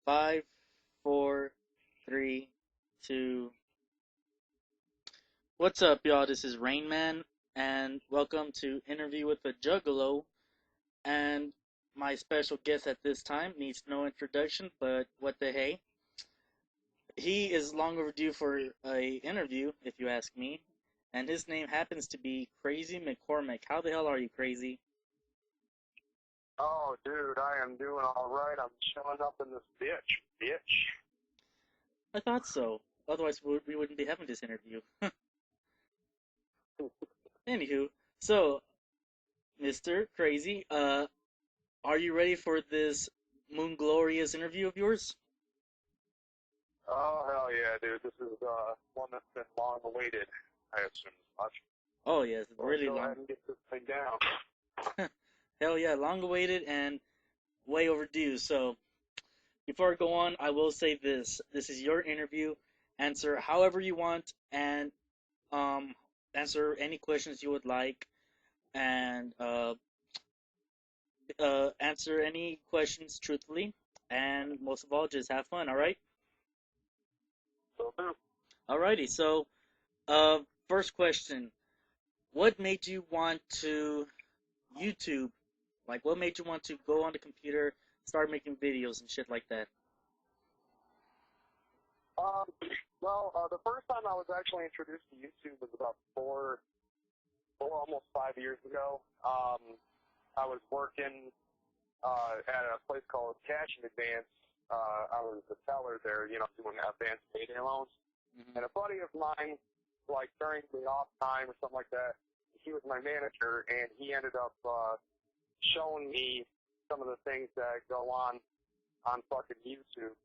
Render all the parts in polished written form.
Five, four, three, two. What's up, y'all? This is Rainman, and welcome to Interview with a Juggalo. And my special guest at this time needs no introduction, but what the hey? He is long overdue for a interview, if you ask me. And his name happens to be KreyzMckormik. How the hell are you, Crazy? Oh, dude, I am doing all right. I'm showing up in this bitch. I thought so. Otherwise, we wouldn't be having this interview. Anywho, so Mr. Crazy, are you ready for this moon glorious interview of yours? Oh, hell yeah, dude. This is one that's been long awaited, I assume as much. Oh yes, really go long. ahead and get this thing down. Hell yeah, long awaited and way overdue. So before I go on, I will say this: this is your interview. Answer however you want, and answer any questions you would like, and answer any questions truthfully, and most of all, just have fun. All right? So, dude, Alrighty. So, uh, first question: what made you want to YouTube? Like, what made you want to go on the computer, start making videos and shit like that? the first time I was actually introduced to YouTube was about almost 5 years ago. I was working at a place called Cash in Advance. I was a teller there, doing advanced payday loans. Mm-hmm. And a buddy of mine, like during the off time or something like that, he was my manager, and he ended up showing me some of the things that go on fucking YouTube.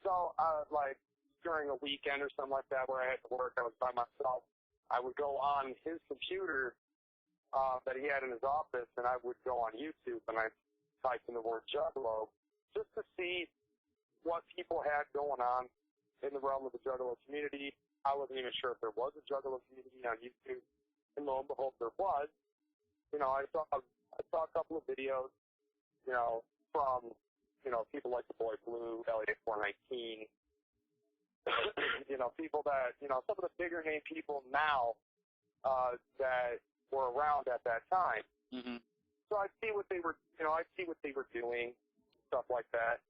So like during a weekend or something like that where I had to work, I was by myself. I would go on his computer that he had in his office, and I would go on YouTube and I type in the word Juggalo just to see what people had going on in the realm of the Juggalo community. I wasn't even sure if there was a Juggalo community on YouTube, and lo and behold, there was. I saw a couple of videos, from people like the Boy Blue, Elliot 419, people that some of the bigger name people now that were around at that time. Mm-hmm. So I'd see what they were, doing, stuff like that.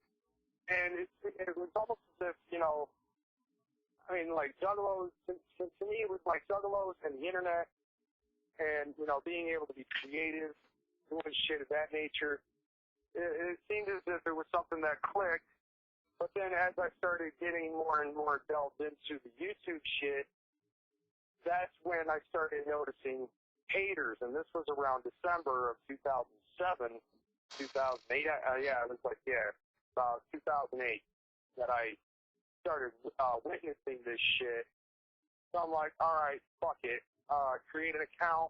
And it was almost as if, like Juggalos, to me it was like Juggalos and the internet and, being able to be creative, doing shit of that nature. It seemed as if there was something that clicked. But then as I started getting more and more delved into the YouTube shit, that's when I started noticing haters, and this was around December of 2007, 2008. It was about 2008 that I started witnessing this shit. So I'm like, all right, fuck it. Create an account.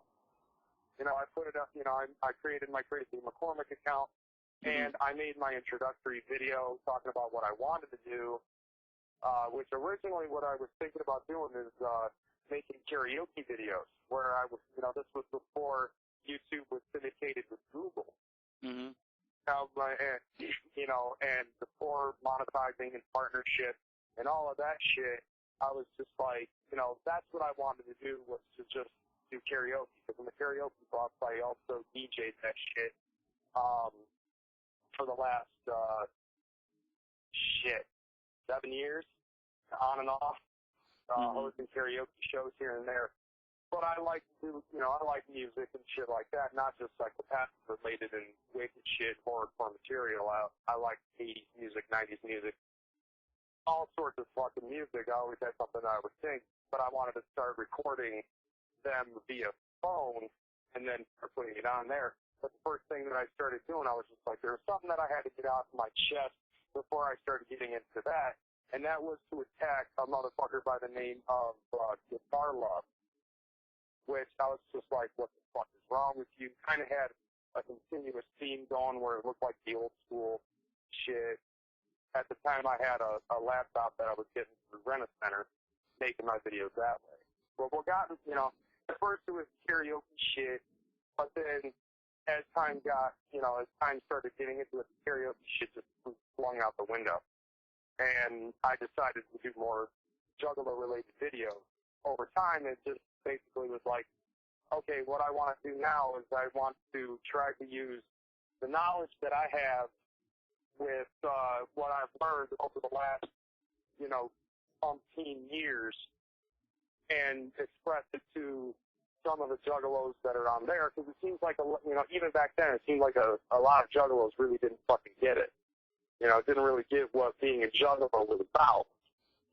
I put it up. I created my KreyzMckormik account, and I made my introductory video talking about what I wanted to do. Which originally what I was thinking about doing is making karaoke videos, where I was, this was before YouTube was syndicated with Google. Mm-hmm. And before monetizing and partnership and all of that shit, I was just like, that's what I wanted to do, was to just do karaoke. Because in the karaoke box, I also DJ'd that shit for the last 7 years, on and off, hosting karaoke shows here and there. But I like to, I like music and shit like that, not just psychopathic related and wicked shit, horrorcore material. I like 80s music, 90s music, all sorts of fucking music. I always had something I would sing, but I wanted to start recording them via phone and then start putting it on there. But the first thing that I started doing, I was just like, there was something that I had to get off my chest before I started getting into that, and that was to attack a motherfucker by the name of Guitar Love, which I was just like, what the fuck is wrong with you? Kind of had a continuous theme going where it looked like the old school shit. At the time, I had a laptop that I was getting through Rent-A-Center, making my videos that way. Well, at first it was karaoke shit, but then as time started getting into it, the karaoke shit just flung out the window. And I decided to do more Juggalo-related videos. Over time, it just basically was like, okay, what I want to do now is I want to try to use the knowledge that I have with what I've learned over the last, umpteen years and express it to some of the Juggalos that are on there, because it seems like, even back then, it seemed like a lot of Juggalos really didn't fucking get it. Didn't really get what being a Juggalo was about.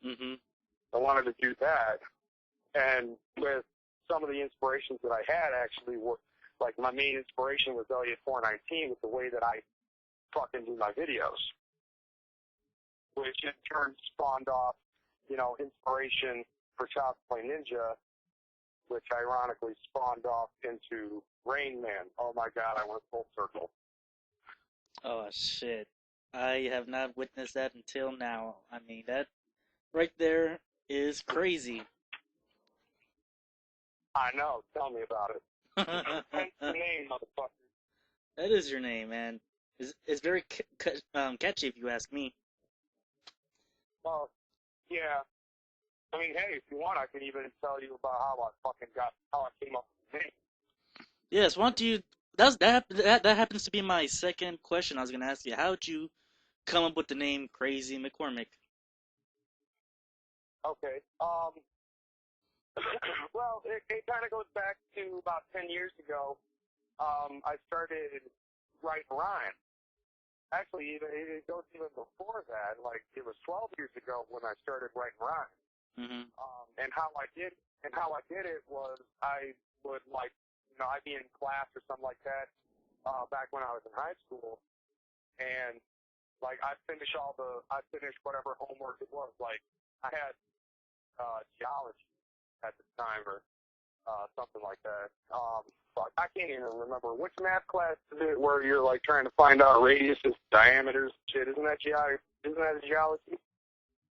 Mm-hmm. I wanted to do that. And with some of the inspirations that I had actually were, like, my main inspiration was Elliot 419 with the way that I fucking do my videos, which in turn spawned off, inspiration for Child's Play Ninja, which ironically spawned off into Rain Man. Oh my god, I went full circle. Oh, shit. I have not witnessed that until now. I mean, that right there is crazy. I know, tell me about it. Hence the name, motherfucker. That is your name, man. It's very catchy, if you ask me. Well, yeah. I mean, hey, if you want, I can even tell you about how I came up with the name. Yes, why don't you? That happens to be my second question. I was gonna ask you, how'd you come up with the name KreyzMckormik? Okay. Well, it kind of goes back to about 10 years ago. I started writing rhymes. Actually, it goes even before that. Like, it was 12 years ago when I started writing rhymes. Mm-hmm. And how I did it was I would, like, I'd be in class or something like that back when I was in high school, and like I'd finish whatever homework it was. Like, I had geology at the time or something like that. Fuck, I can't even remember which math class is it where you're like trying to find out radiuses, diameters, shit. Isn't that geology?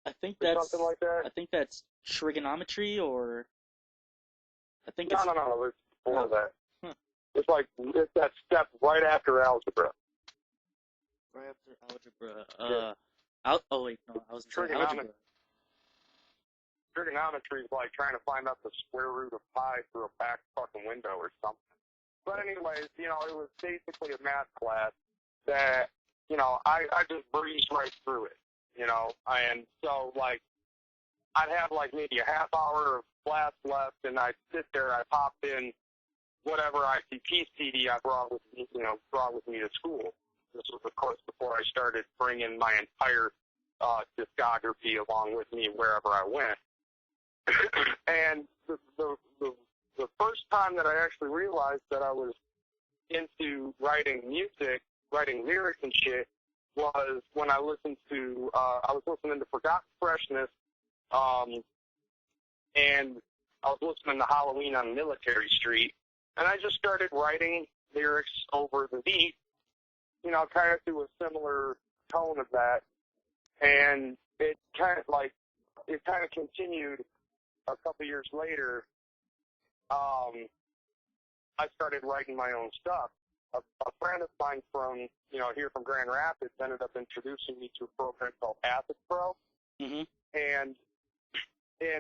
I think or that's something like that. I think that's trigonometry, or I think No, it's it's before that. Huh. It's that step right after algebra. Right after algebra. Oh wait, no, I was saying algebra. Trigonometry is like trying to find out the square root of pi through a back fucking window or something. But anyways, it was basically a math class that, I just breezed right through it, and so, like, I'd have, like, maybe a half hour of class left, and I'd sit there, I'd pop in whatever ICP CD I brought with me to school. This was, of course, before I started bringing my entire discography along with me wherever I went. And the first time that I actually realized that I was into writing music, writing lyrics and shit, was when I was listening to Forgotten Freshness, and I was listening to Halloween on Military Street, and I just started writing lyrics over the beat, kind of through a similar tone of that, and it kind of continued. A couple years later, I started writing my own stuff. A friend of mine from, here from Grand Rapids ended up introducing me to a program called Acid Pro. Mm-hmm. And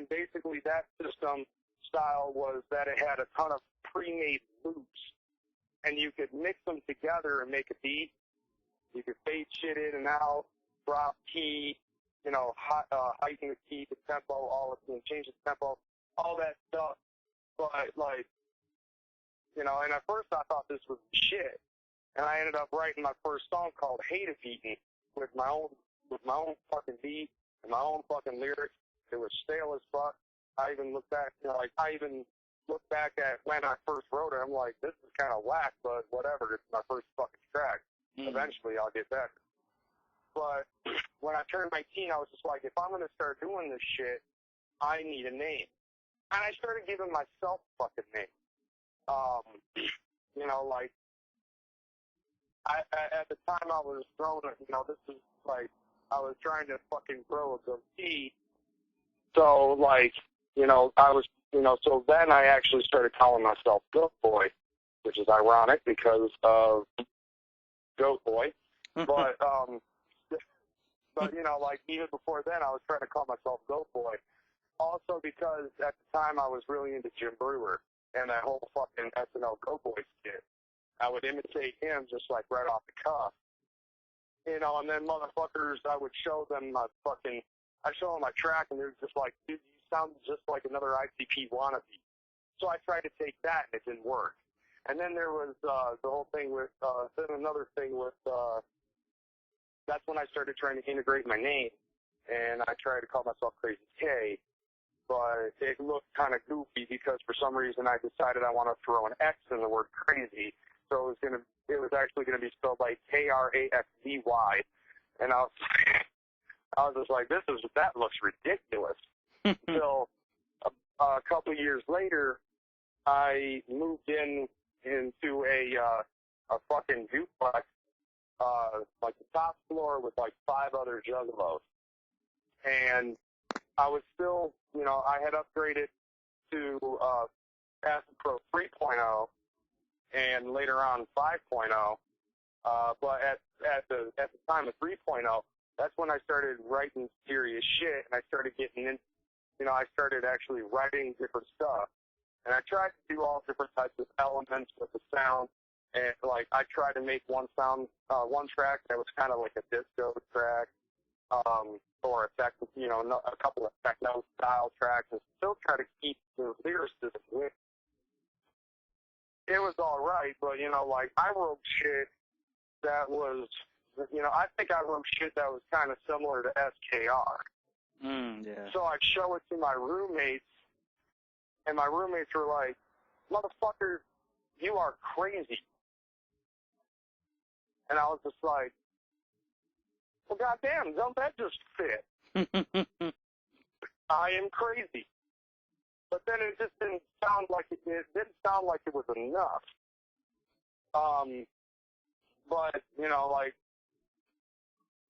basically that system style was that it had a ton of pre-made loops, and you could mix them together and make a beat. You could fade shit in and out, drop key, heighten the key, the tempo, change the tempo, all that stuff. But, like, and at first I thought this was shit, and I ended up writing my first song called Hate If Eatin' with my own fucking beat and my own fucking lyrics. It was stale as fuck. I even look back, at when I first wrote it. I'm like, this is kind of whack, but whatever. It's my first fucking track. Mm-hmm. Eventually I'll get better. But when I turned 19, I was just like, if I'm going to start doing this shit, I need a name. And I started giving myself fucking names. At the time I was growing, this is like, I was trying to fucking grow a goatee. So, like, I was, so then I actually started calling myself Goat Boy. which is ironic because of Goat Boy. But, but, you know, like, even before then, I was trying to call myself Goat Boy. Also because at the time I was really into Jim Brewer and that whole fucking SNL Goat Boy skit. I would imitate him just like right off the cuff. You know, and then motherfuckers, I would show them my track, and they're just like, dude, you sound just like another ICP wannabe. So I tried to take that, and it didn't work. And then there was the whole thing with, that's when I started trying to integrate my name, and I tried to call myself Crazy K, but it looked kind of goofy because for some reason I decided I want to throw an X in the word crazy, so it was actually going to be spelled like Kraxzy, and I was just like, that looks ridiculous. Until a couple years later, I moved into a fucking duplex, like the top floor with like 5 other juggalos. And I was still, you know, I had upgraded to Acid Pro 3.0 and later on 5.0. But at the time of 3.0, that's when I started writing serious shit, and I started getting in, you know, I started actually writing different stuff. And I tried to do all different types of elements with the sound. And, like, I tried to make one track that was kind of like a disco track, or a couple of techno-style tracks, and still try to keep the lyricism with. It was all right, but, you know, like, I wrote shit that was, you know, I think I wrote shit that was kind of similar to SKR. Yeah. So I'd show it to my roommates, and my roommates were like, motherfucker, you are crazy. And I was just like, well, goddamn, don't that just fit? I am crazy. But then it just didn't sound like it was enough. But, you know, like,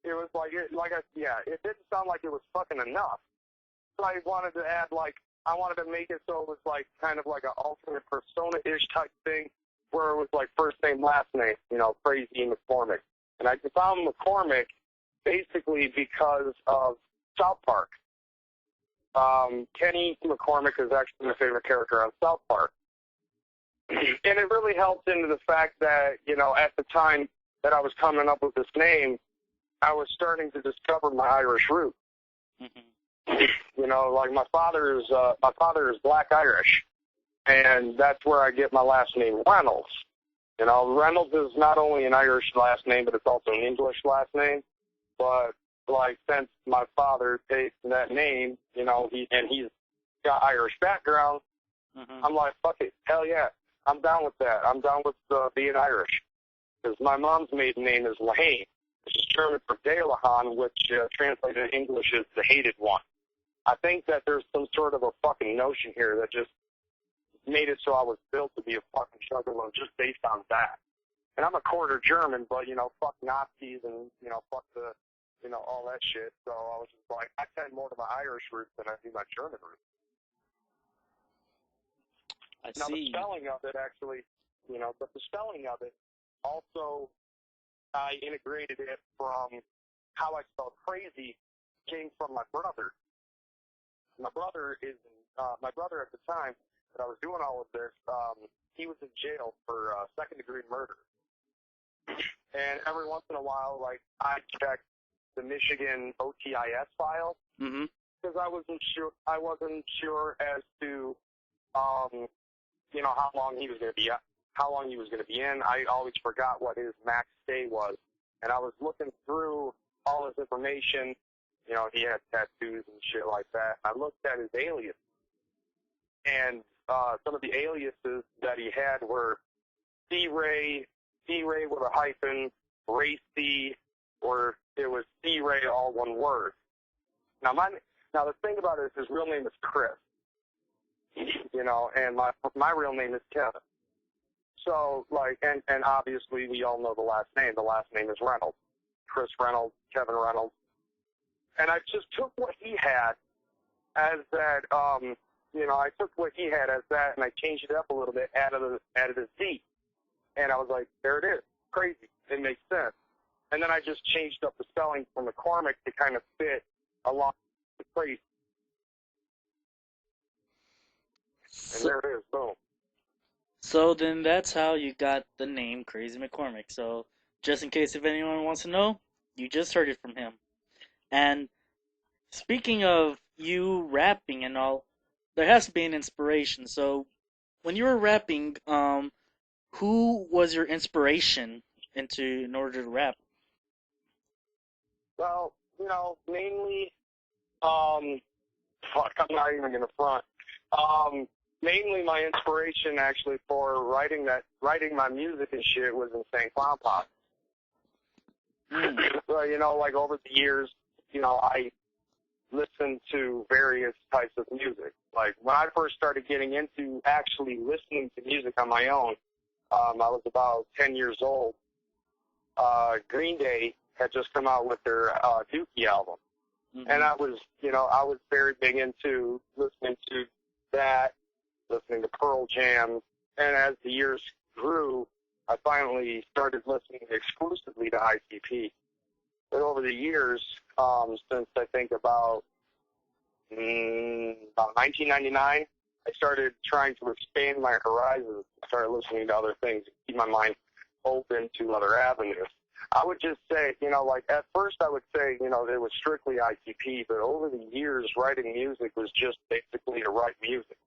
it was like, it didn't sound like it was fucking enough. So I wanted to add, like, I wanted to make it so it was, like, kind of like an alternate persona-ish type thing, where it was, like, first name, last name, you know, KreyzMckormik. And I found McCormick basically because of South Park. Kenny McCormick is actually my favorite character on South Park. And it really helped into the fact that, you know, at the time that I was coming up with this name, I was starting to discover my Irish root. Mm-hmm. You know, like my father is Black Irish, and that's where I get my last name, Reynolds. You know, Reynolds is not only an Irish last name, but it's also an English last name. But, like, since my father takes that name, you know, he's got Irish background, mm-hmm. I'm like, fuck it, hell yeah, I'm down with that. I'm down with being Irish. Because my mom's maiden name is Lahane, which is German for Delahan, which translated in English is the hated one. I think that there's some sort of a fucking notion here that just made it so I was built to be a fucking juggalo just based on that. And I'm a quarter German, but, you know, fuck Nazis and, you know, fuck the, you know, all that shit. So I was just like, I tend more to my Irish roots than I do my German roots. Now, the spelling of it actually, you know, but the spelling of it also, I integrated it from how I spelled crazy came from my brother. My brother at the time that I was doing all of this, he was in jail for second-degree murder. And every once in a while, like, I checked the Michigan OTIS file because I wasn't sure as to, you know, how long he was going to be in. I always forgot what his max stay was, and I was looking through all his information. You know, he had tattoos and shit like that. I looked at his alias, and some of the aliases that he had were C-Ray with a hyphen, Ray C, or it was C-Ray, all one word. Now the thing about it is his real name is Chris, you know, and my real name is Kevin. So, like, and obviously we all know the last name. The last name is Reynolds. Chris Reynolds, Kevin Reynolds. And I just took what he had as that, you know, I took what he had as that, and I changed it up a little bit, added a Z. And I was like, there it is. Crazy. It makes sense. And then I just changed up the spelling from McCormick to kind of fit along the crazy. And there it is. Boom. So then that's how you got the name KreyzMckormik. So just in case if anyone wants to know, you just heard it from him. And speaking of you rapping and all, there has to be an inspiration. So when you were rapping, who was your inspiration in order to rap? Well, mainly, fuck, I'm not even going to front. Mainly my inspiration actually for writing my music and shit was Insane Clown Posse. Well, like over the years, I listened to various types of music. Like when I first started getting into actually listening to music on my own, I was about 10 years old. Green Day had just come out with their Dookie album. Mm-hmm. And I was very big into listening to that, listening to Pearl Jam. And as the years grew, I finally started listening exclusively to ICP. But over the years, since I think about 1999, I started trying to expand my horizons. I started listening to other things, keep my mind open to other avenues. I would just say, like at first I would say, it was strictly ICP, but over the years, writing music was just basically to write music.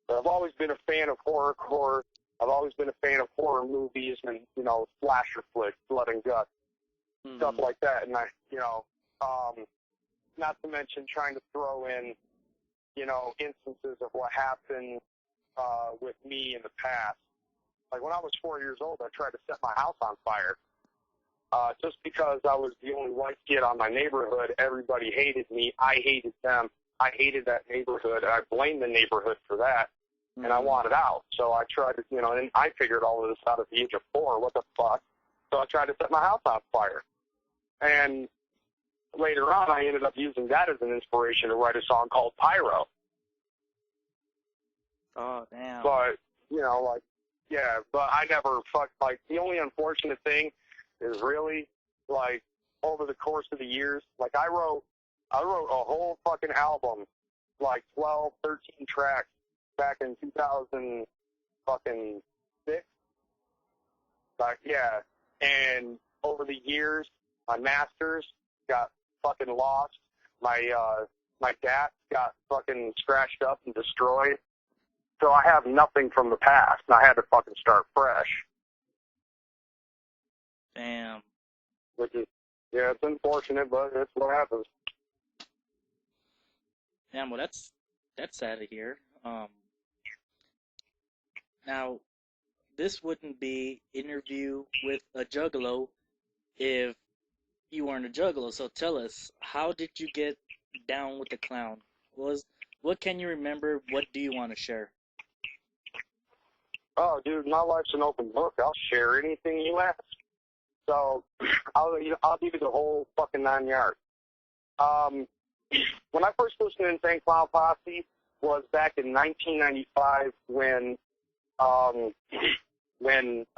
But I've always been a fan of horrorcore. I've always been a fan of horror movies and, slasher flicks, blood and guts, stuff like that. And not to mention trying to throw in, instances of what happened with me in the past. Like when I was 4 years old, I tried to set my house on fire. Just because I was the only white kid on my neighborhood, everybody hated me. I hated them. I hated that neighborhood. I blamed the neighborhood for that, and I wanted out. So I tried to, and I figured all of this out at the age of 4. What the fuck? So I tried to set my house on fire. And later on, I ended up using that as an inspiration to write a song called Pyro. Oh, damn. But, but I never the only unfortunate thing is really, over the course of the years, I wrote a whole fucking album, 12, 13 tracks back in 2006. And over the years, my masters got fucking lost. My DAT got fucking scratched up and destroyed. So I have nothing from the past, and I had to fucking start fresh. Damn. Which is, it's unfortunate, but it's what happens. Damn, well, that's sad to hear. Now, this wouldn't be interview with a juggalo if you weren't a juggalo. So tell us, how did you get down with the clown? What can you remember? What do you want to share? Oh, dude, my life's an open book. I'll share anything you ask. So I'll give you the whole fucking 9 yards. When I first listened to Insane Clown Posse was back in 1995 when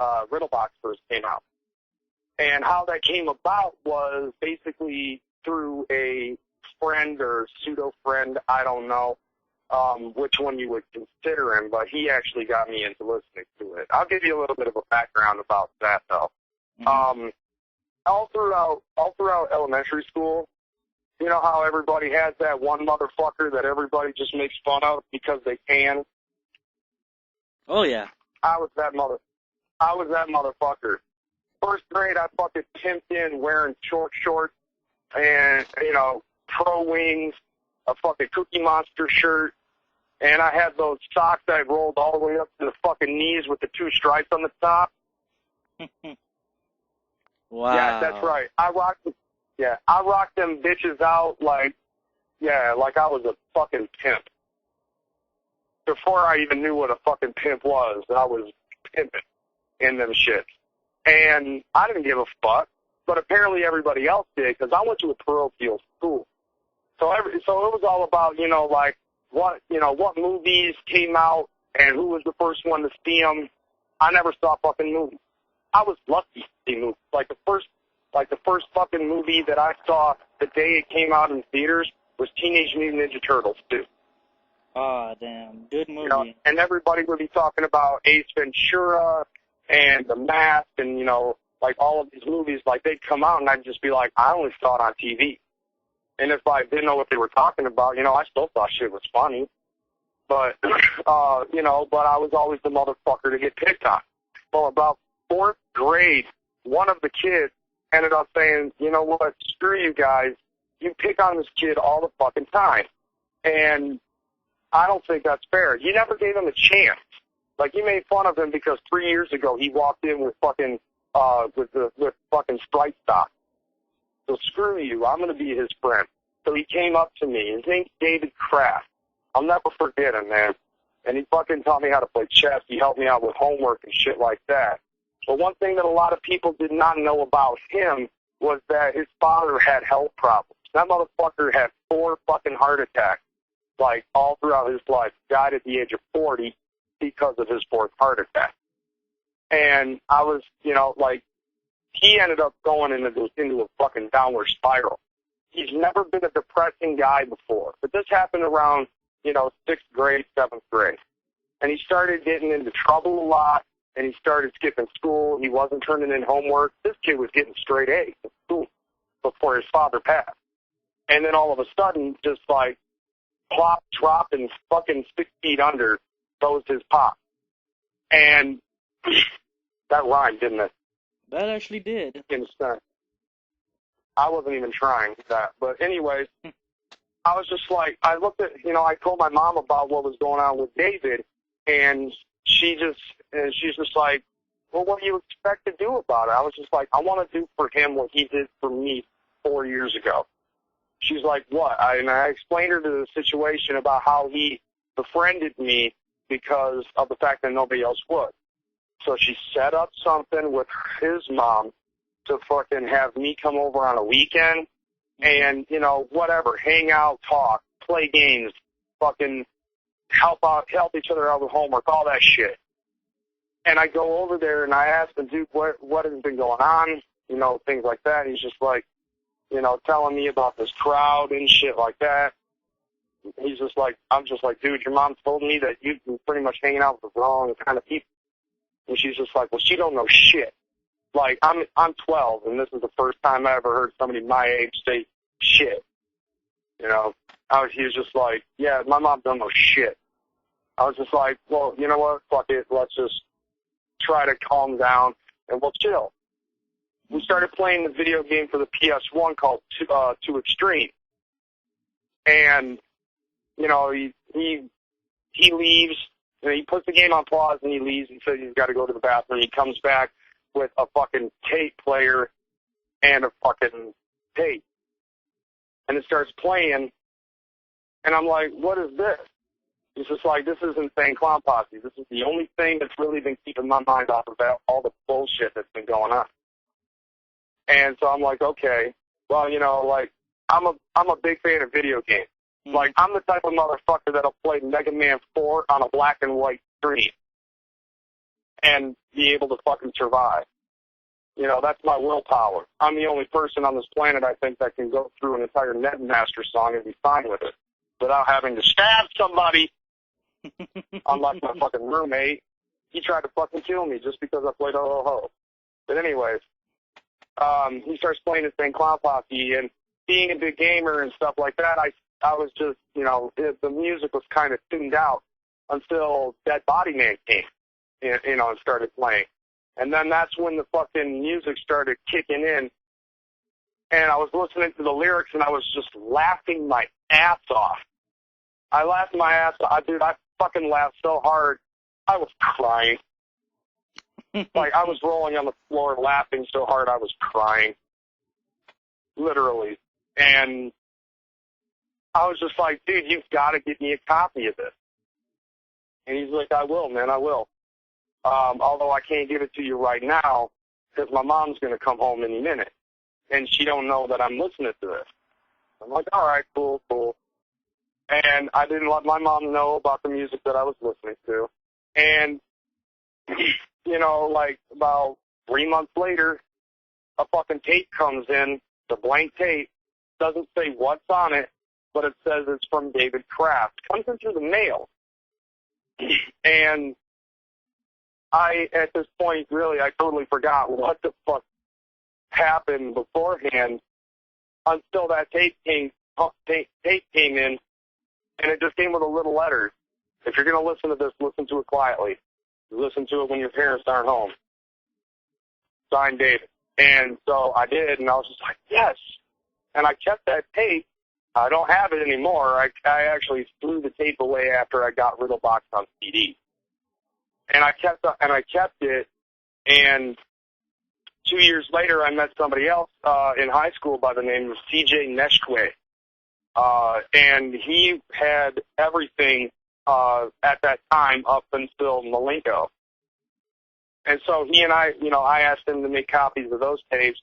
Riddlebox first came out. And how that came about was basically through a friend or pseudo-friend, I don't know which one you would consider him, but he actually got me into listening to it. I'll give you a little bit of a background about that, though. Mm-hmm. All throughout elementary school, you know how everybody has that one motherfucker that everybody just makes fun of because they can? Oh, yeah. I was that motherfucker. First grade, I fucking pimped in wearing short shorts and, pro wings, a fucking Cookie Monster shirt, and I had those socks that rolled all the way up to the fucking knees with the 2 stripes on the top. Wow. Yeah, that's right. I rocked them bitches out like I was a fucking pimp. Before I even knew what a fucking pimp was, I was pimping in them shits. And I didn't give a fuck, but apparently everybody else did, because I went to a parochial school. So it was all about, what movies came out and who was the first one to see them. I never saw fucking movies. I was lucky to see movies. Like the first fucking movie that I saw the day it came out in theaters was Teenage Mutant Ninja Turtles 2. Ah, damn. Good movie. You know, and everybody would be talking about Ace Ventura and The Mask and, you know, like all of these movies, like they'd come out and I'd just be like, I only saw it on TV. And if I didn't know what they were talking about, you know, I still thought shit was funny. But, you know, but I was always the motherfucker to get picked on. Well, about 4th grade, one of the kids ended up saying, you know what, screw you guys. You pick on this kid all the fucking time. And I don't think that's fair. You never gave him a chance. Like, you made fun of him because 3 years ago he walked in with fucking, with fucking Sprite stock. So screw you. I'm going to be his friend. So he came up to me. His name's David Kraft. I'll never forget him, man. And he fucking taught me how to play chess. He helped me out with homework and shit like that. But one thing that a lot of people did not know about him was that his father had health problems. That motherfucker had 4 fucking heart attacks, like, all throughout his life. Died at the age of 40 because of his 4th heart attack. And I was, you know, like, he ended up going into a fucking downward spiral. He's never been a depressing guy before. But this happened around, you know, 6th grade, 7th grade. And he started getting into trouble a lot, and he started skipping school. He wasn't turning in homework. This kid was getting straight A's in school before his father passed. And then all of a sudden, just like, plop, drop, and fucking 6 feet under goes his pop. And that rhymed, didn't it? That actually did. Instant. I wasn't even trying that. But anyways, I was just like, I looked at, you know, I told my mom about what was going on with David, and she's just like, well, what do you expect to do about it? I was just like, I want to do for him what he did for me 4 years ago. She's like, what? And I explained her to the situation about how he befriended me because of the fact that nobody else would. So she set up something with his mom to fucking have me come over on a weekend and, you know, whatever, hang out, talk, play games, fucking help each other out with homework, all that shit. And I go over there and I ask him, dude, what has been going on? You know, things like that. And he's just like, you know, telling me about this crowd and shit like that. He's just like, I'm just like, dude, your mom told me that you've been pretty much hanging out with the wrong kind of people. And she's just like, well, she don't know shit. Like, I'm 12, and this is the first time I ever heard somebody my age say shit. You know, he was just like, yeah, my mom don't know shit. I was just like, well, you know what? Fuck it. Let's just try to calm down, and we'll chill. We started playing the video game for the PS1 called Too Extreme. And, you know, he leaves, and he puts the game on pause, and he leaves. He says he's got to go to the bathroom. He comes back with a fucking tape player and a fucking tape. And it starts playing, and I'm like, what is this? He's just like, this is Insane Clown Posse. This is the only thing that's really been keeping my mind off of all the bullshit that's been going on. And so I'm like, okay, well, you know, like, I'm a big fan of video games. Like, I'm the type of motherfucker that'll play Mega Man 4 on a black and white screen and be able to fucking survive. You know, that's my willpower. I'm the only person on this planet, I think, that can go through an entire Netmaster song and be fine with it without having to stab somebody. Unlike my fucking roommate. He tried to fucking kill me just because I played ho-ho-ho. But anyways, he starts playing Insane Clown Posse, and being a big gamer and stuff like that, I was just, you know, the music was kind of tuned out until Dead Body Man came, you know, and started playing. And then that's when the fucking music started kicking in, and I was listening to the lyrics, and I was just laughing my ass off. I laughed my ass off. Dude, I fucking laughed so hard, I was crying. Like, I was rolling on the floor laughing so hard I was crying. Literally. And I was just like, dude, you've got to get me a copy of this. And he's like, I will, man, I will. Although I can't give it to you right now because my mom's going to come home any minute. And she don't know that I'm listening to this. I'm like, all right, cool. And I didn't let my mom know about the music that I was listening to. And, you know, like about 3 months later, a fucking tape comes in, the blank tape, doesn't say what's on it, but it says it's from David Kraft. Comes in through the mail. And at this point, really, I totally forgot what the fuck happened beforehand until that tape came in, and it just came with a little letter. If you're going to listen to this, listen to it quietly. Listen to it when your parents aren't home. Signed, David. And so I did, and I was just like, yes. And I kept that tape. I don't have it anymore. I actually threw the tape away after I got Riddlebox on CD. And I kept it, and 2 years later I met somebody else in high school by the name of CJ Neshkwe. And he had everything at that time up until Malenko. And so he and I asked him to make copies of those tapes,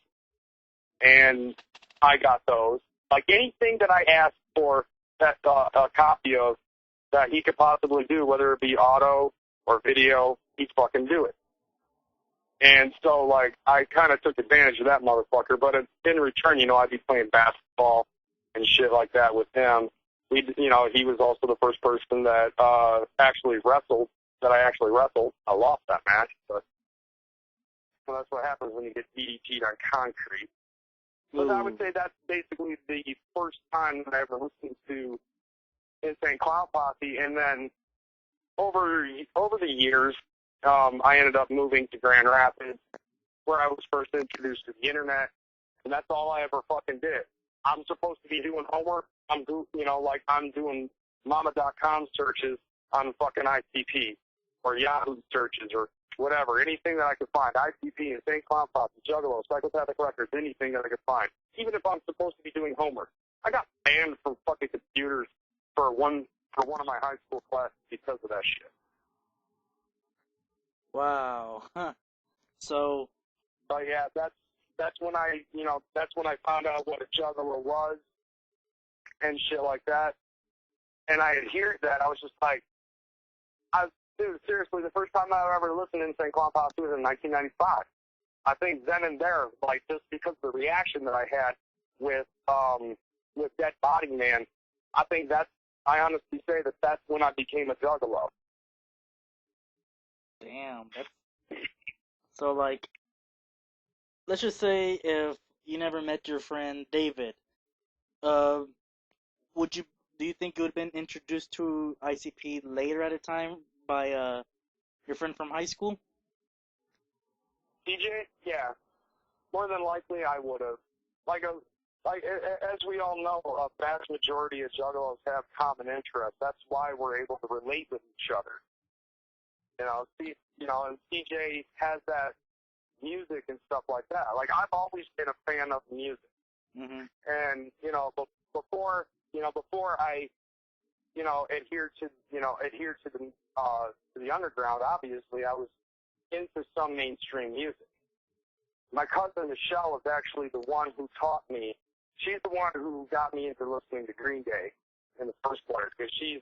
and I got those. Like anything that I asked for that a copy of that he could possibly do, whether it be auto or video, he'd fucking do it. And so, like, I kind of took advantage of that motherfucker, but in return, I'd be playing basketball and shit like that with him. He was also the first person that I actually wrestled. I lost that match, but well, that's what happens when you get DDT'd on concrete. But I would say that's basically the first time that I ever listened to Insane Clown Posse, and then over the years, I ended up moving to Grand Rapids, where I was first introduced to the internet, and that's all I ever fucking did. I'm supposed to be doing homework. I'm doing Mama.com searches on fucking ICP or Yahoo searches or whatever, anything that I could find. ICP, Insane Clown Posse, Juggalo, Psychopathic Records, anything that I could find. Even if I'm supposed to be doing homework. I got banned from fucking computers for one of my high school classes because of that shit. Wow. Huh. So. But yeah, that's when I found out what a juggalo was and shit like that. And I adhered to that. I was just like, dude, seriously, the first time I ever listened to Insane Clown Posse was in 1995. I think then and there, like, just because of the reaction that I had with Dead Body Man, I honestly say that's when I became a juggalo. Damn. So, like, let's just say if you never met your friend David, do you think you would have been introduced to ICP later at a time by your friend from high school? DJ? Yeah. More than likely I would have. As we all know, a vast majority of juggalos have common interests. That's why we're able to relate with each other. And CJ has that music and stuff like that. Like, I've always been a fan of music. Mm-hmm. And, before I, adhered to the underground, obviously, I was into some mainstream music. My cousin Michelle is actually the one who taught me. She's the one who got me into listening to Green Day in the first place, because she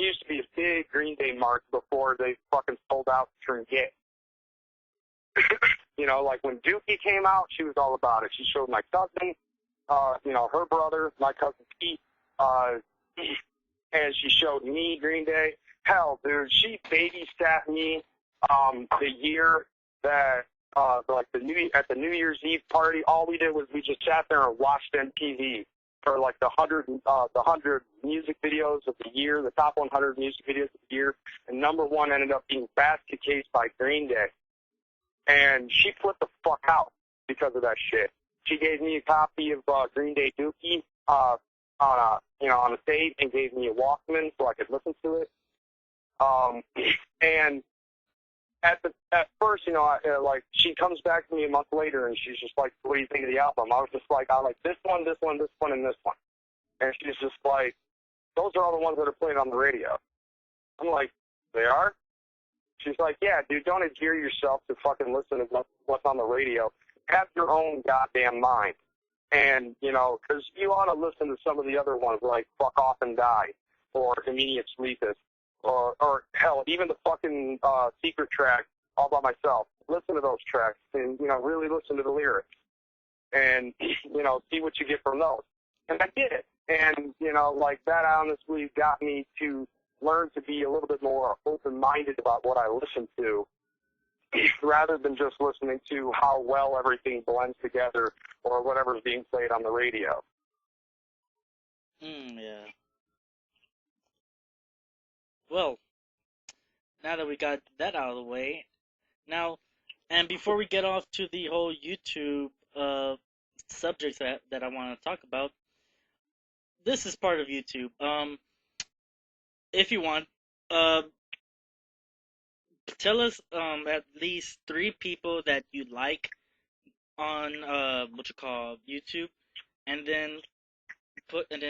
used to be a big Green Day mark before they fucking sold out to turn gay. Like when Dookie came out, she was all about it. She showed my cousin, her brother, my cousin Pete, and she showed me Green Day. Hell, dude, she babysat me the year that at the New Year's Eve party. All we did was we just sat there and watched MTV for like the 100 music videos of the year, the top 100 music videos of the year, and number one ended up being Basket Case by Green Day. And she flipped the fuck out because of that shit. She gave me a copy of Green Day Dookie on a tape, and gave me a Walkman so I could listen to it. And at first, she comes back to me a month later, and she's just like, "What do you think of the album?" I was just like, "I like this one, this one, this one, and this one." And she's just like, "Those are all the ones that are played on the radio." I'm like, "They are?" She's like, "Yeah, dude, don't adhere yourself to fucking listen to what's on the radio. Have your own goddamn mind. And, because you ought to listen to some of the other ones, like Fuck Off and Die, or Immediate Sleepest, or hell, even the fucking secret track, All By Myself. listen to those tracks and, you know, really listen to the lyrics and, you know, see what you get from those. And I did it. And, you know, like, that honestly got me to learn to be a little bit more open-minded about what I listen to, rather than just listening to how well everything blends together or whatever's being played on the radio. Yeah. Well, now that we got that out of the way, now, and before we get off to the whole YouTube subjects that I want to talk about, this is part of YouTube. If you want, tell us at least 3 people that you like on what you call YouTube, and then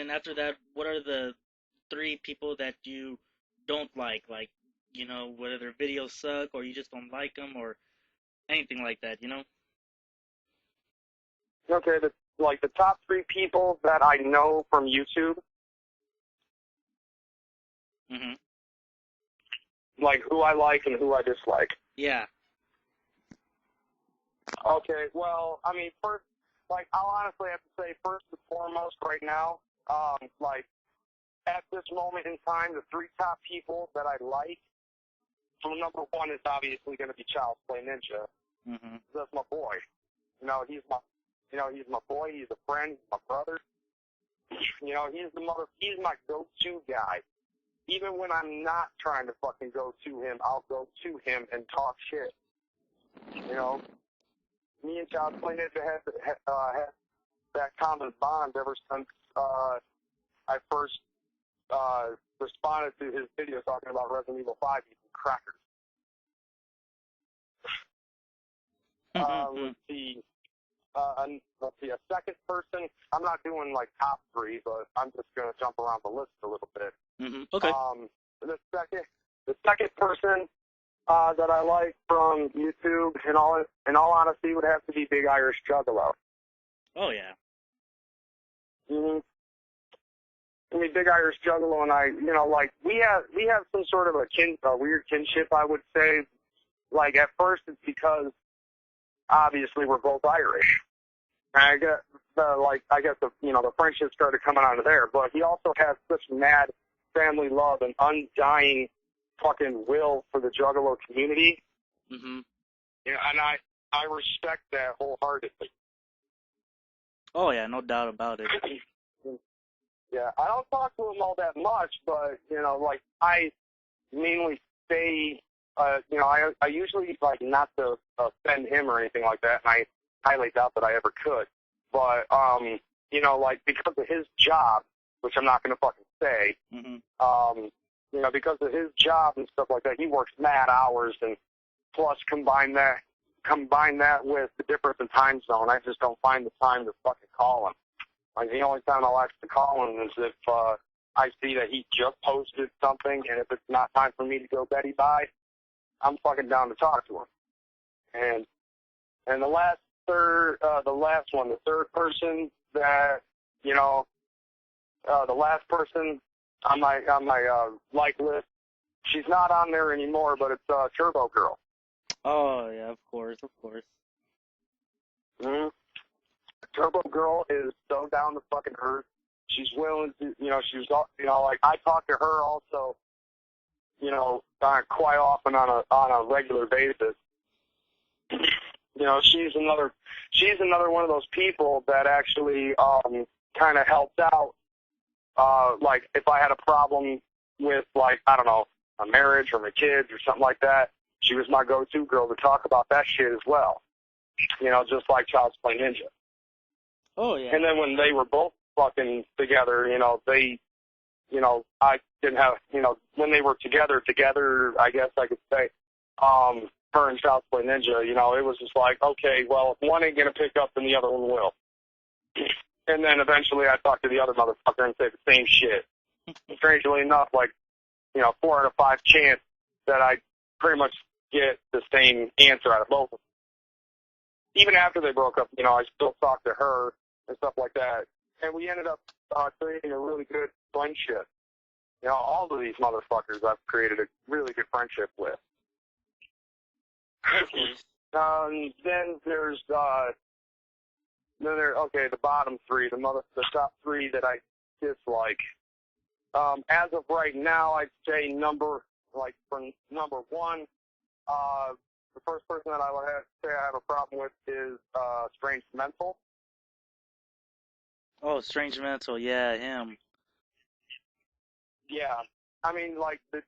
after that, what are the 3 people that you don't like, you know, whether their videos suck or you just don't like them or anything like that, you know? Okay, the top 3 people that I know from YouTube, Mhm. like who I like and who I dislike. Yeah. Okay, well, I mean, first, like, I'll honestly have to say, first and foremost right now, like, at this moment in time, the 3 top people that I like, so number 1 is obviously going to be Child's Play Ninja. Mhm. That's my boy. You know, he's my boy, he's a friend, he's my brother. You know, he's my go-to guy. Even when I'm not trying to fucking go to him, I'll go to him and talk shit. You know? Me and Child's Play Ninja had that common bond ever since I first responded to his video talking about Resident Evil 5 eating crackers. Let's see, a second person. I'm not doing like top 3, but I'm just gonna jump around the list a little bit. Okay. The second person that I like from YouTube, in all honesty, would have to be Big Irish Juggalo. Oh yeah. I mean, Big Irish Juggalo and I, you know, like we have some sort of a weird kinship, I would say. Like at first, it's because obviously we're both Irish. And I guess the friendship started coming out of there. But he also has such mad family love and undying fucking will for the Juggalo community. Mhm. Yeah, and I respect that wholeheartedly. Oh yeah, no doubt about it. Yeah, I don't talk to him all that much, but you know, like I mainly stay. You know, I usually like not to offend him or anything like that, and I highly doubt that I ever could. But you know, like because of his job, which I'm not going to fucking say, you know, because of his job and stuff like that, he works mad hours, and plus combine that with the difference in time zone, I just don't find the time to fucking call him. Like the only time I'll actually call him is if I see that he just posted something, and if it's not time for me to go Betty bye, I'm fucking down to talk to him. And the third person that, you know, the last person on my like list, she's not on there anymore, but it's Turbo Girl. Oh yeah, of course. Mm-hmm. Turbo Girl is so down to fucking earth. She's willing to, you know, like I talk to her also, you know, quite often on a regular basis. You know, she's another one of those people that actually kind of helped out. Like if I had a problem with, like, I don't know, a marriage or my kids or something like that, she was my go-to girl to talk about that shit as well. You know, just like Child's Play Ninja. Oh yeah. And then when they were both fucking together, you know, I didn't have, you know, when they were together, I guess I could say, her and Child's Play Ninja, you know, it was just like, okay, well, if one ain't gonna pick up, then the other one will. And then eventually I talked to the other motherfucker and said the same shit. Strangely enough, like, you know, 4 out of 5 chance that I pretty much get the same answer out of both of them. Even after they broke up, you know, I still talked to her and stuff like that. And we ended up creating a really good friendship. You know, all of these motherfuckers I've created a really good friendship with. Then there's the bottom three, the top three that I dislike. As of right now, I'd say number one, the first person that I would say I have a problem with is Strange Mental. Oh, Strange Mental, yeah, him. Yeah, I mean, the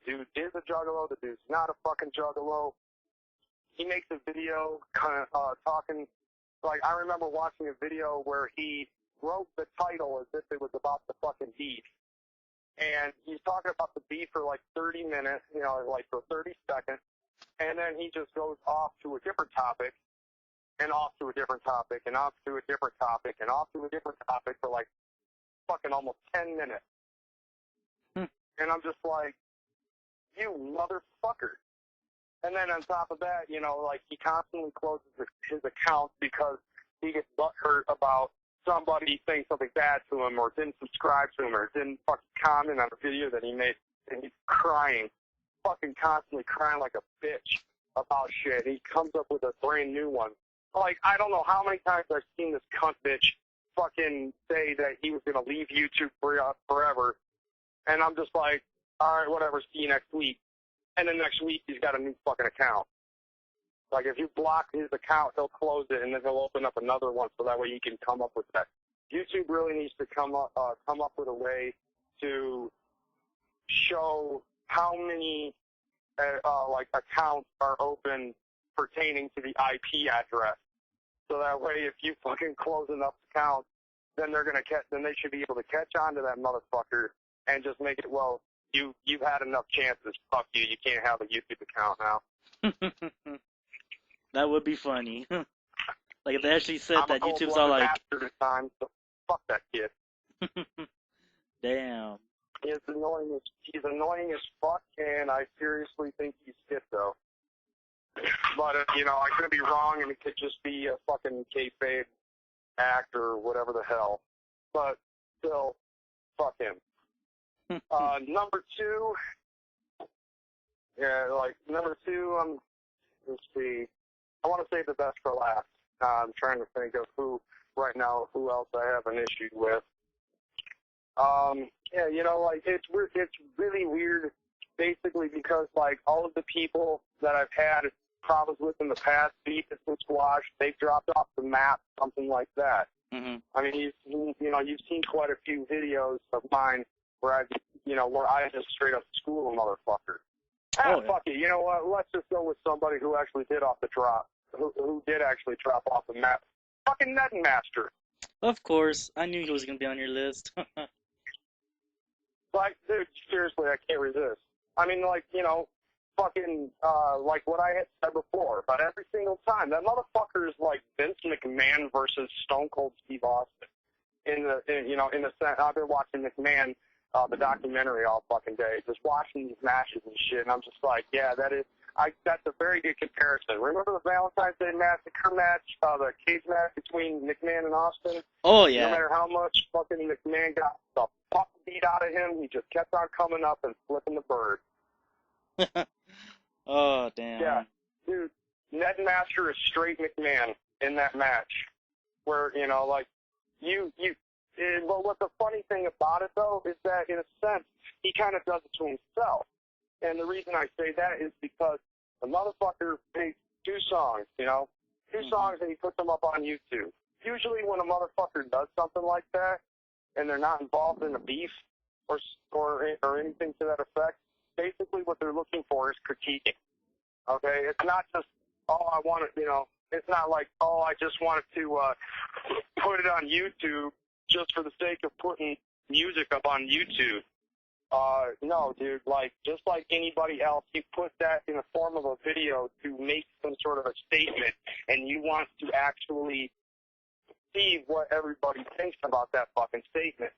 dude is a juggalo. The dude's not a fucking juggalo. He makes a video kind of talking. Like, I remember watching a video where he wrote the title as if it was about the fucking beef. And he's talking about the beef for like 30 minutes, for 30 seconds. And then he just goes off to a different topic, and off to a different topic, and off to a different topic, and off to a different topic for like fucking almost 10 minutes. And I'm just like, you motherfucker. And then on top of that, he constantly closes his account because he gets butthurt about somebody saying something bad to him, or didn't subscribe to him, or didn't fucking comment on a video that he made, and he's crying, fucking constantly crying like a bitch about shit. He comes up with a brand new one. Like, I don't know how many times I've seen this cunt bitch fucking say that he was going to leave YouTube forever, and I'm just like, alright, whatever, see you next week. And then next week, he's got a new fucking account. Like, if you block his account, he'll close it, and then he'll open up another one, so that way you can come up with that. YouTube really needs to come up with a way to show how many accounts are open pertaining to the IP address. So that way, if you fucking close enough accounts, then then they should be able to catch on to that motherfucker and just make it, well, you've had enough chances. Fuck you. You can't have a YouTube account now. That would be funny. Like, if they actually said that YouTube's all like... like... after the time, so fuck that kid. Damn. He's annoying as fuck, and I seriously think he's shit, though. But, I could be wrong, and it could just be a fucking kayfabe act or whatever the hell. But still, fuck him. Number two, let's see. I want to save the best for last. I'm trying to think of who else I have an issue with. It's really weird, basically, because, all of the people that I've had problems with in the past, beef has been squashed, they've dropped off the map, something like that. Mm-hmm. I mean, you've seen quite a few videos of mine where I just straight up school a motherfucker. Fuck it. You know what? Let's just go with somebody who actually did who did actually drop off the map. Fucking Netmaster. Of course. I knew he was going to be on your list. Dude, seriously, I can't resist. I mean, fucking, like what I had said before, about every single time. That motherfucker is like Vince McMahon versus Stone Cold Steve Austin. In the sense, I've been watching McMahon, the documentary all fucking day, just watching these matches and shit, and I'm just like, yeah, that's a very good comparison. Remember the Valentine's Day Massacre match, the cage match between McMahon and Austin? Oh, yeah. No matter how much fucking McMahon got the fuck beat out of him, he just kept on coming up and flipping the bird. Oh, damn. Yeah, dude, Netmaster is straight McMahon in that match, where, but what the funny thing about it, though, is that, in a sense, he kind of does it to himself. And the reason I say that is because the motherfucker makes two songs, songs, and he puts them up on YouTube. Usually when a motherfucker does something like that, and they're not involved in a beef or anything to that effect, basically what they're looking for is critiquing. Okay? It's not just, it's not like, I just wanted to put it on YouTube just for the sake of putting music up on YouTube. No, dude, just like anybody else, you put that in the form of a video to make some sort of a statement, and you want to actually see what everybody thinks about that fucking statement.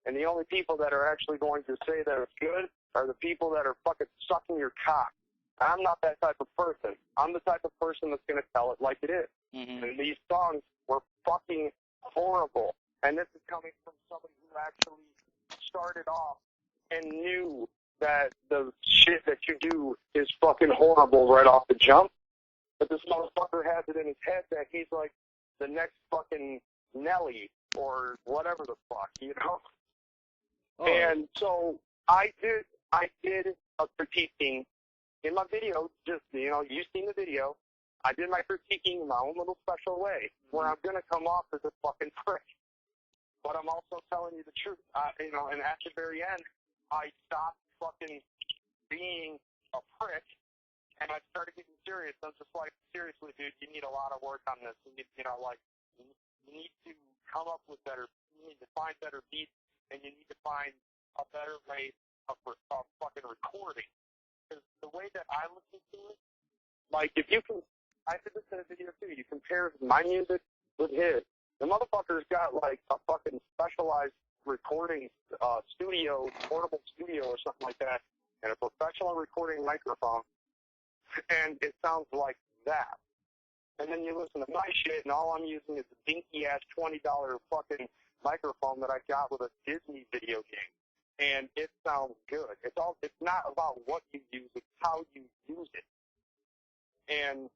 And the only people that are actually going to say that it's good are the people that are fucking sucking your cock. I'm not that type of person. I'm the type of person that's going to tell it like it is. Mm-hmm. And these songs were fucking horrible. And this is coming from somebody who actually started off and knew that the shit that you do is fucking horrible right off the jump. But this motherfucker has it in his head that he's like the next fucking Nelly or whatever the fuck, you know? Oh. And so I did a critiquing in my video, just, you know, you've seen the video. I did my critiquing in my own little special way, where I'm going to come off as a fucking prick. But I'm also telling you the truth, you know, and at the very end, I stopped fucking being a prick, and I started getting serious. I'm just like, seriously, dude, you need a lot of work on this. You know, like, you need to come up with you need to find better beats, and you need to find a better way of fucking recording. Because the way that I listen to it, like, if you can, I did this in a video too, you compare my music with his. The motherfucker's got, like, a fucking specialized recording studio, portable studio or something like that, and a professional recording microphone, and it sounds like that. And then you listen to my shit, and all I'm using is a dinky-ass $20 fucking microphone that I got with a Disney video game. And it sounds good. It's not about what you use, it's how you use it. And,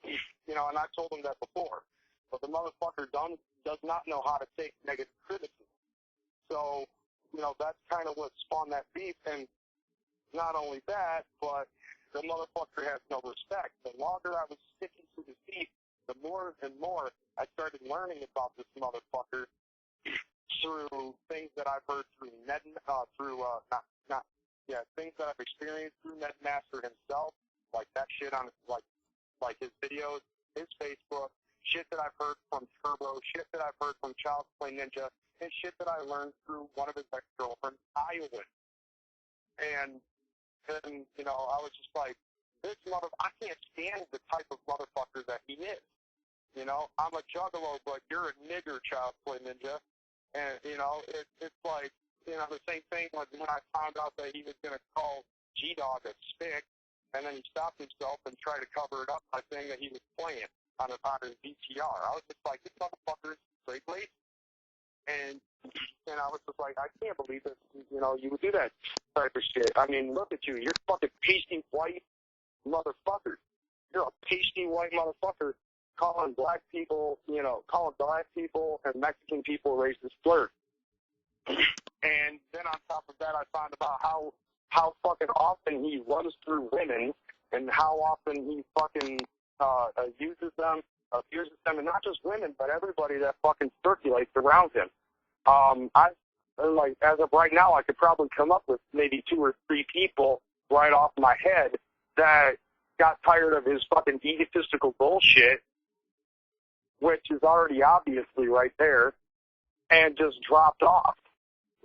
you know, and I told him that before. But the motherfucker does not know how to take negative criticism. So, you know, that's kind of what spawned that beef. And not only that, but the motherfucker has no respect. The longer I was sticking to the beef, the more and more I started learning about this motherfucker through things that I've heard through things that I've experienced through Nedmaster himself, like that shit on like his videos, his Facebook, shit that I've heard from Turbo, shit that I've heard from Child's Play Ninja, and shit that I learned through one of his ex-girlfriends, Iowa. And then, you know, I was just like, I can't stand the type of motherfucker that he is. You know, I'm a juggalo, but you're a nigger, Child's Play Ninja. And, you know, it's like, you know, the same thing when I found out that he was going to call G-Dog a spick, and then he stopped himself and tried to cover it up by saying that he was playing on his VCR. I was just like, this motherfucker is straight laced. And I was just like, I can't believe this, you know, you would do that type of shit. I mean, look at you. You're fucking pasty white motherfucker. You're a pasty white motherfucker calling black people, you know, calling black people and Mexican people racist slurs. And then on top of that, I found about how fucking often he runs through women and how often he fucking uses them, abuses them, and not just women, but everybody that fucking circulates around him. Like, as of right now, I could probably come up with maybe 2 or 3 people right off my head that got tired of his fucking egotistical bullshit, which is already obviously right there, and just dropped off.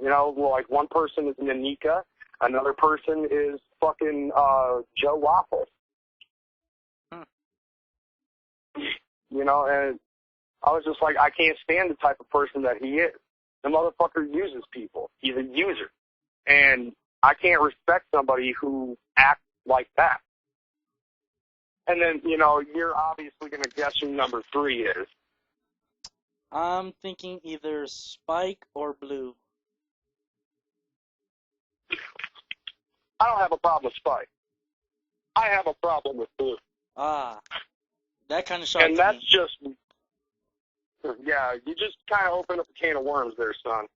You know, like, one person is Nanika, another person is fucking Joe Waffles. You know, and I was just like, I can't stand the type of person that he is. The motherfucker uses people. He's a user. And I can't respect somebody who acts like that. And then, you know, you're obviously going to guess who number 3 is. I'm thinking either Spike or Blue. I don't have a problem with Spike. I have a problem with Blue. Ah, that kind of shocked me. And that's just, yeah, you just kind of opened up a can of worms there, son.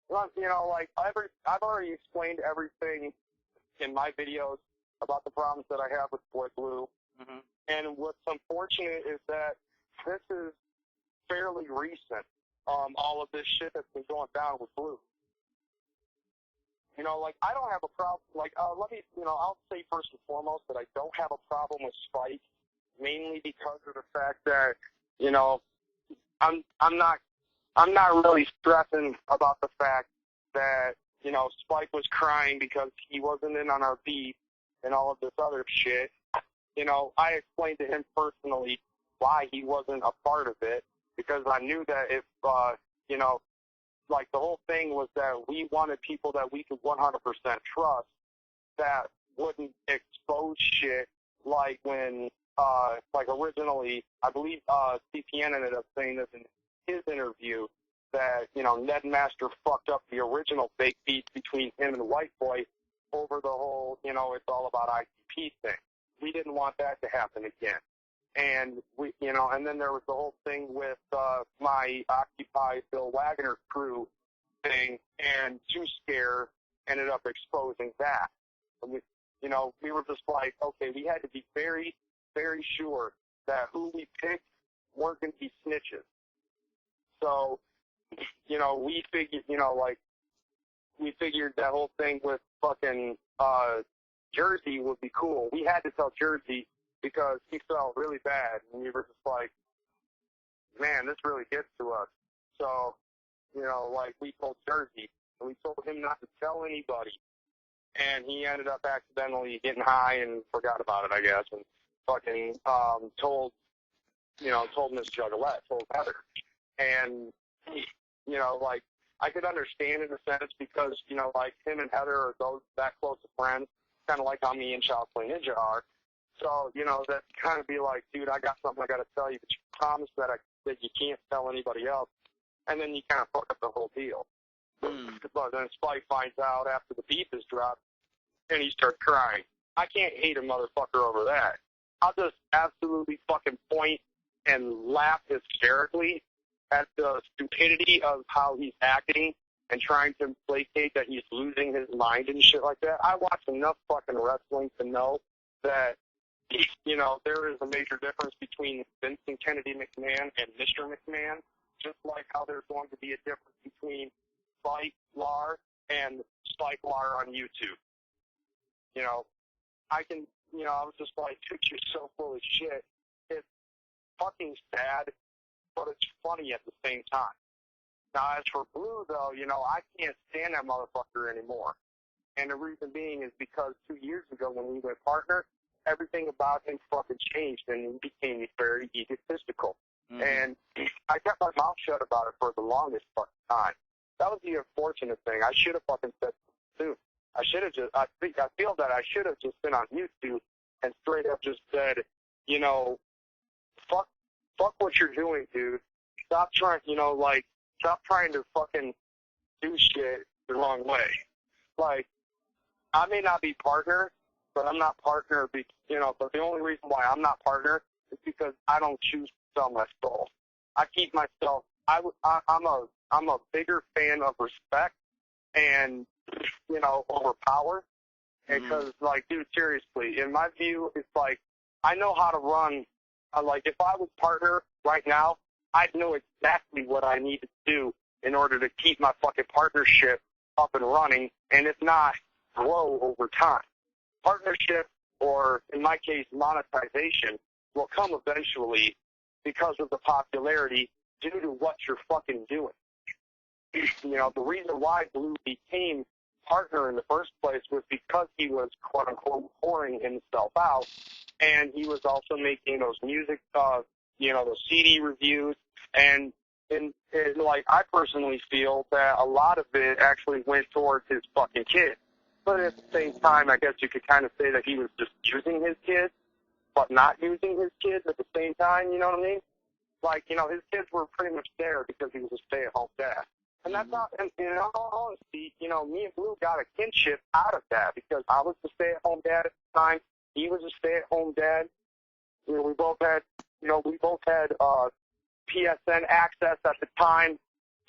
Well, you know, like, I've already explained everything in my videos about the problems that I have with Boy Blue. Mm-hmm. And what's unfortunate is that this is fairly recent, all of this shit that's been going down with Blue. You know, like, I don't have a problem, like, let me, you know, I'll say first and foremost that I don't have a problem with Spike, mainly because of the fact that, you know, I'm not really stressing about the fact that, you know, Spike was crying because he wasn't in on our beat and all of this other shit. You know, I explained to him personally why he wasn't a part of it, because I knew that if, you know, like, the whole thing was that we wanted people that we could 100% trust that wouldn't expose shit like when, like, originally, I believe CPN ended up saying this in his interview, that, you know, Nedmaster fucked up the original fake beat between him and White Boy over the whole, you know, it's all about ICP thing. We didn't want that to happen again. And and then there was the whole thing with my Occupy Bill Wagner crew thing, and Two Scare ended up exposing that. And we were just like, okay, we had to be very, very sure that who we picked weren't going to be snitches. So, we figured, we figured that whole thing with fucking Jersey would be cool. We had to tell Jersey because he felt really bad, and we were just like, man, this really gets to us. So, we told Jersey, and we told him not to tell anybody, and he ended up accidentally getting high and forgot about it, I guess, and fucking told Miss Juggalette, told Heather, and I could understand in a sense because him and Heather are those that close of friends, kind of like how me and Child Play Ninja are. So, that kind of be like, dude, I got something I got to tell you, but you promise that you can't tell anybody else. And then you kind of fuck up the whole deal. But then Spike finds out after the beef is dropped, and he starts crying. I can't hate a motherfucker over that. I'll just absolutely fucking point and laugh hysterically at the stupidity of how he's acting and trying to placate that he's losing his mind and shit like that. I watch enough fucking wrestling to know that there is a major difference between Vincent Kennedy McMahon and Mr. McMahon, just like how there's going to be a difference between Spike Lar and Spike Lar on YouTube. I was just like, dude, you're so full of shit. It's fucking sad, but it's funny at the same time. Now, as for Blue, though, I can't stand that motherfucker anymore. And the reason being is because 2 years ago when we went partner, everything about him fucking changed and he became very egotistical. Mm-hmm. And I kept my mouth shut about it for the longest fucking time. That was the unfortunate thing. I should have fucking said soon. I feel that I should have just been on YouTube and straight up just said, fuck what you're doing, dude. Stop trying, stop trying to fucking do shit the wrong way. Like, I may not be partner, but I'm not partner, but the only reason why I'm not partner is because I don't choose to sell my soul. I keep myself, I'm a bigger fan of respect and, over power. Because, dude, seriously, in my view, it's like, I know how to run, if I was partner right now, I'd know exactly what I need to do in order to keep my fucking partnership up and running, and if not, grow over time. Partnership, or in my case, monetization, will come eventually because of the popularity due to what you're fucking doing. The reason why Blue became partner in the first place was because he was, quote-unquote, pouring himself out, and he was also making those music, those CD reviews, and I personally feel that a lot of it actually went towards his fucking kids. But at the same time, I guess you could kind of say that he was just using his kids, but not using his kids at the same time, you know what I mean? His kids were pretty much there because he was a stay-at-home dad. And that's not, and in all honesty, me and Blue got a kinship out of that because I was the stay-at-home dad at the time. He was a stay-at-home dad. We both had PSN access at the time,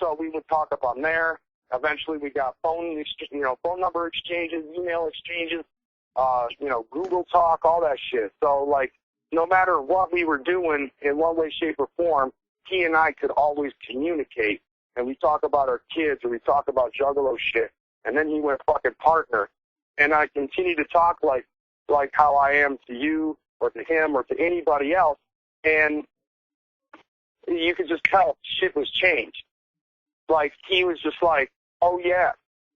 so we would talk up on there. Eventually, we got phone number exchanges, email exchanges, Google Talk, all that shit. So, no matter what we were doing in one way, shape, or form, he and I could always communicate. And we talk about our kids, or we talk about Juggalo shit. And then he went fucking partner. And I continue to talk like how I am to you, or to him, or to anybody else. And you could just tell shit was changed. He was just like, oh yeah.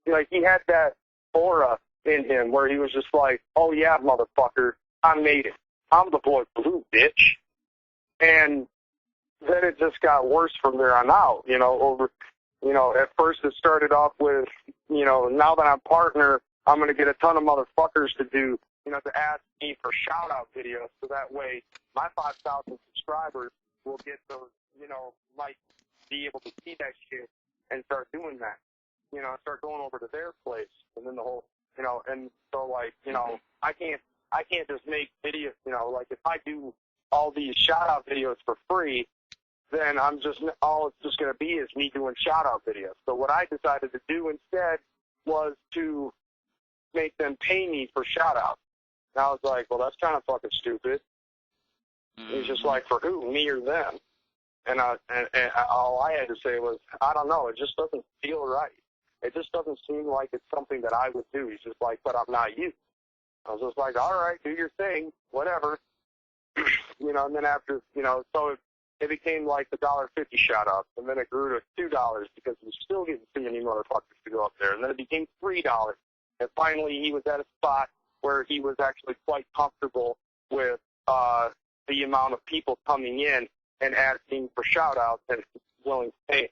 He had that aura in him where he was just like, oh yeah, motherfucker, I made it. I'm the boy Blue, bitch. And then it just got worse from there on out, at first it started off with, now that I'm partner, I'm going to get a ton of motherfuckers to do, to ask me for shout-out videos, so that way my 5,000 subscribers will get those, might be able to see that shit and start doing that, start going over to their place, and then the whole, and so, I can't just make videos, if I do all these shout-out videos for free, then all it's just going to be is me doing shout-out videos. So what I decided to do instead was to make them pay me for shout-outs. And I was like, well, that's kind of fucking stupid. He's just like, for who, me or them? And all I had to say was, I don't know, it just doesn't feel right. It just doesn't seem like it's something that I would do. He's just like, but I'm not you. I was just like, all right, do your thing, whatever. And then after, so it became like the $1.50 shout-outs, and then it grew to $2 because he was still getting too many motherfuckers to go up there, and then it became $3, and finally he was at a spot where he was actually quite comfortable with the amount of people coming in and asking for shout-outs and willing to pay.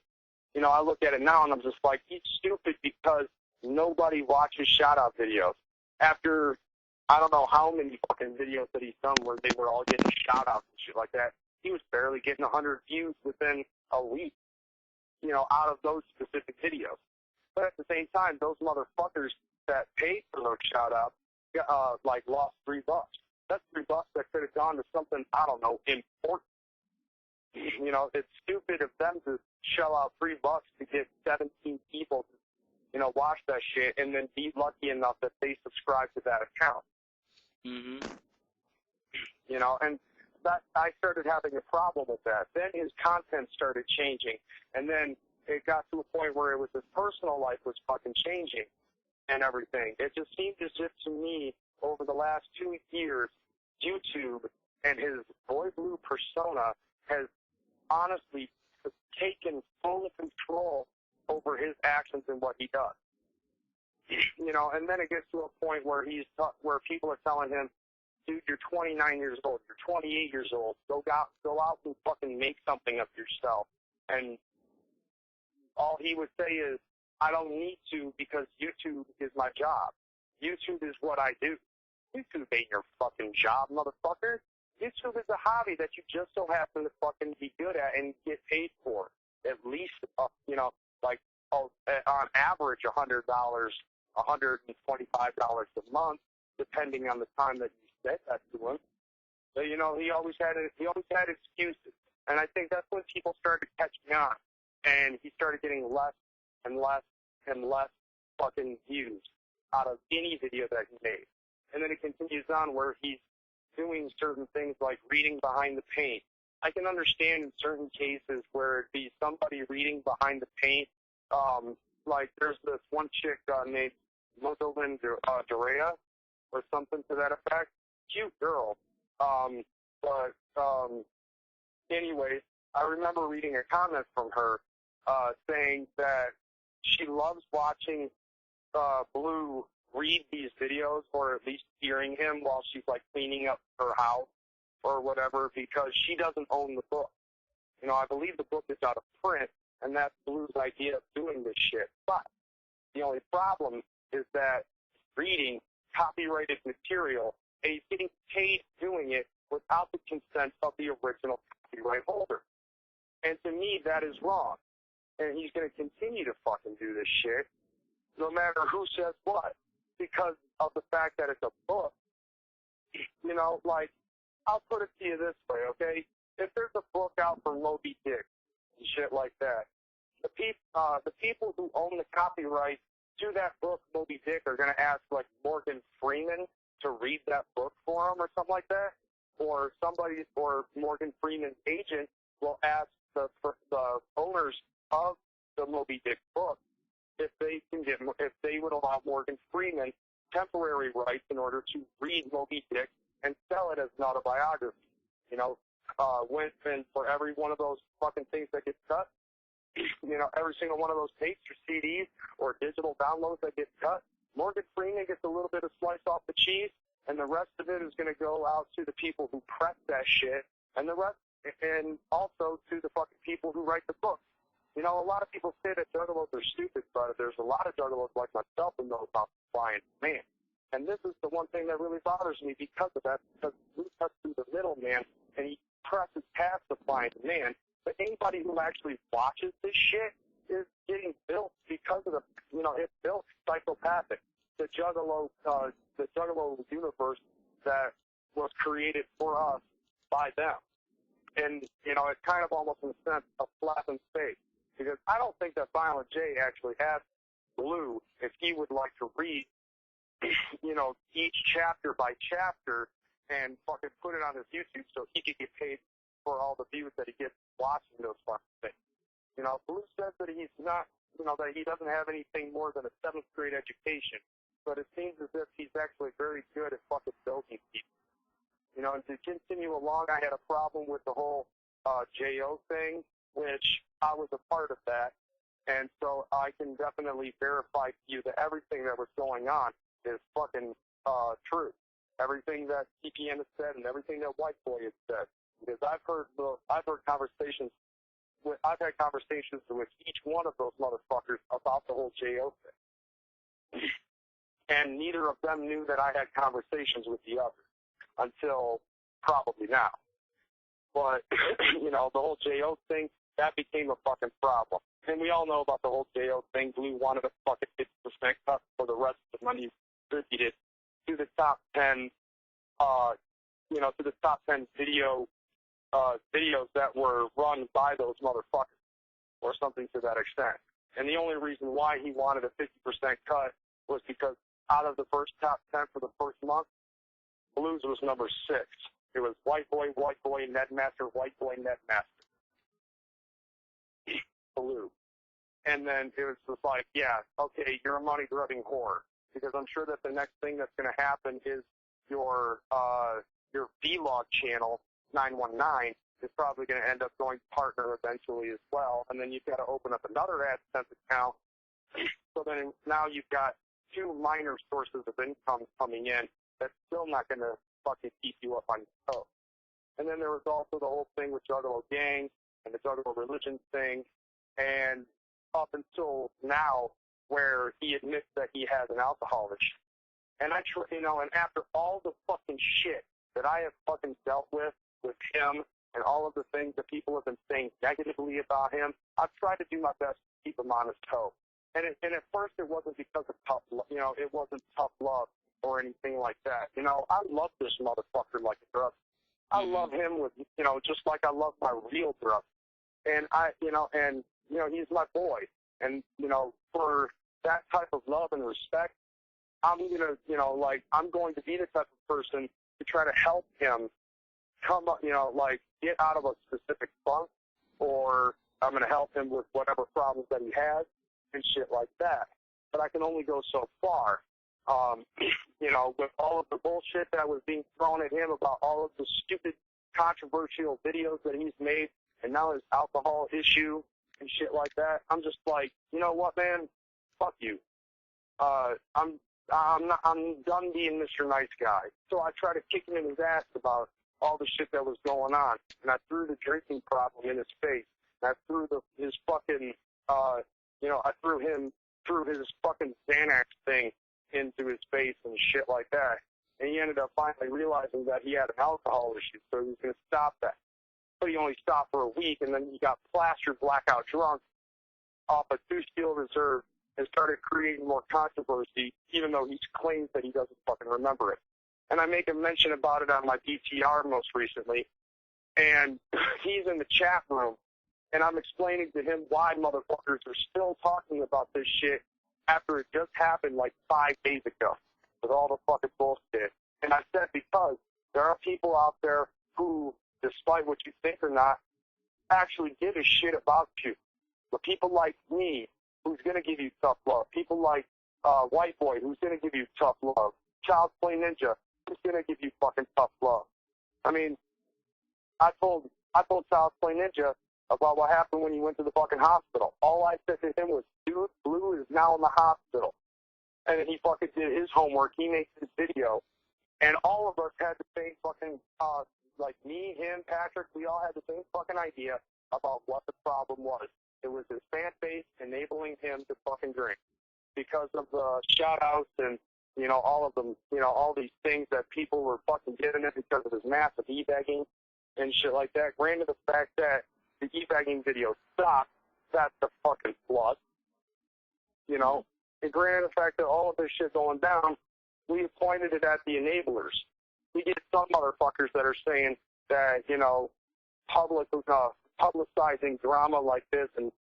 I look at it now and I'm just like, he's stupid because nobody watches shout-out videos. After I don't know how many fucking videos that he's done where they were all getting shout-outs and shit like that, he was barely getting 100 views within a week, out of those specific videos. But at the same time, those motherfuckers that paid for those shout-outs, lost $3. That's $3 that could have gone to something, I don't know, important. It's stupid of them to shell out $3 to get 17 people to, watch that shit and then be lucky enough that they subscribe to that account. Mm-hmm. And that I started having a problem with that. Then his content started changing, and then it got to a point where it was his personal life was fucking changing and everything. It just seemed as if to me, over the last 2 years, YouTube and his boy blue persona has honestly taken full control over his actions and what he does. And then it gets to a point where where people are telling him, dude, you're 29 years old, you're 28 years old, go out and fucking make something of yourself. And all he would say is, I don't need to because YouTube is my job. YouTube is what I do. YouTube ain't your fucking job, motherfucker. YouTube is a hobby that you just so happen to fucking be good at and get paid for. At least, on average, $100, $125 a month, depending on the time that you said that to him. So, he always had excuses. And I think that's when people started catching on. And he started getting less and less and less fucking views out of any video that he made. And then it continues on where he's doing certain things like reading behind the paint. I can understand in certain cases where it'd be somebody reading behind the paint. Like there's this one chick named Motolin Dorea or something to that effect. Cute girl. Anyways, I remember reading a comment from her saying that she loves watching Blue read these videos, or at least hearing him while she's like cleaning up her house or whatever, because she doesn't own the book. I believe the book is out of print, and that's Blue's idea of doing this shit. But the only problem is that reading copyrighted material, and he's getting paid doing it without the consent of the original copyright holder. And to me, that is wrong. And he's going to continue to fucking do this shit, no matter who says what, because of the fact that it's a book. I'll put it to you this way, okay? If there's a book out for Moby Dick and shit like that, the people who own the copyright to that book, Moby Dick, are going to ask, like, Morgan Freeman to read that book for them or something like that, or Morgan Freeman's agent will ask the owners of the Moby Dick book if they would allow Morgan Freeman temporary rights in order to read Moby Dick and sell it as an autobiography. And for every one of those fucking things that gets cut, every single one of those tapes or CDs or digital downloads that get cut, Morgan Freeman gets a little bit of slice off the cheese, and the rest of it is going to go out to the people who press that shit, and also to the fucking people who write the books. A lot of people say that juggalos are stupid, but there's a lot of juggalos like myself who know about supply and demand. And this is the one thing that really bothers me because of that, because he cuts through the middleman and he presses past supply and demand. But anybody who actually watches this shit is getting built because of it's built psychopathic. The Juggalo universe that was created for us by them. And, you know, it's kind of almost in a sense a slap in the face. Because I don't think that Violent J actually has Blue if he would like to read, you know, each chapter by chapter and fucking put it on his YouTube so he could get paid for all the views that he gets watching those fucking things. You know, Blue says that he's not, you know, that he doesn't have anything more than a 7th grade education. But it seems as if he's actually very good at fucking building people. You know, and to continue along, I had a problem with the whole JO thing, which I was a part of that. And so I can definitely verify to you that everything that was going on is fucking true. Everything that CPN has said and everything that White Boy has said. Because I've had conversations with each one of those motherfuckers about the whole JO thing. And neither of them knew that I had conversations with the other until probably now. But, you know, the whole JO thing, that became a fucking problem. And we all know about the whole JO thing. Blue wanted a fucking 50% cut for the rest of the money distributed to the top 10, you know, to the top 10 videos that were run by those motherfuckers, or something to that extent. And the only reason why he wanted a 50% cut was because out of the first top 10 for the first month, Blues was number 6. It was White Boy, Netmaster, White Boy, Netmaster. Blue. And then it was just like, yeah, okay, you're a money-grubbing whore. Because I'm sure that the next thing that's going to happen is your vlog channel, 919, is probably going to end up going partner eventually as well. And then you've got to open up another AdSense account. So then now you've got 2 minor sources of income coming in that's still not going to fucking keep you up on your toes. And then there was also the whole thing with Juggalo Gang and the Juggalo Religion thing, and up until now, where he admits that he has an alcohol issue. And you know, and after all the fucking shit that I have fucking dealt with him, and all of the things that people have been saying negatively about him, I've tried to do my best to keep him on his toe. And at first it wasn't because of tough, you know, it wasn't tough love or anything like that. You know, I love this motherfucker like a brother. I love him with, you know, just like I love my real brother. And you know, he's my boy. And, you know, for that type of love and respect, I'm gonna, you know, like, I'm going to be the type of person to try to help him come up, you know, like, get out of a specific funk, or I'm gonna help him with whatever problems that he has and shit like that. But I can only go so far. You know, with all of the bullshit that was being thrown at him about all of the stupid, controversial videos that he's made, and now his alcohol issue and shit like that, I'm just like, you know what, man? Fuck you. I'm done being Mr. Nice Guy. So I try to kick him in his ass about all the shit that was going on, and I threw the drinking problem in his face. And I threw his fucking, you know, I threw his fucking Xanax thing into his face and shit like that. And he ended up finally realizing that he had an alcohol issue, so he was going to stop that. But he only stopped for a week, and then he got plastered blackout drunk off a 2-Steel Reserve and started creating more controversy, even though he claims that he doesn't fucking remember it. And I make a mention about it on my BTR most recently, and he's in the chat room, and I'm explaining to him why motherfuckers are still talking about this shit after it just happened like 5 days ago with all the fucking bullshit. And I said, because there are people out there who, despite what you think or not, actually give a shit about you. But people like me, who's going to give you tough love. People like White Boy, who's going to give you tough love. Child's Play Ninja, who's going to give you fucking tough love. I mean, I told Child's Play Ninja about what happened when he went to the fucking hospital. All I said to him was, dude, Blue is now in the hospital. And then he fucking did his homework. He made his video. And all of us had the same fucking, like me, him, Patrick, we all had the same fucking idea about what the problem was. It was his fan base enabling him to fucking drink because of the shout-outs and, you know, all of them, you know, all these things that people were fucking giving him because of his massive e-bagging and shit like that. Granted, the fact that the e-bagging video stopped, that's the fucking plus, you know. And granted, the fact that all of this shit going down, we pointed it at the enablers. We get some motherfuckers that are saying that, publicizing drama like this and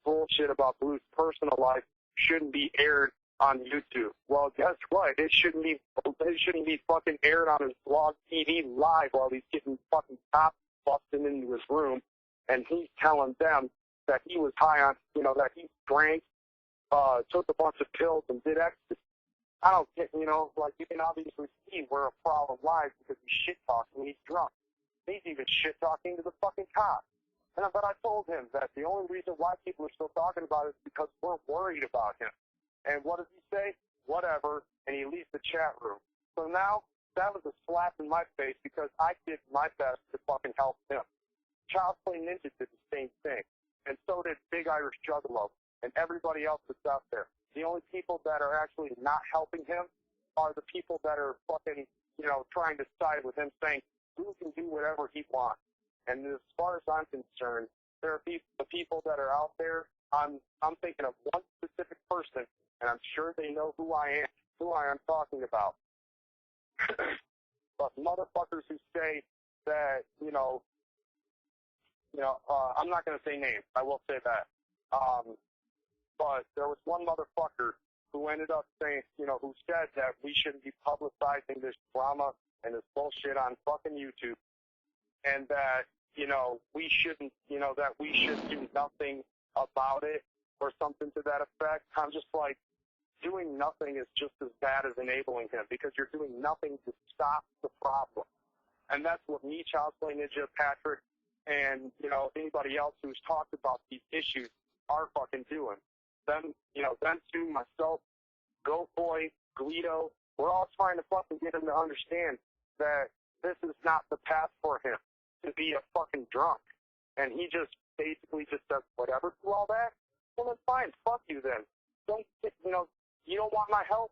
bullshit about Blue's personal life shouldn't be aired on YouTube. Well, guess what? It shouldn't be fucking aired on his blog TV live while he's getting fucking cops busting into his room, and he's telling them that he was high on, that he drank, took a bunch of pills and did ecstasy. I don't get, you can obviously see where a problem lies because he shit talks when he's drunk. He's even shit talking to the fucking cops. But I told him that the only reason why people are still talking about it is because we're worried about him. And what does he say? Whatever. And he leaves the chat room. So now, that was a slap in my face because I did my best to fucking help him. Child's Play Ninja did the same thing. And so did Big Irish Juggalo and everybody else that's out there. The only people that are actually not helping him are the people that are fucking, trying to side with him, saying, Blue can do whatever he wants. And as far as I'm concerned, there are the people that are out there. I'm thinking of one specific person, and I'm sure they know who I am talking about. But motherfuckers who say that, I'm not going to say names. I will say that. But there was one motherfucker who ended up saying, who said that we shouldn't be publicizing this drama and this bullshit on fucking YouTube, and that, we shouldn't, that we should do nothing about it or something to that effect. I'm just like, doing nothing is just as bad as enabling him because you're doing nothing to stop the problem. And that's what me, Child's Play Ninja, Patrick, and, anybody else who's talked about these issues are fucking doing. Them two, myself, Goat Boy, Guido, we're all trying to fucking get him to understand that this is not the path for him to be a fucking drunk. And he just basically just says, whatever, do all that? Well, then fine, fuck you then. You don't want my help?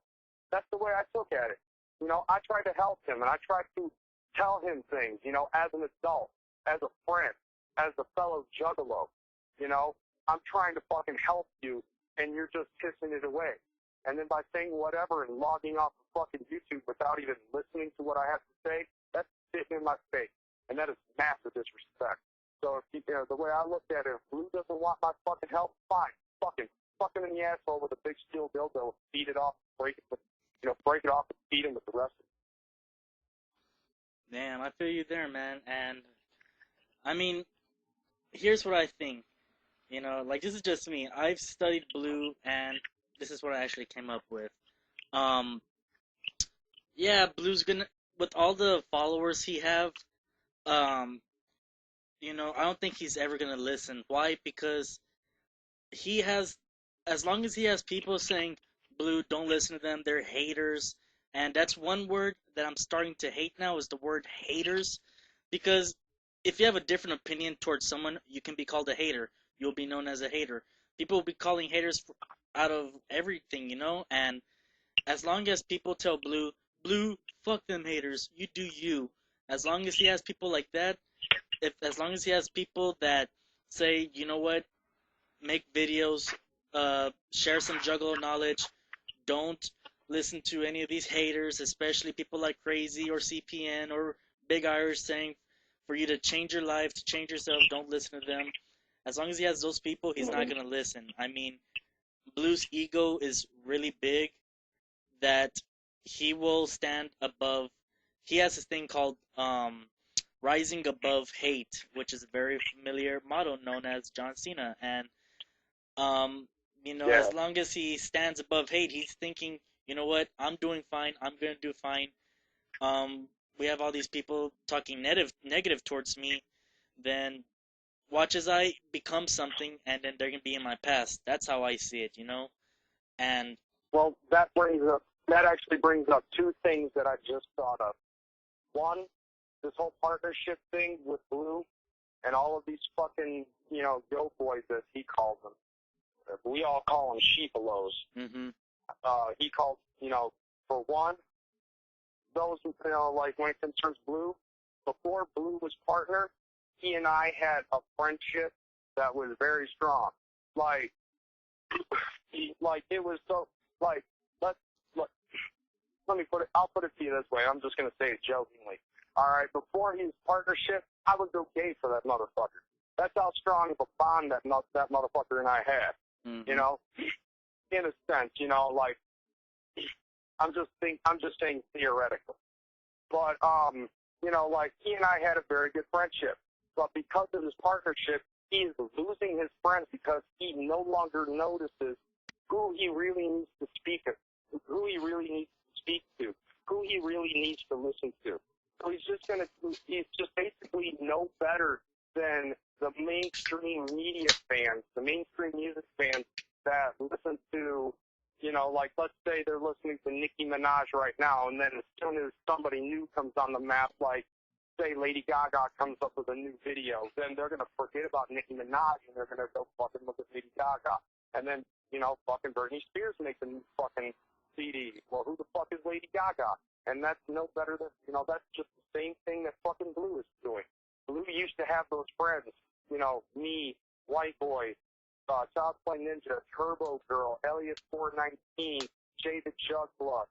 That's the way I took at it. I tried to help him, and I tried to tell him things, as an adult, as a friend, as a fellow juggalo. I'm trying to fucking help you, and you're just pissing it away. And then by saying whatever and logging off of fucking YouTube without even listening to what I have to say, that's spitting in my face. And that is massive disrespect. So if the way I looked at it, if Blue doesn't want my fucking help, fine. Fucking in the asshole with a big steel dildo, beat it off, break it off and beat him with the rest of it. Damn, I feel you there, man. And I mean, here's what I think. This is just me. I've studied Blue, and this is what I actually came up with. Yeah, Blue's gonna, with all the followers he have, I don't think he's ever gonna listen. Why? Because he has, as long as he has people saying, Blue, don't listen to them, they're haters. And that's one word that I'm starting to hate now, is the word haters. Because if you have a different opinion towards someone, you can be called a hater. You'll be known as a hater. People will be calling haters out of everything, and as long as people tell Blue, fuck them haters, you do you. As long as he has people like that, as long as he has people that say, you know what, make videos, share some Juggalo knowledge, don't listen to any of these haters, especially people like Crazy or CPN or Big Irish saying for you to change your life, to change yourself, don't listen to them. As long as he has those people, he's not going to listen. I mean, Blue's ego is really big that he will stand above. He has this thing called rising above hate, which is a very familiar motto known as John Cena. And, as long as he stands above hate, he's thinking, you know what, I'm doing fine, I'm going to do fine. We have all these people talking negative towards me, then watch as I become something, and then they're going to be in my past. That's how I see it, And well, that actually brings up two things that I just thought of. One, this whole partnership thing with Blue and all of these fucking, go boys, as he calls them. We all call them sheepalos. Mm-hmm. He calls, for one, those, like when it concerns Blue, before Blue was partner, he and I had a friendship that was very strong. Like it was so, let me put it, I'll put it to you this way, I'm just going to say it jokingly. All right, before his partnership, I would go gay for that motherfucker. That's how strong of a bond that motherfucker and I had. Mm-hmm. You know, in a sense, you know, like I'm just saying theoretically. But you know, like he and I had a very good friendship. But because of his partnership, he's losing his friends because he no longer notices who he really needs to speak to, who he really needs to speak to, who he really needs to listen to. So he's just basically no better than the mainstream media fans, the mainstream music fans that listen to, you know, like let's say they're listening to Nicki Minaj right now, and then as soon as somebody new comes on the map, like say Lady Gaga comes up with a new video, then they're going to forget about Nicki Minaj and they're going to go fucking look at Lady Gaga. And then, you know, fucking Britney Spears makes a new fucking CD. Well, who the fuck is Lady Gaga? And that's no better than, you know, that's just the same thing that fucking Blue is doing. Blue used to have those friends, you know, me, White Boy, Child Play Ninja, Turbo Girl, Elliot 419, Jay the Juggalo.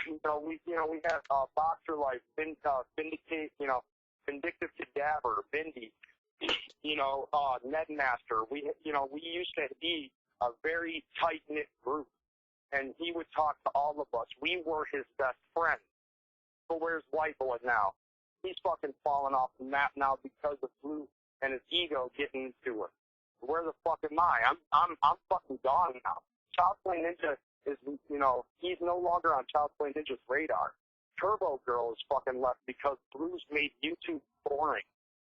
you know, we have Boxer Life, Vindicate, you know, Vindictive Cadaver, Vindy, you know, Nedmaster. We used to be a very tight knit group, and he would talk to all of us. We were his best friends. But where's White Boy now? He's fucking fallen off the map now because of Blue and his ego getting into it. Where the fuck am I? I'm fucking gone now. Child Play Ninja is, you know, he's no longer on Child Play Ninja's radar. Turbo Girl is fucking left because Blue's made YouTube boring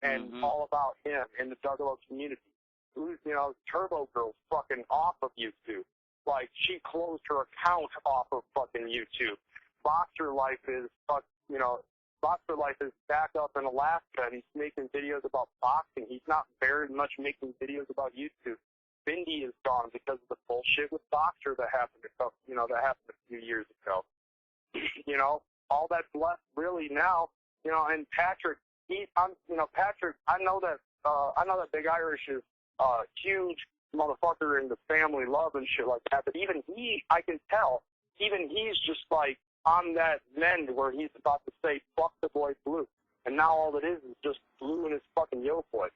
and all about him in the Juggalo community. Blue's, you know, Turbo Girl's fucking off of YouTube. Like, she closed her account off of fucking YouTube. Boxer Life is, you know, Boxer Life is back up in Alaska, and he's making videos about boxing. He's not very much making videos about YouTube. Vindy is gone because of the bullshit with Boxer that happened a few years ago. You know, all that's left really now, you know, and Patrick, Patrick, I know that Big Irish is huge motherfucker into family love and shit like that, but even he, I can tell, even he's just like on that mend where he's about to say, fuck the boy Blue. And now all it is just Blue and his fucking yo boy.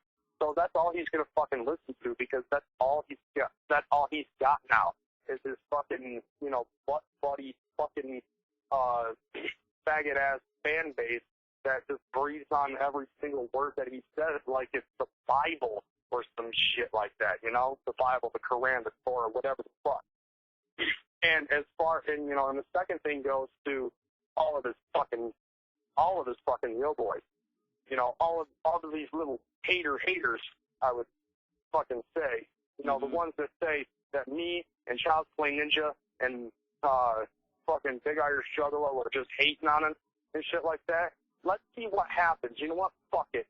So that's all he's gonna fucking listen to because that's all he's got now is his fucking, you know, butt buddy fucking faggot ass fan base that just breathes on every single word that he says like it's the Bible or some shit like that, you know? The Bible, the Quran, the Torah, whatever the fuck. And and the second thing goes to all of his fucking yo boys. You know, all of these little haters, I would fucking say. You know, the ones that say that me and Child Play Ninja and fucking Big Irish Juggalo are just hating on him and shit like that. Let's see what happens. You know what? Fuck it.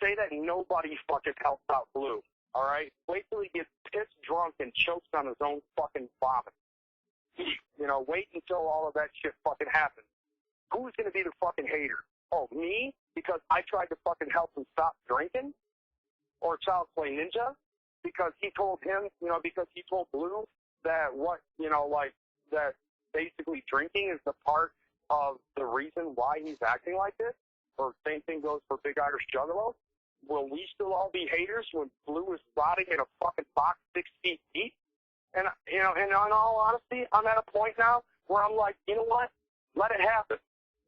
Say that nobody fucking helps out Blue. All right? Wait till he gets pissed drunk and chokes on his own fucking vomit. You know, wait until all of that shit fucking happens. Who's going to be the fucking hater? Oh, me? Because I tried to fucking help him stop drinking? Or Child Play Ninja? Because he told Blue that that basically drinking is the part of the reason why he's acting like this? Or same thing goes for Big Irish Juggalo? Will we still all be haters when Blue is rotting in a fucking box 6 feet deep? And, you know, and in all honesty, I'm at a point now where I'm like, you know what? Let it happen.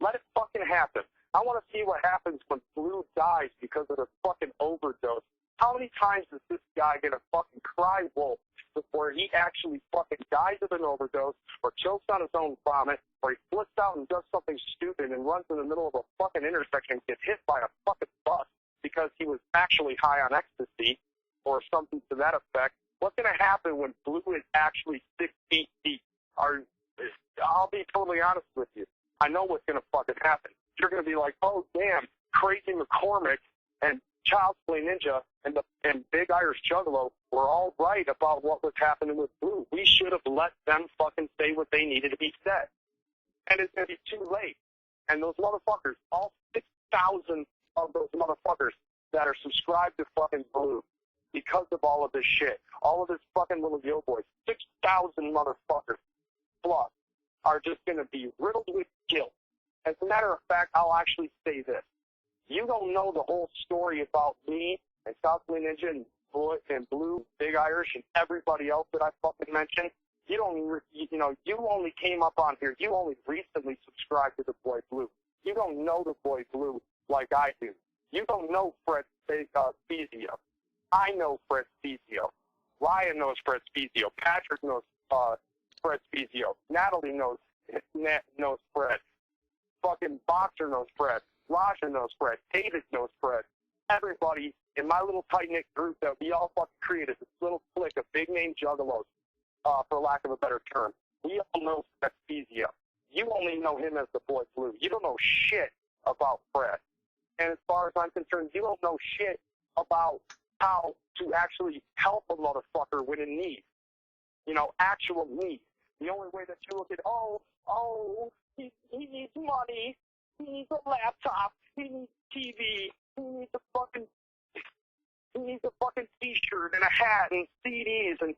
Let it fucking happen. I want to see what happens when Blue dies because of a fucking overdose. How many times is this guy gonna fucking cry wolf before he actually fucking dies of an overdose or chokes on his own vomit or he flips out and does something stupid and runs in the middle of a fucking intersection and gets hit by a fucking bus because he was actually high on ecstasy or something to that effect? What's gonna happen when Blue is actually 6 feet deep? I'll be totally honest with you. I know what's gonna fucking happen. You're gonna be like, oh damn, KreyzMckormik and Child Play Ninja and Big Irish Juggalo were all right about what was happening with Blue. We should have let them fucking say what they needed to be said. And it's gonna be too late. And those motherfuckers, all 6,000 of those motherfuckers that are subscribed to fucking Blue because of all of this shit, all of this fucking little yo boys, 6,000 motherfuckers plus are just gonna be riddled with guilt. As a matter of fact, I'll actually say this. You don't know the whole story about me and Southway Ninja and Blue, Big Irish, and everybody else that I fucking mentioned. You only came up on here. You only recently subscribed to the Boy Blue. You don't know the Boy Blue like I do. You don't know Fred Spezio. I know Fred Spezio. Ryan knows Fred Spezio. Patrick knows Fred Spezio. Natalie knows Fred. Fucking Boxer knows Fred. Raja knows Fred. David knows Fred. Everybody in my little tight-knit group that we all fucking created, this little clique of big-name juggalos, for lack of a better term, we all know Fred Spezio. You only know him as the Boy Blue. You don't know shit about Fred. And as far as I'm concerned, you don't know shit about how to actually help a motherfucker when in need. Actual need. The only way that you look at, he needs money, he needs a laptop, he needs TV, he needs a fucking t-shirt and a hat and CDs, and,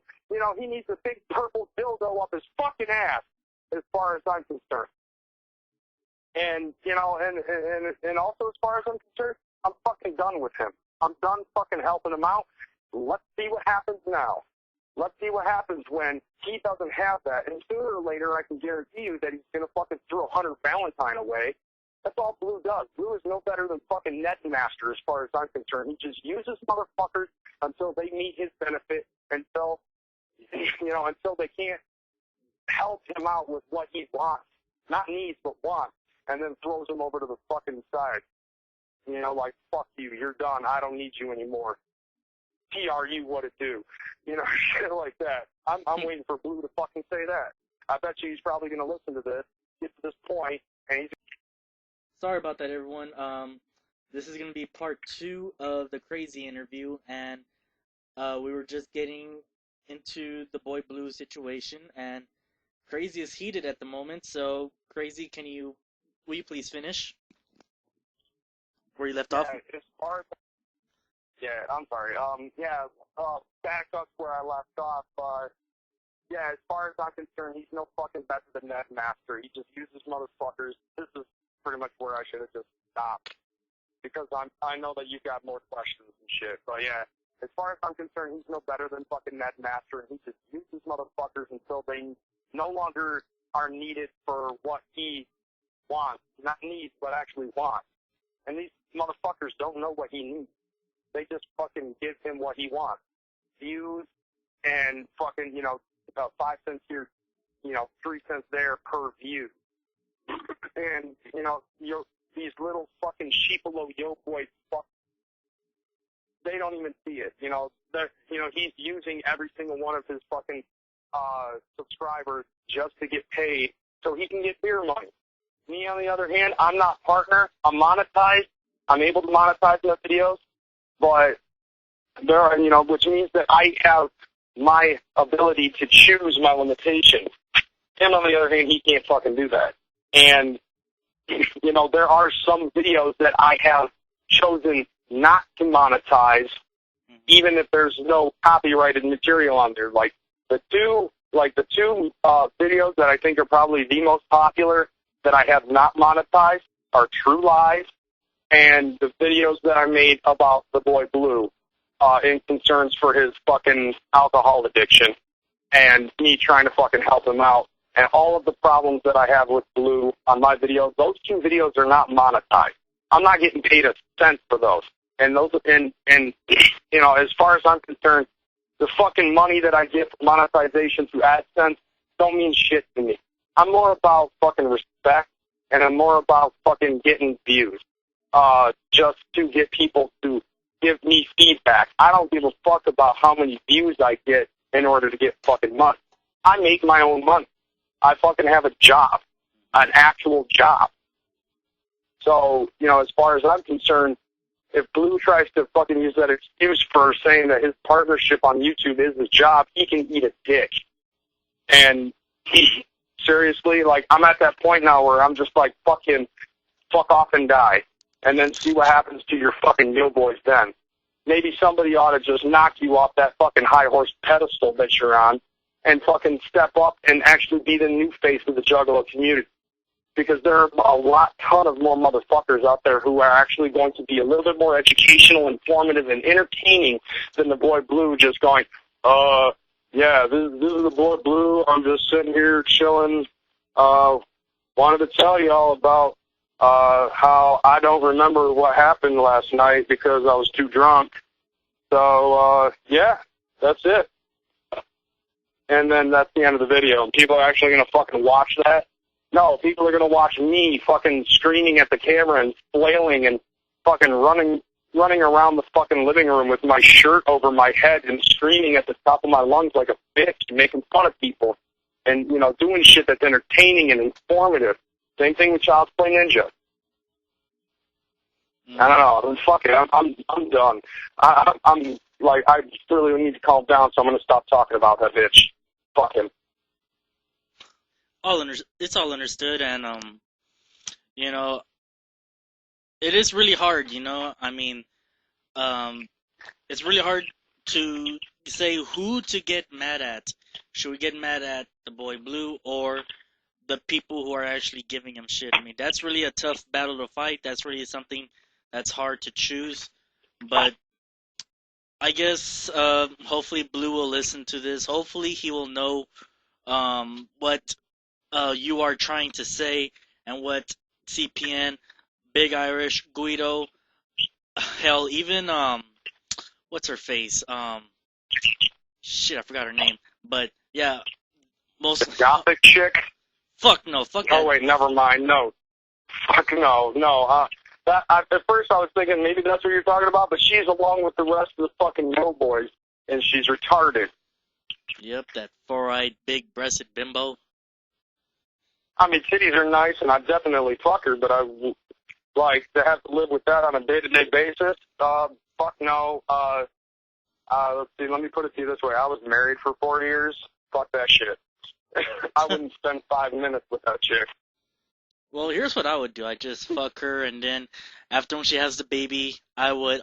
he needs a big purple dildo up his fucking ass, as far as I'm concerned. And, and also as far as I'm concerned, I'm fucking done with him. I'm done fucking helping him out. Let's see what happens now. Let's see what happens when he doesn't have that. And sooner or later, I can guarantee you that he's going to fucking throw Hunter Valentine away. That's all Blue does. Blue is no better than fucking Netmaster as far as I'm concerned. He just uses motherfuckers until they meet his benefit, until they can't help him out with what he wants. Not needs, but wants. And then throws him over to the fucking side. Like, fuck you, you're done, I don't need you anymore. TRU, what it do? Shit like that. I'm waiting for Blue to fucking say that. I bet you he's probably going to listen to this, get to this point, and he's... Sorry about that, everyone. This is going to be part 2 of the Crazy interview, and we were just getting into the Boy Blue situation, and Crazy is heated at the moment, so Crazy, will you please finish where you left off? As far as... Yeah, I'm sorry. Back up where I left off. As far as I'm concerned, he's no fucking better than Netmaster. He just uses motherfuckers. This is pretty much where I should have just stopped, because I know that you've got more questions and shit. But yeah, as far as I'm concerned, he's no better than fucking Netmaster, and he just uses motherfuckers until they no longer are needed for what he wants. Not needs, but actually wants. And these motherfuckers don't know what he needs. They just fucking give him what he wants. Views and fucking, 5 cents here, 3 cents there per view. And, these little fucking sheepalo yo boys, they don't even see it. He's using every single one of his fucking subscribers just to get paid so he can get beer money. Me, on the other hand, I'm not partner. I'm monetized. I'm able to monetize my videos. But there are, which means that I have my ability to choose my limitations. Him, on the other hand, he can't fucking do that. And, there are some videos that I have chosen not to monetize, even if there's no copyrighted material on there. Like the two videos that I think are probably the most popular that I have not monetized are True Lies, and the videos that I made about the Boy Blue, in concerns for his fucking alcohol addiction, and me trying to fucking help him out, and all of the problems that I have with Blue on my videos, those 2 videos are not monetized. I'm not getting paid a cent for those. And as far as I'm concerned, the fucking money that I get for monetization through AdSense don't mean shit to me. I'm more about fucking respect, and I'm more about fucking getting views. Just to get people to give me feedback. I don't give a fuck about how many views I get in order to get fucking money. I make my own money. I fucking have a job, an actual job. So, as far as I'm concerned, if Blue tries to fucking use that excuse for saying that his partnership on YouTube is his job, he can eat a dick. And seriously, like, I'm at that point now where I'm just like, fuck him, fuck off and die. And then see what happens to your fucking yo boys then. Maybe somebody ought to just knock you off that fucking high horse pedestal that you're on and fucking step up and actually be the new face of the Juggalo community. because there are a ton of more motherfuckers out there who are actually going to be a little bit more educational, informative, and entertaining than the boy Blue just going, yeah, this is the boy Blue. I'm just sitting here chilling. Wanted to tell you all about how I don't remember what happened last night because I was too drunk. So, yeah, that's it. And then that's the end of the video. And people are actually going to fucking watch that? No, people are going to watch me fucking screaming at the camera and flailing and fucking running around the fucking living room with my shirt over my head and screaming at the top of my lungs like a bitch, making fun of people. And, you know, doing shit that's entertaining and informative. Same thing with Child's Play Ninja. I don't know. Fuck it. I'm done. I'm like, I really need to calm down, so I'm going to stop talking about that bitch. Fuck him. It's all understood, and you know, it is really hard. You know, I mean, it's really hard to say who to get mad at. Should we get mad at the boy Blue or the people who are actually giving him shit? I mean, that's really a tough battle to fight. That's really something that's hard to choose. But I guess hopefully Blue will listen to this. Hopefully he will know what you are trying to say and what CPN, Big Irish, Guido, hell, even what's her face? Shit, I forgot her name. But yeah, most the gothic chick. Fuck no, fuck that. Oh wait, never mind. No, fuck no. At first I was thinking maybe that's what you're talking about, but she's along with the rest of the fucking yo boys, and she's retarded. Yep, that four-eyed, big-breasted bimbo. I mean, titties are nice, and I definitely fuck her, but I like to have to live with that on a day-to-day basis. Fuck no. Let's see. Let me put it to you this way: I was married for 4 years. Fuck that shit. I wouldn't spend 5 minutes with that chick. Well, here's what I would do. I just fuck her, and then after when she has the baby, I would,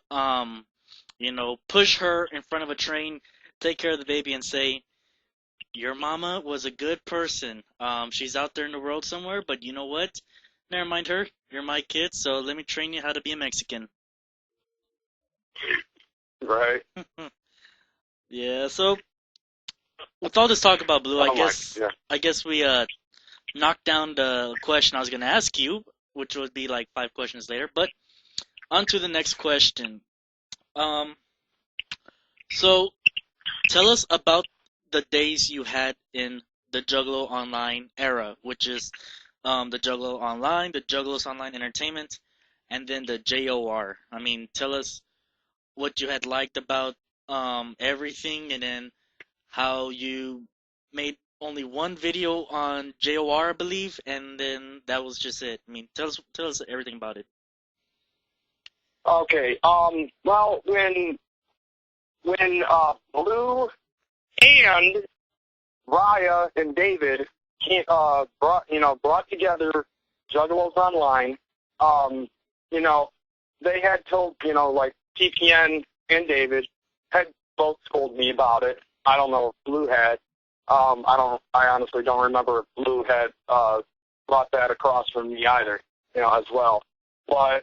push her in front of a train, take care of the baby, and say, your mama was a good person. She's out there in the world somewhere, but you know what? Never mind her. You're my kid, so let me train you how to be a Mexican. Right. Yeah, so with all this talk about Blue, I guess we knocked down the question I was going to ask you, which would be like 5 questions later. But on to the next question. So tell us about the days you had in the Juggalo Online era, which is the Juggalo Online, the Juggalos Online Entertainment, and then the JOR. I mean, tell us what you had liked about everything, and then how you made only one video on JOR, I believe, and then that was just it. I mean, tell us everything about it. Okay. Well, when Blue and Raya and David brought together Juggalos Online, they had told, like TPN and David had both told me about it. I don't know if Blue had. I honestly don't remember if Blue had brought that across from me either, as well. But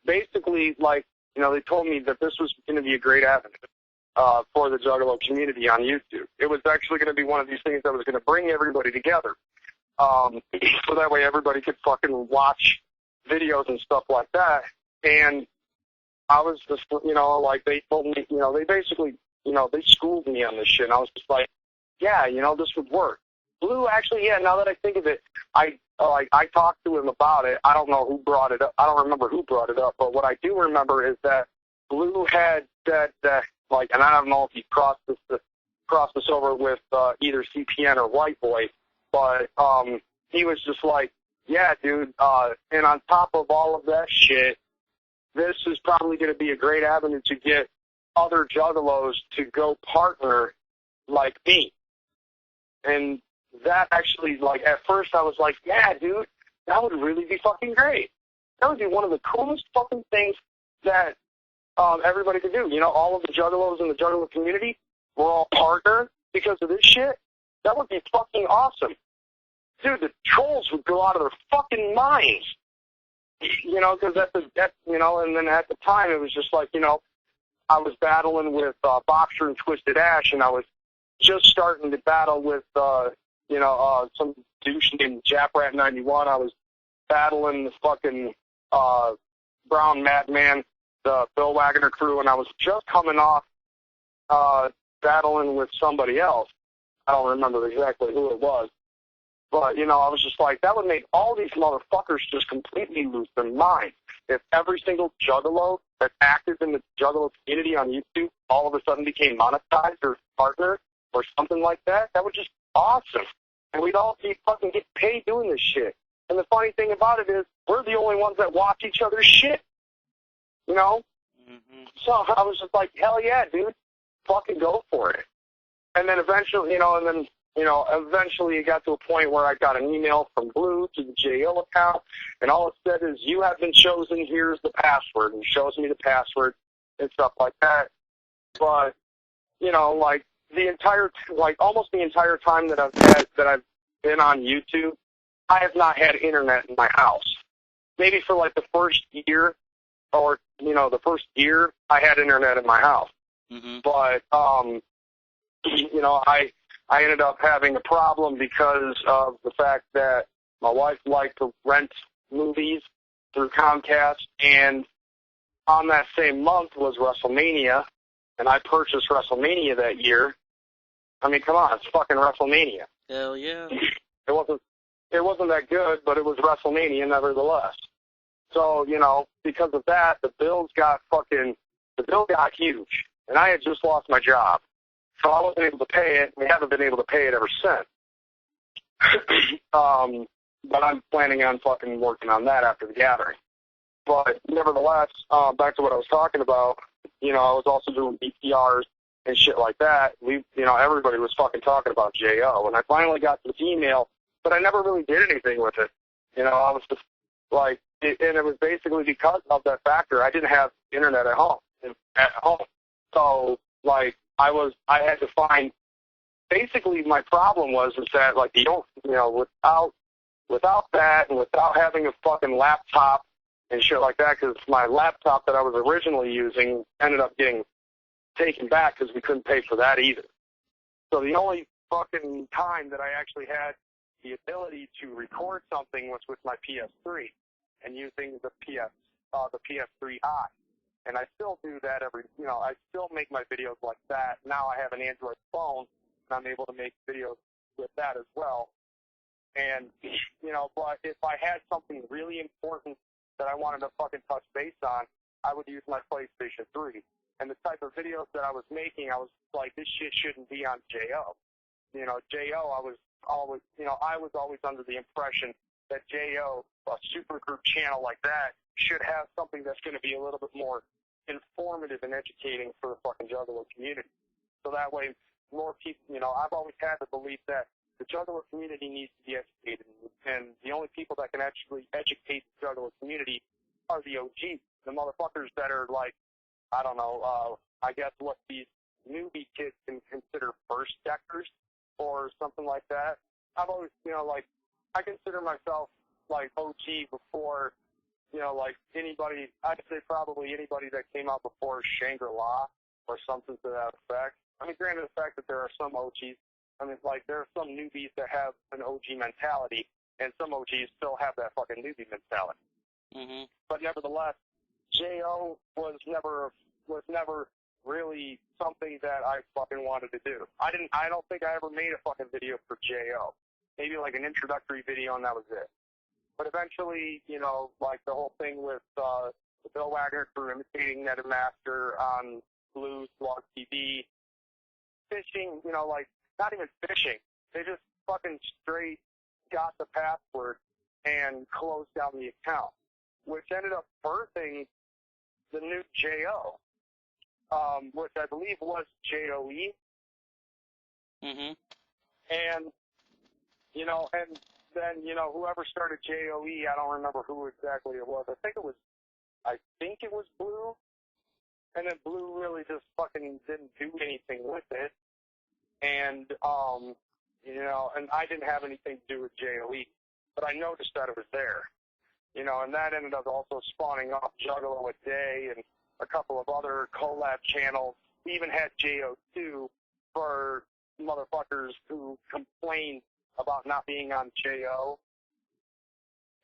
basically, they told me that this was going to be a great avenue for the Juggalo community on YouTube. It was actually going to be one of these things that was going to bring everybody together, so that way everybody could fucking watch videos and stuff like that. And I was just, they told me, they basically, they schooled me on this shit, and I was just like, yeah, this would work. Blue, actually, yeah, now that I think of it, I talked to him about it. I don't know who brought it up. I don't remember who brought it up, but what I do remember is that Blue had that, and I don't know if he crossed this over with either CPN or White Boy, but he was just like, yeah, dude, and on top of all of that shit, this is probably going to be a great avenue to get other Juggalos to go partner like me. And that actually, at first I was like, yeah, dude, that would really be fucking great. That would be one of the coolest fucking things that everybody could do. All of the Juggalos in the Juggalo community were all partner because of this shit. That would be fucking awesome. dude, the trolls would go out of their fucking minds. You know, because and then at the time it was just like, you know, I was battling with Boxer and Twisted Ash, and I was just starting to battle with, some douche named JapRat91. I was battling the fucking Brown Madman, the Bill Wagner crew, and I was just coming off battling with somebody else. I don't remember exactly who it was. But, you know, I was just like, that would make all these motherfuckers just completely lose their mind. If every single Juggalo that's active in the Juggalo community on YouTube all of a sudden became monetized or partner or something like that, that would just be awesome. And we'd all be fucking get paid doing this shit. And the funny thing about it is, we're the only ones that watch each other's shit. You know? Mm-hmm. So I was just like, hell yeah, dude. Fucking go for it. And then eventually, eventually it got to a point where I got an email from Blue to the JO account, and all it said is, you have been chosen, here's the password, and it shows me the password and stuff like that. But, you know, like, almost the entire time that I've been on YouTube, I have not had internet in my house. Maybe for like the first year, or, you know, the first year, I had internet in my house. Mm-hmm. But, you know, I ended up having a problem because of the fact that my wife liked to rent movies through Comcast, and on that same month was WrestleMania, and I purchased WrestleMania that year. I mean, come on, it's fucking WrestleMania. Hell yeah. It wasn't that good, but it was WrestleMania nevertheless. So, you know, because of that, the bill got huge, and I had just lost my job. So I wasn't able to pay it. We haven't been able to pay it ever since. But I'm planning on fucking working on that after the gathering. But nevertheless, back to what I was talking about, you know, I was also doing BTRs and shit like that. Everybody was fucking talking about JO, and I finally got this email, but I never really did anything with it. You know, I was just like, and it was basically because of that factor. I didn't have internet at home. So, like, I had to find, basically my problem was that, like, without that and without having a fucking laptop and shit like that, because my laptop that I was originally using ended up getting taken back because we couldn't pay for that either. So the only fucking time that I actually had the ability to record something was with my PS3 and using the PS3i. And I still do that I still make my videos like that. Now I have an Android phone, and I'm able to make videos with that as well. And, you know, but if I had something really important that I wanted to fucking touch base on, I would use my PlayStation 3. And the type of videos that I was making, I was like, this shit shouldn't be on JO. You know, JO, I was always under the impression that JO, a supergroup channel like that, should have something that's going to be a little bit more informative and educating for the fucking Juggalo community. So that way, more people, you know, I've always had the belief that the Juggalo community needs to be educated, and the only people that can actually educate the Juggalo community are the OGs, the motherfuckers that are like, I don't know, I guess what these newbie kids can consider first deckers or something like that. I've always, you know, like, I consider myself like OG before, you know, like anybody, I'd say probably anybody that came out before Shangri-La or something to that effect. I mean, granted the fact that there are some OGs, I mean, like, there are some newbies that have an OG mentality, and some OGs still have that fucking newbie mentality. Mm-hmm. But nevertheless, JO was never really something that I fucking wanted to do. I don't think I ever made a fucking video for JO. Maybe like an introductory video, and that was it. But eventually, you know, like the whole thing with the Bill Wagner crew imitating Netmaster on Blues, Blog TV, fishing, you know, like, not even fishing. They just fucking straight got the password and closed down the account, which ended up birthing the new JO, which I believe was JOE. Mm-hmm. And, you know, and then, you know, whoever started JOE, I don't remember who exactly it was. I think it was Blue. And then Blue really just fucking didn't do anything with it. And, you know, and I didn't have anything to do with JOE, but I noticed that it was there, you know, and that ended up also spawning off Juggalo a Day and a couple of other collab channels. We even had JO2 for motherfuckers who complain about not being on JO.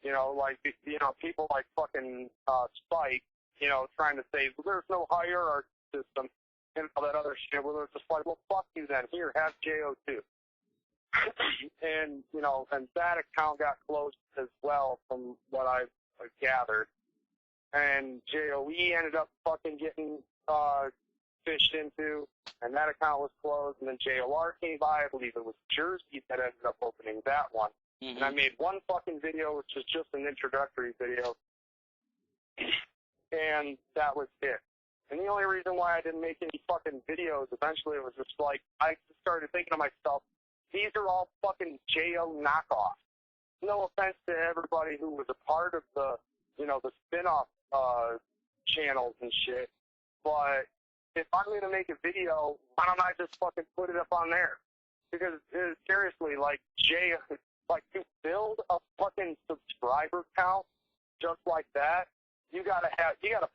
You know, like, you know, people like fucking Spike, you know, trying to say, well, there's no hierarchy system and all that other shit. Well, they're just like, well, fuck you then. Here, have JO2. And, you know, and that account got closed as well from what I've gathered. And JOE ended up fucking getting fished into, and that account was closed. And then JOR came by. I believe it was Jersey that ended up opening that one. Mm-hmm. And I made one fucking video, which is just an introductory video, and that was it. And the only reason why I didn't make any fucking videos eventually was just like, I just started thinking to myself, these are all fucking JO knockoffs. No offense to everybody who was a part of the, you know, the spin-off channels and shit, but if I'm going to make a video, why don't I just fucking put it up on there? Because seriously, like, to build a fucking subscriber count just like that, you gotta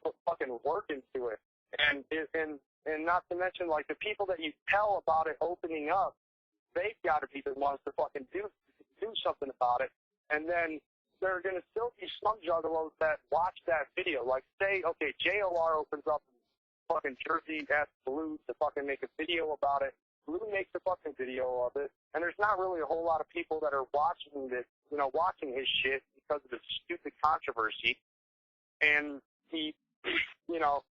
put fucking work into it. And not to mention, like, the people that you tell about it opening up, they've got to be the ones to fucking do something about it. And then there are going to still be some juggalos that watch that video. Like, say, okay, JOR opens up and fucking Jersey asks Blue to fucking make a video about it. Blue makes a fucking video of it. And there's not really a whole lot of people that are watching this, you know, watching his shit because of the stupid controversy. And he, you know,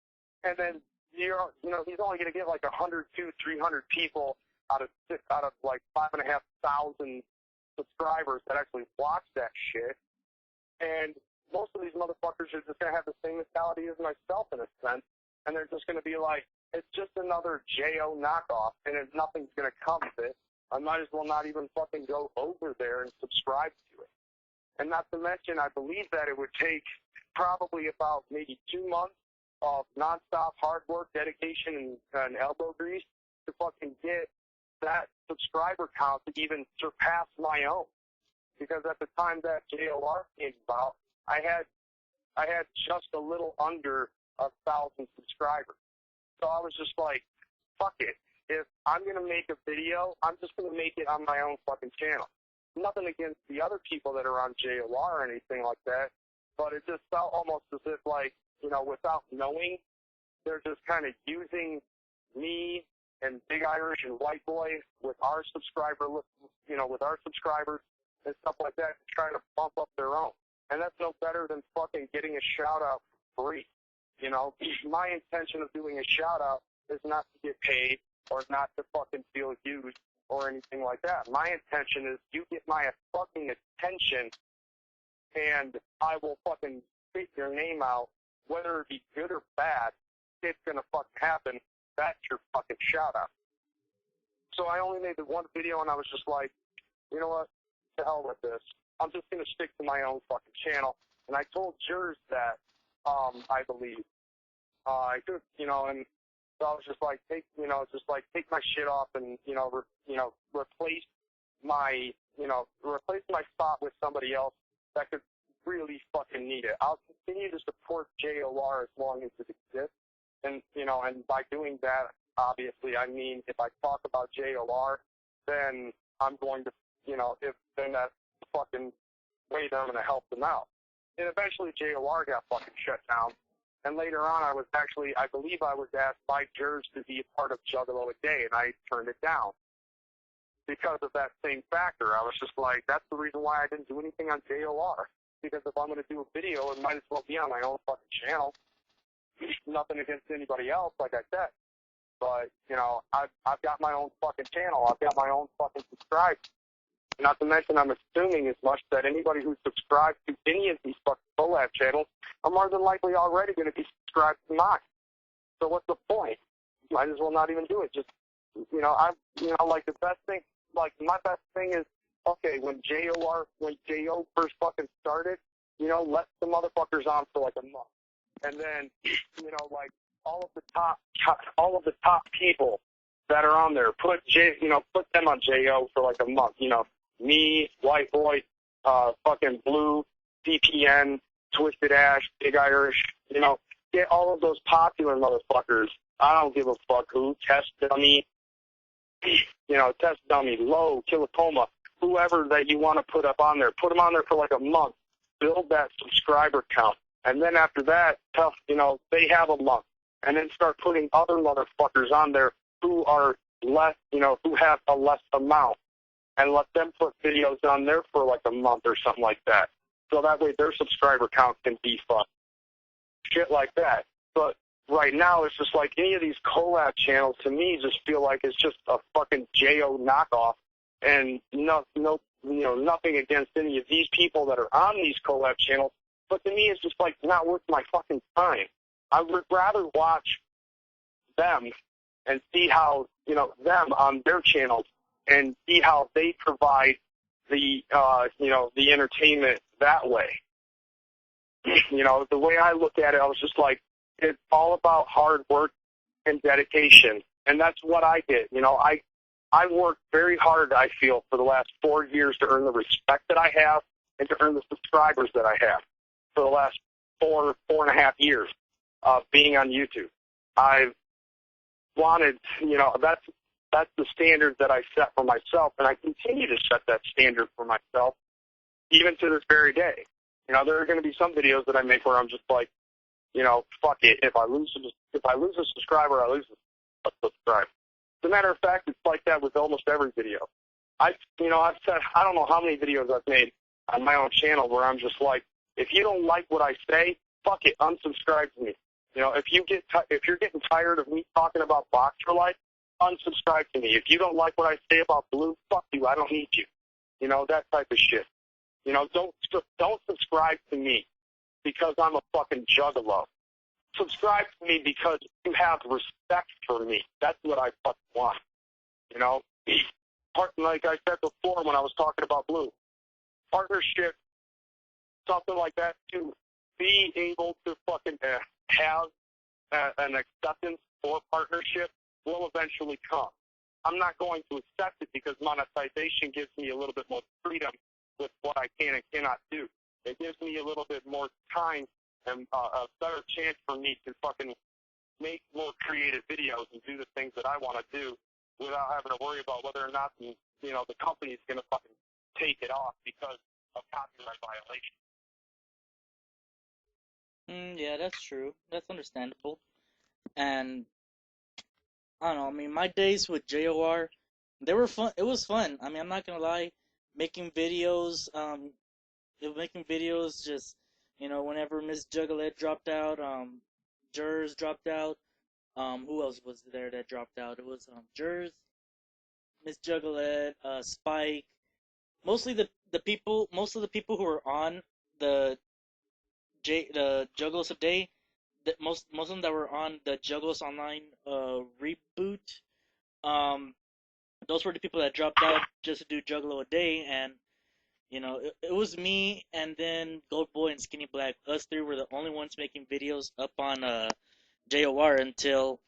and then, you know, he's only going to get like 100, 200, 300 people out of like 5,500 subscribers that actually watch that shit. And most of these motherfuckers are just going to have the same mentality as myself in a sense. And they're just going to be like, it's just another JO knockoff, and nothing's going to come of it. I might as well not even fucking go over there and subscribe to it. And not to mention, I believe that it would take probably about maybe 2 months of nonstop hard work, dedication, and elbow grease to fucking get that subscriber count to even surpass my own. Because at the time that JOR came about, I had just a little under 1,000 subscribers. So I was just like, fuck it. If I'm going to make a video, I'm just going to make it on my own fucking channel. Nothing against the other people that are on JOR or anything like that, but it just felt almost as if, like, you know, without knowing, they're just kind of using me and Big Irish and White Boy with our subscriber, you know, with our subscribers and stuff like that to try to bump up their own. And that's no better than fucking getting a shout out for free. You know, my intention of doing a shout out is not to get paid or not to fucking feel used or anything like that. My intention is you get my fucking attention and I will fucking spit your name out, whether it be good or bad. It's gonna fucking happen. That's your fucking shout out. So I only made the one video and I was just like, you know what, to hell with this. I'm just gonna stick to my own fucking channel. And I told Jers that, I believe. I took, you know, and so I was just like, take my shit off and, replace my spot with somebody else that could really fucking need it. I'll continue to support JOR as long as it exists. And, and by doing that, obviously, I mean, if I talk about JOR, then I'm going to, then that's the fucking way that I'm going to help them out. And eventually JOR got fucking shut down. And later on, I believe I was asked by Jers to be a part of Juggalo a Day, and I turned it down because of that same factor. I was just like, that's the reason why I didn't do anything on JOR. Because if I'm going to do a video, it might as well be on my own fucking channel. Nothing against anybody else, like I said. But, I've got my own fucking channel. I've got my own fucking subscribers. Not to mention, I'm assuming as much that anybody who's subscribed to any of these fucking collab channels are more than likely already going to be subscribed to mine. So what's the point? Might as well not even do it. Just, like the best thing, like my best thing is, okay, when JO first fucking started, let the motherfuckers on for like a month. And then, like all of the top people that are on there. Put them on JO for like a month. Me, White Boy, fucking Blue, DPN, Twisted Ash, Big Irish. Get all of those popular motherfuckers. I don't give a fuck who. Test Dummy, Test Dummy, Low, Killicoma, whoever that you want to put up on there. Put them on there for like a month. Build that subscriber count. And then after that, they have a month. And then start putting other motherfuckers on there who are less, who have a less amount. And let them put videos on there for like a month or something like that. So that way their subscriber count can beef up. Shit like that. But right now it's just like any of these collab channels to me just feel like it's just a fucking JO knockoff. And nothing against any of these people that are on these collab channels. But to me it's just like not worth my fucking time. I would rather watch them and see how, them on their channels and see how they provide the, the entertainment that way. The way I look at it, I was just like, it's all about hard work and dedication. And that's what I did. I worked very hard, I feel, for the last 4 years to earn the respect that I have and to earn the subscribers that I have for the last 4.5 years of being on YouTube. I've wanted, that's the standard that I set for myself, and I continue to set that standard for myself even to this very day. There are going to be some videos that I make where I'm just like, fuck it. If I lose a subscriber, I lose a subscriber. As a matter of fact, it's like that with almost every video. I've said, I don't know how many videos I've made on my own channel where I'm just like, if you don't like what I say, fuck it, unsubscribe to me. If you're getting tired of me talking about Boxer Life, unsubscribe to me. If you don't like what I say about Blue, fuck you, I don't need you. That type of shit. Don't subscribe to me because I'm a fucking juggalo. Subscribe to me because you have respect for me. That's what I fucking want. Like I said before when I was talking about Blue, partnership, something like that, to be able to fucking have an acceptance for partnership will eventually come. I'm not going to accept it because monetization gives me a little bit more freedom with what I can and cannot do. It gives me a little bit more time and a better chance for me to fucking make more creative videos and do the things that I want to do without having to worry about whether or not the company is going to fucking take it off because of copyright violation. Yeah, that's true. That's understandable. And I don't know. I mean, my days with JOR, they were fun. It was fun. I mean, I'm not gonna lie. Making videos, just whenever Miss Juggalette dropped out, Jers dropped out. Who else was there that dropped out? It was Jers, Miss Juggalette, Spike. Mostly most of the people who were on the Juggalos Day, most of them that were on the Juggalos Online reboot, those were the people that dropped out just to do Juggalo a Day, and it was me and then Gold Boy and Skinny Black. Us three were the only ones making videos up on JOR until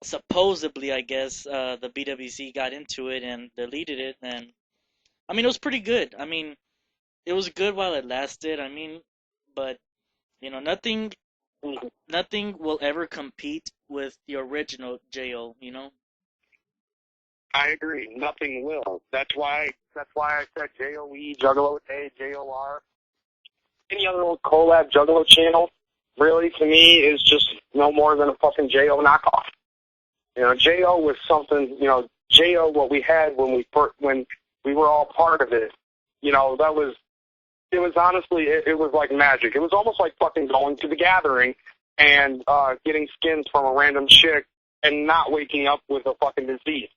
supposedly, I guess, the BWC got into it and deleted it, and I mean, it was pretty good. I mean, it was good while it lasted. I mean, but nothing will ever compete with the original JO. I agree. Nothing will. That's why I said JOE, Juggalo A, JOR. Any other old collab Juggalo channel, really, to me, is just no more than a fucking JO knockoff. JO was something, JO, what we had when we were all part of it, it was honestly, it was like magic. It was almost like fucking going to the gathering and getting skins from a random chick and not waking up with a fucking disease.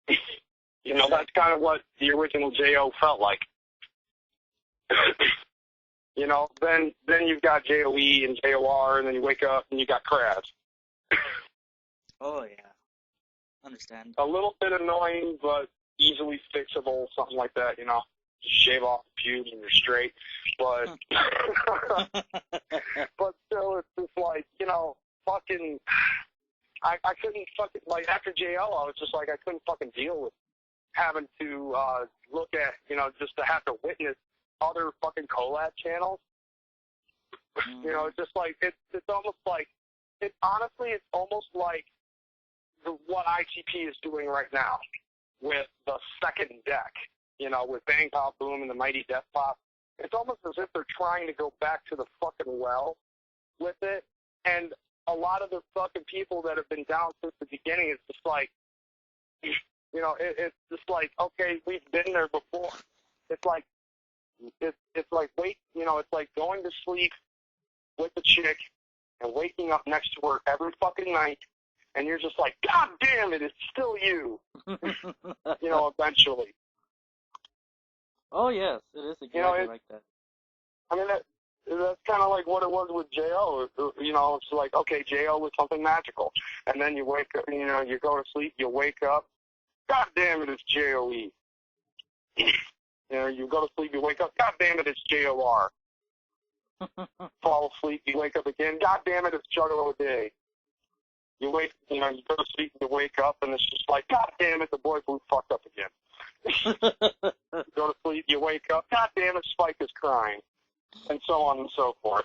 That's kind of what the original JO felt like. Then you've got JOE and JOR, and then you wake up and you got Kraz. Oh, yeah. Understand. A little bit annoying, but easily fixable, something like that, Just shave off the pubes and you're straight. But, but still, it's just like, fucking, I couldn't fucking, like, after JL, I was just like, I couldn't fucking deal with having to look at, you know, just to have to witness other fucking collab channels. You know, it's just like, it's almost like, honestly, it's almost like what ITP is doing right now with the second deck, you know, with Bang Pop Boom and the Mighty Death Pop. It's almost as if they're trying to go back to the fucking well with it, and a lot of the fucking people that have been down since the beginning, it's just like, you know, it's just like, okay, we've been there before. It's like, it's like, wait, you know, it's like going to sleep with the chick and waking up next to her every fucking night, and you're just like, God damn it, it's still you. You know, eventually. Oh, yes, it is exactly, you know, like that. I mean, that's kind of like what it was with J.O. You know, it's like, okay, J.O. was something magical. And then you wake up, you know, you go to sleep, you wake up, God damn it, it's J.O.E. You know, you go to sleep, you wake up, God damn it, it's J.O.R. Fall asleep, you wake up again, God damn it, it's Juggalo Day. You wake, you know, you go to sleep, you wake up, and it's just like, God damn it, the boy blue fucked up again. You go to sleep, you wake up, God damn it, Spike is crying. And so on and so forth.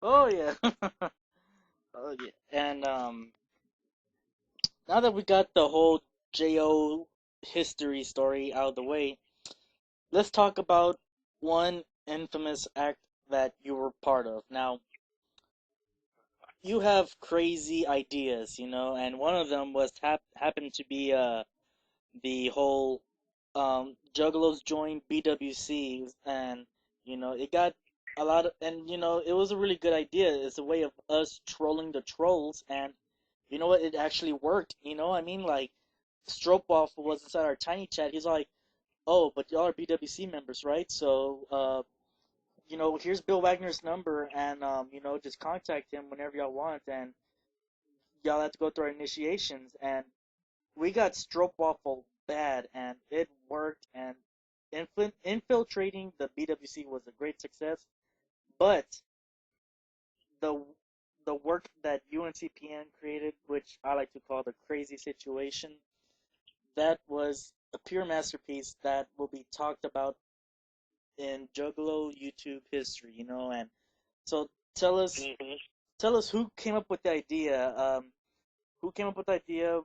Oh, yeah. Oh, yeah. And now that we got the whole J.O. history story out of the way, let's talk about one infamous act that you were part of. Now, you have crazy ideas, you know, and one of them was happened to be the whole Juggalos join BWC, and you know it got a lot of, and you know it was a really good idea. It's a way of us trolling the trolls, and you know what, it actually worked. You know, I mean, like Stropoff was inside our tiny chat. He's like, "Oh, but y'all are BWC members, right? So, you know, here's Bill Wagner's number, and you know, just contact him whenever y'all want, and y'all have to go through our initiations." And we got stroopwafel bad, and it worked, and infiltrating the BWC was a great success, but the the work that UNCPN created, which I like to call the crazy situation, that was a pure masterpiece that will be talked about in Juggalo YouTube history, you know. And so tell us who came up with the idea. Who came up with the idea?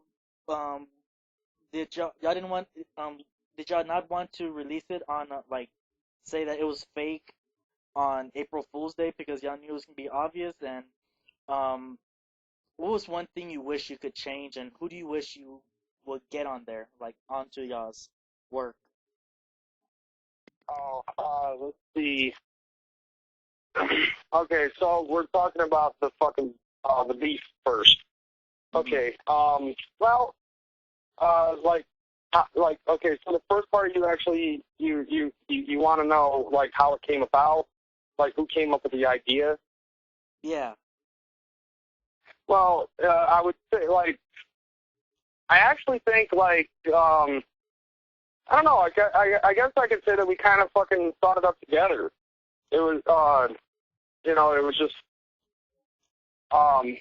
Um, did y'all didn't want did y'all not want to release it on like say that it was fake on April Fool's Day because y'all knew it was gonna be obvious? And um, what was one thing you wish you could change, and who do you wish you would get on there, like onto y'all's work? Oh, let's see. Okay, so we're talking about the fucking, the beef first. Okay, well, okay, so the first part you actually, you want to know, like, how it came about? Like, who came up with the idea? Yeah. Well, I would say, like, I actually think, like, I don't know, I guess I could say that we kind of fucking thought it up together. It was, you know, it was just,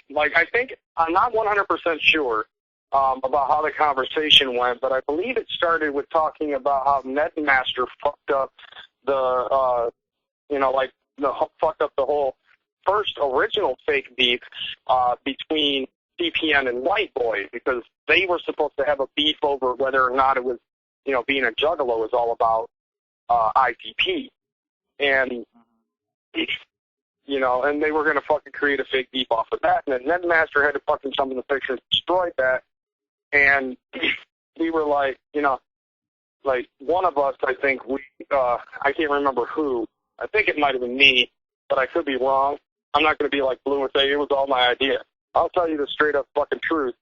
like, I think, I'm not 100% sure about how the conversation went, but I believe it started with talking about how Netmaster fucked up the, you know, like, fucked up the whole first original fake beef between CPN and White Boy, because they were supposed to have a beef over whether or not it was, you know, being a juggalo was all about ITP. And, you know, and they were going to fucking create a fake beef off of that. And then Netmaster had to fucking jump in the picture and destroy that. And we were like, you know, like one of us, I think, I can't remember who. I think it might have been me, but I could be wrong. I'm not going to be like Blue and say it was all my idea. I'll tell you the straight up fucking truth.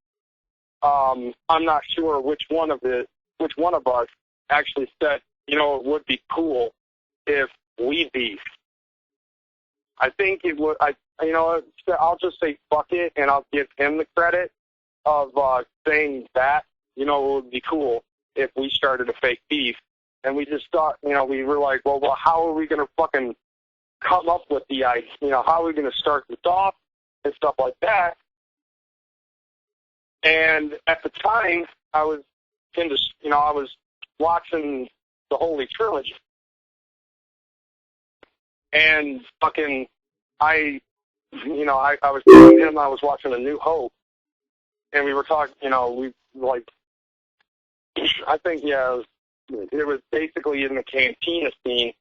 I'm not sure which one of us actually said, you know, it would be cool if we beef. I think it would. You know, I'll just say fuck it, and I'll give him the credit of saying that. You know, it would be cool if we started a fake beef, and we just thought, you know, we were like, well, how are we gonna fucking come up with the idea? You know, how are we gonna start this off and stuff like that? And at the time, I was into, I was watching the Holy Trilogy. And fucking, I was telling him I was watching A New Hope. And we were talking, I think, it was basically in the cantina scene.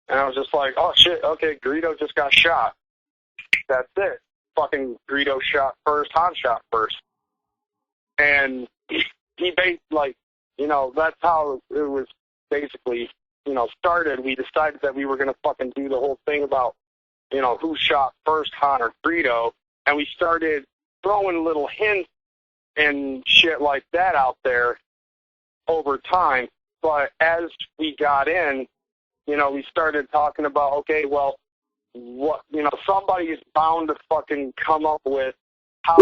And I was just like, oh shit, okay, Greedo just got shot. That's it. Fucking Greedo shot first, Han shot first. And he that's how it was basically, started. We decided that we were going to fucking do the whole thing about, who shot first, Han or Greedo. And we started throwing little hints and shit like that out there over time. But as we got in, we started talking about, okay, well, somebody is bound to fucking come up with how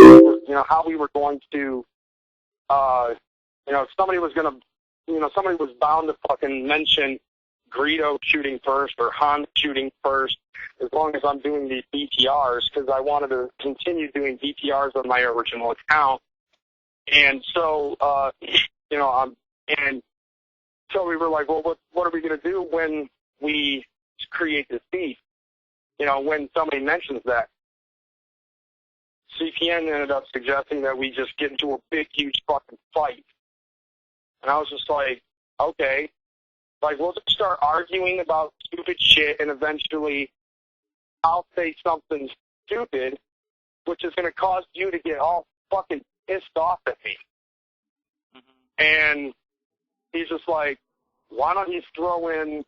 we were going to, somebody was bound to fucking mention Greedo shooting first or Han shooting first, as long as I'm doing these DTRs, because I wanted to continue doing DTRs on my original account. And so, so we were like, well, what are we going to do when we create this beef? When somebody mentions that. CPN ended up suggesting that we just get into a big, huge fucking fight. And I was just like, okay. Like, we'll just start arguing about stupid shit, and eventually I'll say something stupid, which is going to cause you to get all fucking pissed off at me. Mm-hmm. And he's just like, why don't you throw in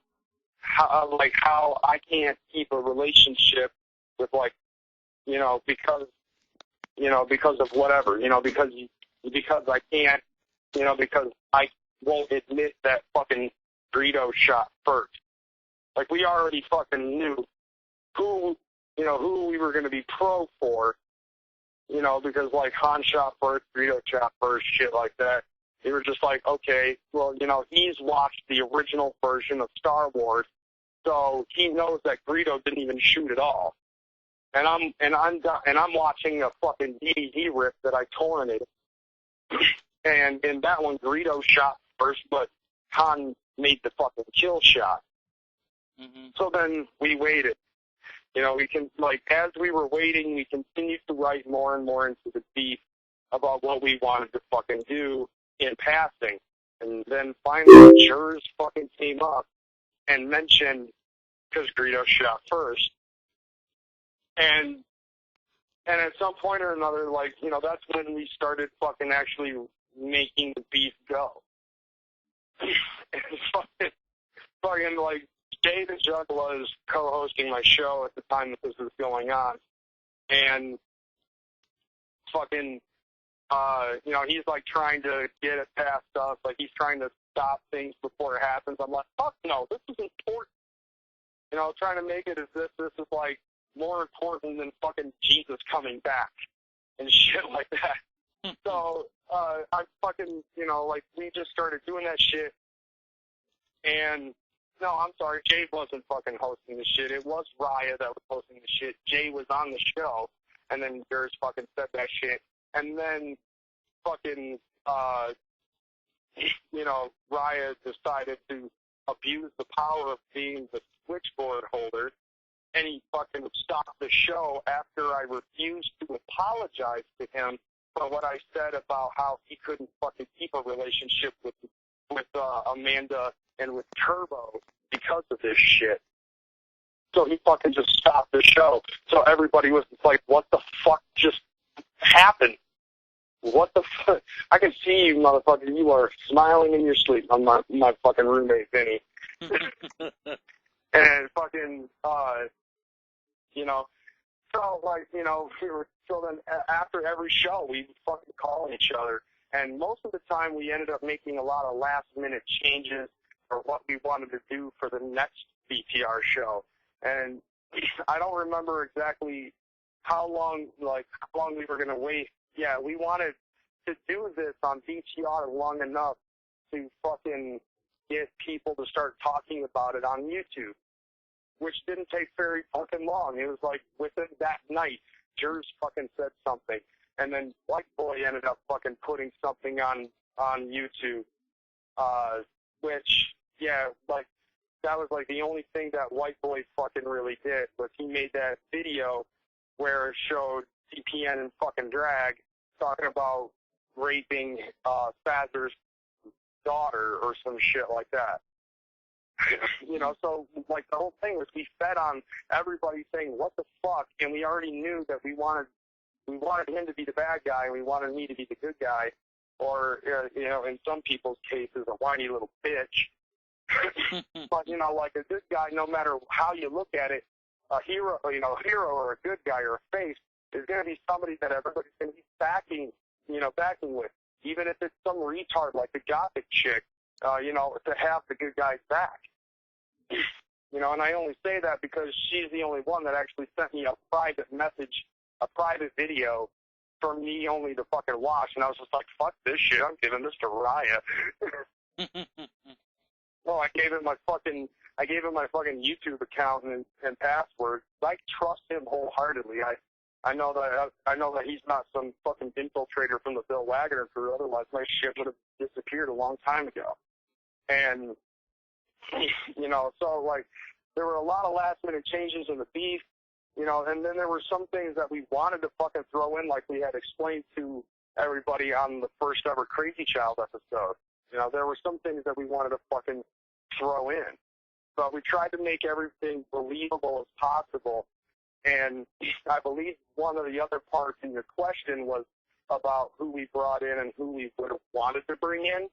how I can't keep a relationship with, because of whatever, because I can't, because I won't admit that fucking Greedo shot first. Like, we already fucking knew who we were going to be pro for, because, Han shot first, Greedo shot first, shit like that. They were just like, okay, well, he's watched the original version of Star Wars, so he knows that Greedo didn't even shoot at all. And I'm watching a fucking DVD rip that I torrented. And in that one, Greedo shot first, but Han made the fucking kill shot. Mm-hmm. So then we waited. As we were waiting, we continued to write more and more into the beef about what we wanted to fucking do in passing. And then finally, jurors fucking came up and mentioned, because Greedo shot first. And at some point or another, that's when we started fucking actually making the beef go. And fucking Jay the Juggalo is co-hosting my show at the time that this was going on. And fucking, he's trying to get it past us. He's trying to stop things before it happens. I'm like, fuck no, this is important. Trying to make it as if this is more important than fucking Jesus coming back and shit like that. So, I fucking, we just started doing that shit. And, no, I'm sorry, Jay wasn't fucking hosting the shit. It was Raya that was hosting the shit. Jay was on the show, and then Gers fucking said that shit. And then fucking, Raya decided to abuse the power of being the switchboard holder, and he fucking stopped the show after I refused to apologize to him for what I said about how he couldn't fucking keep a relationship with Amanda and with Turbo because of this shit. So he fucking just stopped the show. So everybody was like, what the fuck just happened? What the fuck? I can see you, motherfucker. You are smiling in your sleep. I'm my fucking roommate, Vinny. And fucking, so then after every show, we would fucking call each other. And most of the time, we ended up making a lot of last-minute changes for what we wanted to do for the next BTR show. And I don't remember exactly how long we were going to wait. Yeah, we wanted to do this on BTR long enough to fucking get people to start talking about it on YouTube, which didn't take very fucking long. It was within that night, Jers fucking said something. And then White Boy ended up fucking putting something on YouTube, which, yeah, like, that was like the only thing that White Boy fucking really did, was he made that video where it showed CPN and fucking drag talking about raping Spazzer's daughter or some shit like that. You know, so like the whole thing was we fed on everybody saying what the fuck, and we already knew that we wanted him to be the bad guy and we wanted me to be the good guy, or you know, in some people's cases, a whiny little bitch. But you know, like a good guy, no matter how you look at it, a hero, you know, a hero or a good guy or a face is going to be somebody that everybody's going to be backing with, even if it's some retard like the gothic chick, you know, to have the good guy's back. You know, and I only say that because she's the only one that actually sent me a private message, a private video for me only to fucking watch, and I was just like, fuck this shit, I'm giving this to Raya. Well, I gave him my fucking YouTube account and password. I trust him wholeheartedly. I know that he's not some fucking infiltrator from the Bill Wagner crew. Otherwise, my shit would have disappeared a long time ago. And you know, so like there were a lot of last minute changes in the beef. You know, and then there were some things that we wanted to fucking throw in, like we had explained to everybody on the first ever Crazy Child episode. You know, there were some things that we wanted to fucking throw in. But we tried to make everything believable as possible. And I believe one of the other parts in your question was about who we brought in and who we would have wanted to bring in.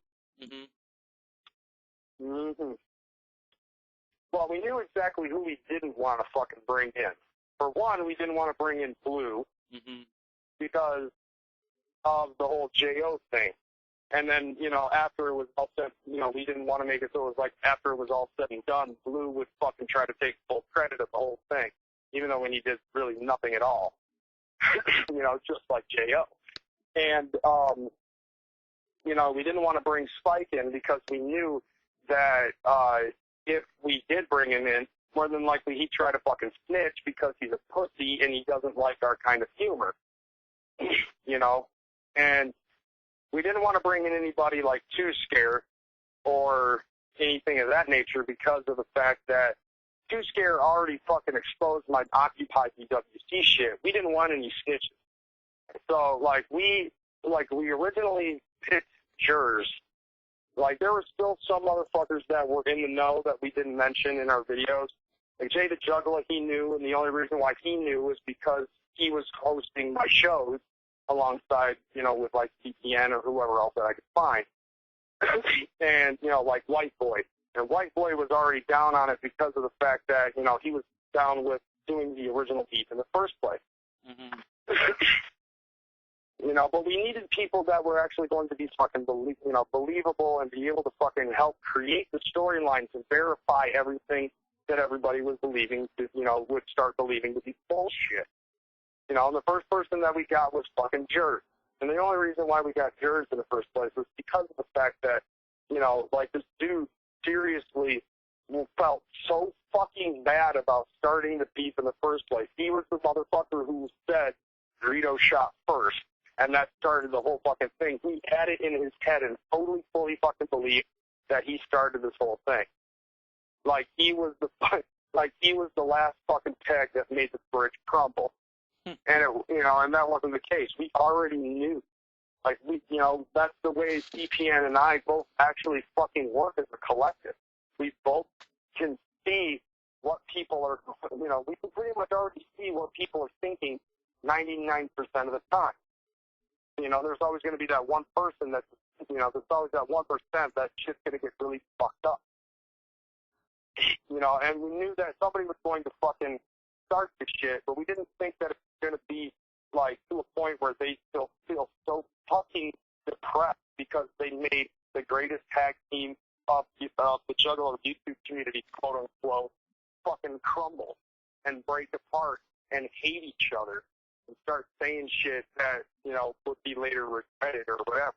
Well, we knew exactly who we didn't want to fucking bring in. For one, we didn't want to bring in Blue because of the whole J.O. thing. And then, you know, after it was all said, you know, we didn't want to make it so it was like after it was all said and done, Blue would fucking try to take full credit of the whole thing, even though when he did really nothing at all. You know, just like J.O. And, you know, we didn't want to bring Spike in because we knew that if we did bring him in, more than likely he'd try to fucking snitch because he's a pussy and he doesn't like our kind of humor. You know? And we didn't want to bring in anybody like Too Scare or anything of that nature because of the fact that Too Scare already fucking exposed my Occupy BWC shit. We didn't want any snitches. So, like, we originally picked jurors. Like, there were still some motherfuckers that were in the know that we didn't mention in our videos. Like, Jay the Juggalo, he knew, and the only reason why he knew was because he was hosting my shows alongside, you know, with, like, CPN or whoever else that I could find. And, you know, like White Boy. And White Boy was already down on it because of the fact that, you know, he was down with doing the original beef in the first place. You know, but we needed people that were actually going to be fucking, believable and be able to fucking help create the storylines and verify everything that everybody was believing, you know, would start believing to be bullshit. You know, and the first person that we got was fucking Jers. And the only reason why we got Jers in the first place was because of the fact that, you know, like this dude seriously felt so fucking bad about starting the beef in the first place. He was the motherfucker who said Dorito shot first, and that started the whole fucking thing. He had it in his head and totally, fully fucking believed that he started this whole thing. Like he was the last fucking peg that made the bridge crumble. And it, you know, and that wasn't the case. We already knew. Like we, you know, that's the way CPN and I both actually fucking work as a collective. We both can see what people are, you know, we can pretty much already see what people are thinking 99% of the time. You know, there's always going to be that one person that's, you know, there's always that 1% that shit's going to get really fucked up. You know, and we knew that somebody was going to fucking start the shit, but we didn't think that it was going to be, like, to a point where they still feel so fucking depressed because they made the greatest tag team of the Juggalo YouTube community, quote unquote, fucking crumble and break apart and hate each other and start saying shit that, you know, would be later regretted or whatever.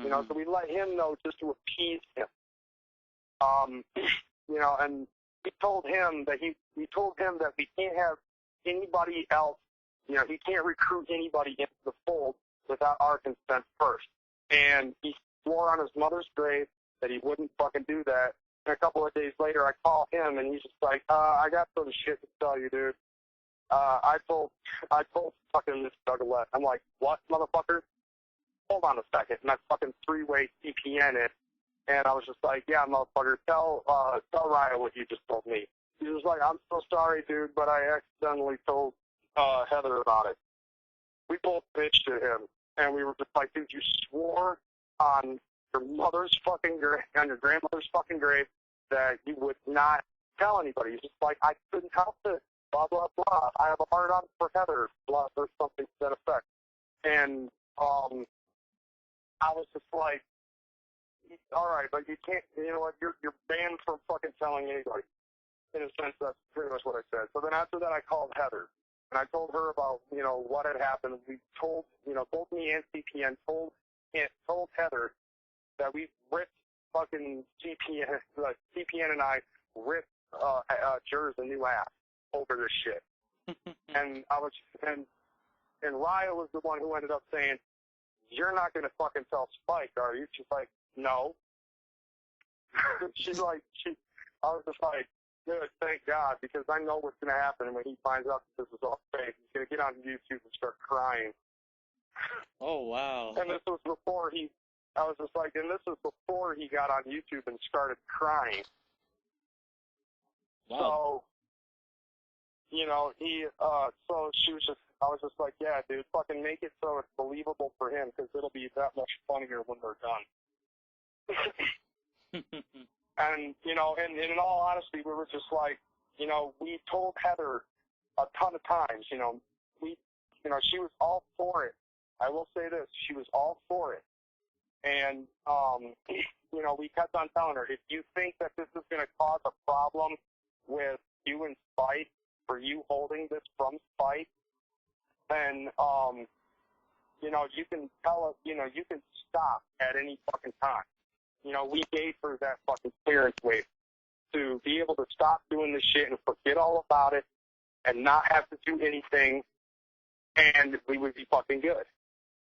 You know, so we let him know just to appease him. You know, and we told him that we can't have anybody else, he can't recruit anybody into the fold without our consent first. And he swore on his mother's grave that he wouldn't fucking do that. And a couple of days later, I call him, and he's just like, I got some shit to tell you, dude. I told fucking this Juggalo. I'm like, what, motherfucker? Hold on a second. And I fucking three-way CPN it. And I was just like, yeah, motherfucker, tell Raya what you just told me. He was like, I'm so sorry, dude, but I accidentally told Heather about it. We both bitched at him, and we were just like, dude, you swore on your mother's fucking grave, on your grandmother's fucking grave, that you would not tell anybody. He's just like, I couldn't help it, blah, blah, blah. I have a hard on for Heather, blah, or something to that effect. And I was just like, all right, but you can't, you know what, you're banned from fucking telling anybody. In a sense, that's pretty much what I said. So then after that, I called Heather, and I told her about, what had happened. We told, both me and CPN told Heather that we ripped fucking CPN, CPN and I ripped Jers a new ass over this shit. And Raya was the one who ended up saying, you're not going to fucking tell Spike, are you? She's like, no. I was just like, good, thank God, because I know what's going to happen when he finds out that this is all fake. He's going to get on YouTube and start crying. Oh, wow. And this was before he got on YouTube and started crying. Wow. So, I was just like, yeah, dude, fucking make it so it's believable for him, because it'll be that much funnier when they're done. And, and in all honesty, we were just like, we told Heather a ton of times, she was all for it. I will say this, she was all for it. And, we kept on telling her, if you think that this is going to cause a problem with you and Spike, for you holding this from Spike, then, you can tell us, you can stop at any fucking time. We gave her that fucking clearance wave to be able to stop doing this shit and forget all about it and not have to do anything, and we would be fucking good.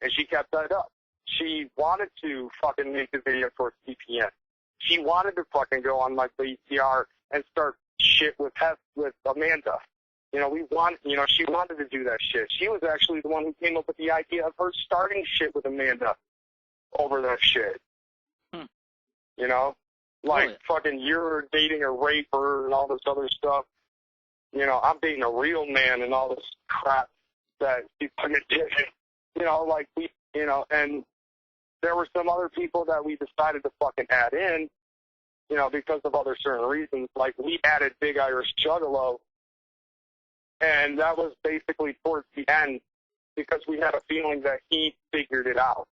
And she kept that up. She wanted to fucking make the video for CPN. She wanted to fucking go on my VCR and start shit with Amanda. She wanted to do that shit. She was actually the one who came up with the idea of her starting shit with Amanda over that shit. Like fucking you're dating a raper and all this other stuff. I'm dating a real man and all this crap that she fucking did. And there were some other people that we decided to fucking add in, because of other certain reasons. Like we added Big Irish Juggalo, and that was basically towards the end because we had a feeling that he figured it out.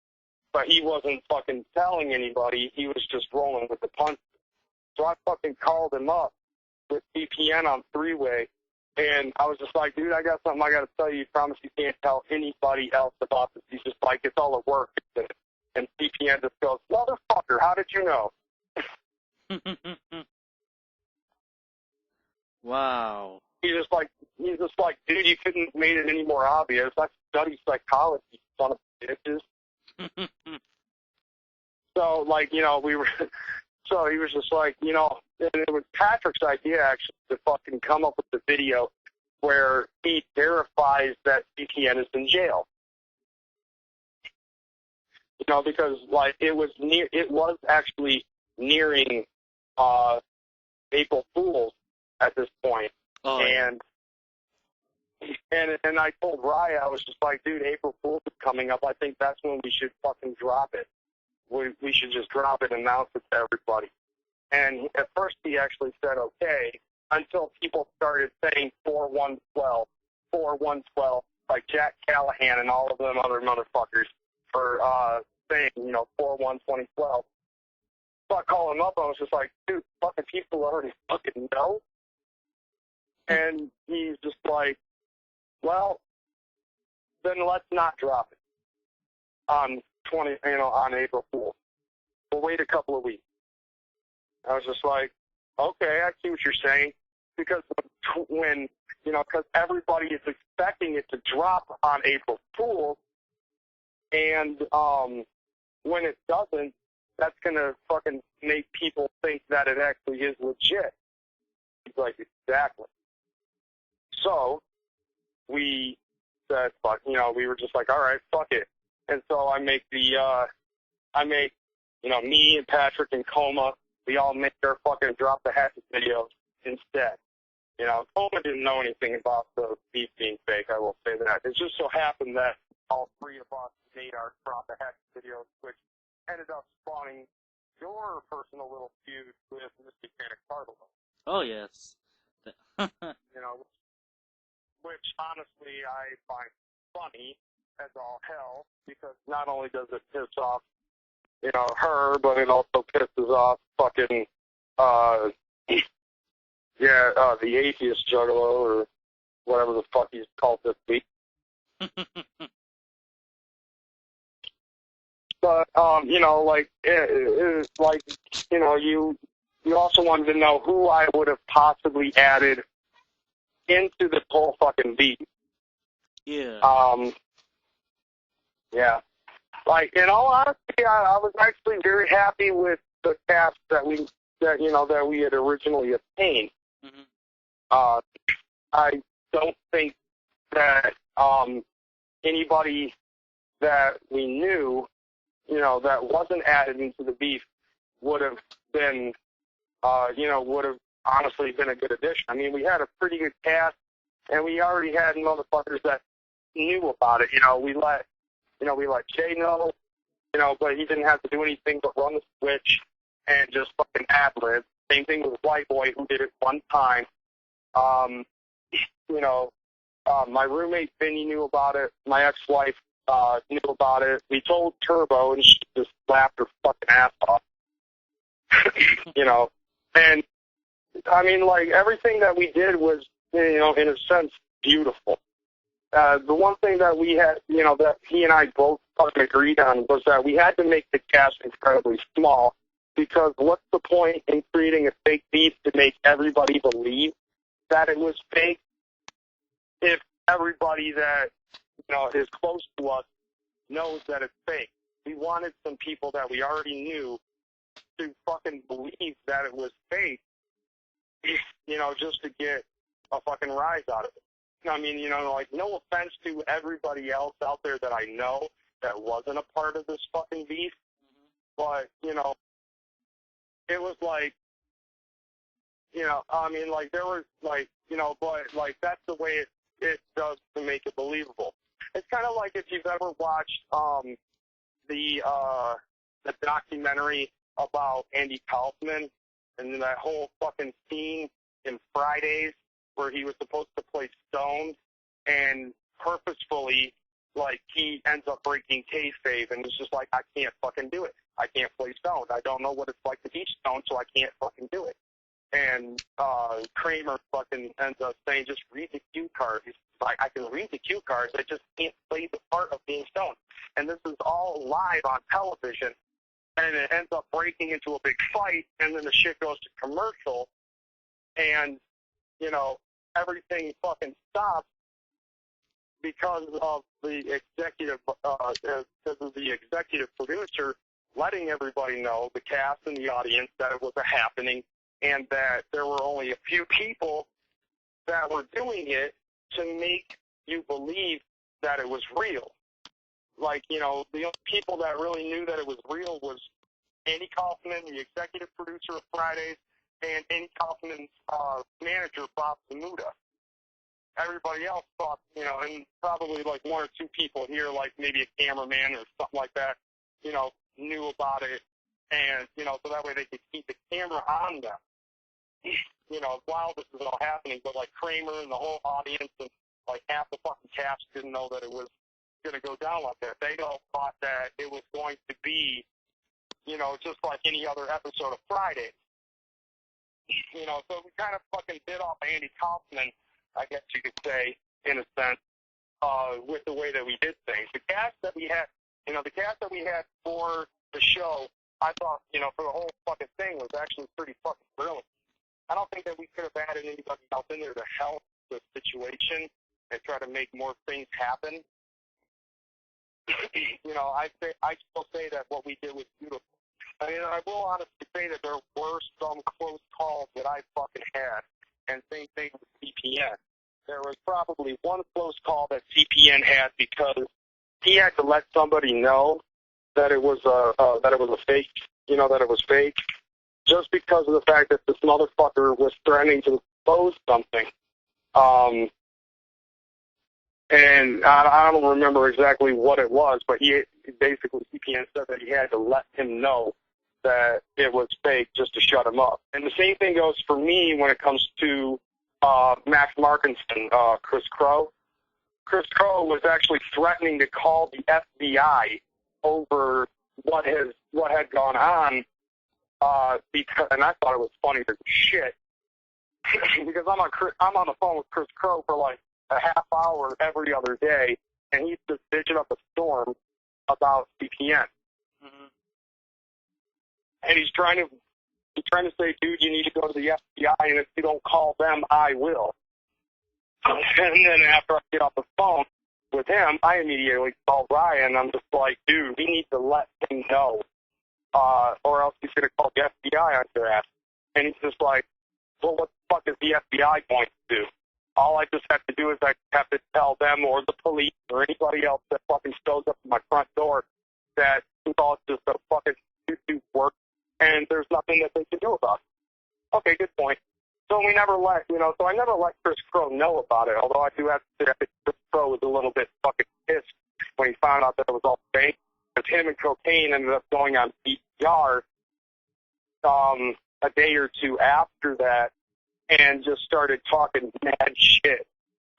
But he wasn't fucking telling anybody. He was just rolling with the punches. So I fucking called him up with CPN on three-way, and I was just like, dude, I got something I got to tell you. Promise you can't tell anybody else about this. He's just like, it's all a work. And CPN just goes, motherfucker, how did you know? Wow. He's just like, dude, you couldn't have made it any more obvious. I study psychology, son of bitches. So, so he was just like, and it was Patrick's idea, actually, to fucking come up with the video where he verifies that CPN is in jail. Because, it was actually nearing, April Fool's at this point. Oh, and I told Raya, I was just like, dude, April Fool's is coming up. I think that's when we should fucking drop it. We should just drop it and announce it to everybody. And at first he actually said okay, until people started saying 4112, 4112, like Jack Callahan and all of them other motherfuckers for saying, 412012. So I called him up, I was just like, dude, fucking people already fucking know. And he's just like, well, then let's not drop it on on April Fool's. We'll wait a couple of weeks. I was just like, okay, I see what you're saying. because when, because everybody is expecting it to drop on April Fool's, and when it doesn't, that's going to fucking make people think that it actually is legit. He's like, exactly. So we said, fuck, we were just like, all right, fuck it. And so I make me and Patrick and Coma, we all make our fucking Drop the Hatchet videos instead. Coma didn't know anything about the beef being fake, I will say that. It just so happened that all three of us made our Drop the Hatchet videos, which ended up spawning your personal little feud with Mr. Carlo. Oh, yes. Which honestly I find funny as all hell, because not only does it piss off, her, but it also pisses off fucking, the atheist juggalo, or whatever the fuck he's called this week. But, you also wanted to know who I would have possibly added into this whole fucking beat. Yeah. Yeah. Like, in all honesty, I was actually very happy with the cast that we had originally obtained. Mm-hmm. I don't think that anybody that we knew, that wasn't added into the beef would have been, would have honestly been a good addition. I mean, we had a pretty good cast, and we already had motherfuckers that knew about it. We let Jay know, but he didn't have to do anything but run the switch and just fucking ad-lib. Same thing with White Boy, who did it one time. My roommate Vinny knew about it. My ex-wife knew about it. We told Turbo, and she just laughed her fucking ass off. And I mean, like, everything that we did was, in a sense, beautiful. The one thing that we had, that he and I both fucking agreed on was that we had to make the cast incredibly small, because what's the point in creating a fake beef to make everybody believe that it was fake if everybody that, is close to us knows that it's fake? We wanted some people that we already knew to fucking believe that it was fake, just to get a fucking rise out of it. I mean, no offense to everybody else out there that I know that wasn't a part of this fucking beef, but, it was like, I mean, like, there was, like, but, like, that's the way it does to make it believable. It's kind of like if you've ever watched the documentary about Andy Kaufman and that whole fucking scene in Fridays where he was supposed to play stoned, and purposefully, like, he ends up breaking kayfabe, and it's just like, I can't fucking do it. I can't play stoned. I don't know what it's like to be stoned, so I can't fucking do it. And Kramer fucking ends up saying, just read the cue cards. He's like, I can read the cue cards, I just can't play the part of being stoned. And this is all live on television, and it ends up breaking into a big fight, and then the shit goes to commercial, and, everything fucking stops because of the executive producer letting everybody know, the cast and the audience, that it was a happening, and that there were only a few people that were doing it to make you believe that it was real. Like, the only people that really knew that it was real was Andy Kaufman, the executive producer of Fridays, and Andy Kaufman's manager, Bob Zamuda. Everybody else thought, and probably like one or two people here, like maybe a cameraman or something like that, knew about it, and, so that way they could keep the camera on them, while this is all happening. But, like, Kramer and the whole audience and, like, half the fucking cast didn't know that it was going to go down like that. They all thought that it was going to be, just like any other episode of Fridays. So we kind of fucking bit off Andy Kaufman, I guess you could say, in a sense, with the way that we did things. The cast that we had, for the show, I thought, for the whole fucking thing was actually pretty fucking brilliant. I don't think that we could have added anybody else in there to help the situation and try to make more things happen. You know, I still say that what we did was beautiful. I mean, I will honestly say that there were some close calls that I fucking had, and same thing with CPN. There was probably one close call that CPN had because he had to let somebody know that it was a fake, you know, that it was fake, just because of the fact that this motherfucker was threatening to expose something. And I don't remember exactly what it was, but he basically, CPN said that he had to let him know that it was fake just to shut him up. And the same thing goes for me when it comes to Max Markinson, Chris Crow. Chris Crow was actually threatening to call the FBI over what had gone on, because, and I thought it was funny as shit, because I'm on the phone with Chris Crow for like a half hour every other day, and he's just bitching up a storm about CPN. Mm-hmm. And he's trying to say, dude, you need to go to the FBI, and if you don't call them, I will. And then after I get off the phone with him, I immediately call Ryan. I'm just like, dude, we need to let him know, or else he's going to call the FBI on your ass. And he's just like, well, what the fuck is the FBI going to do? All I just have to do is I have to tell them or the police or anybody else that fucking shows up at my front door that it's all just a fucking YouTube work, and there's nothing that they can do about it. Okay, good point. So we never let, so I never let Chris Crow know about it, although I do have to say I think Chris Crow was a little bit fucking pissed when he found out that it was all fake, because him and Cocaine ended up going on PCR a day or two after that and just started talking mad shit.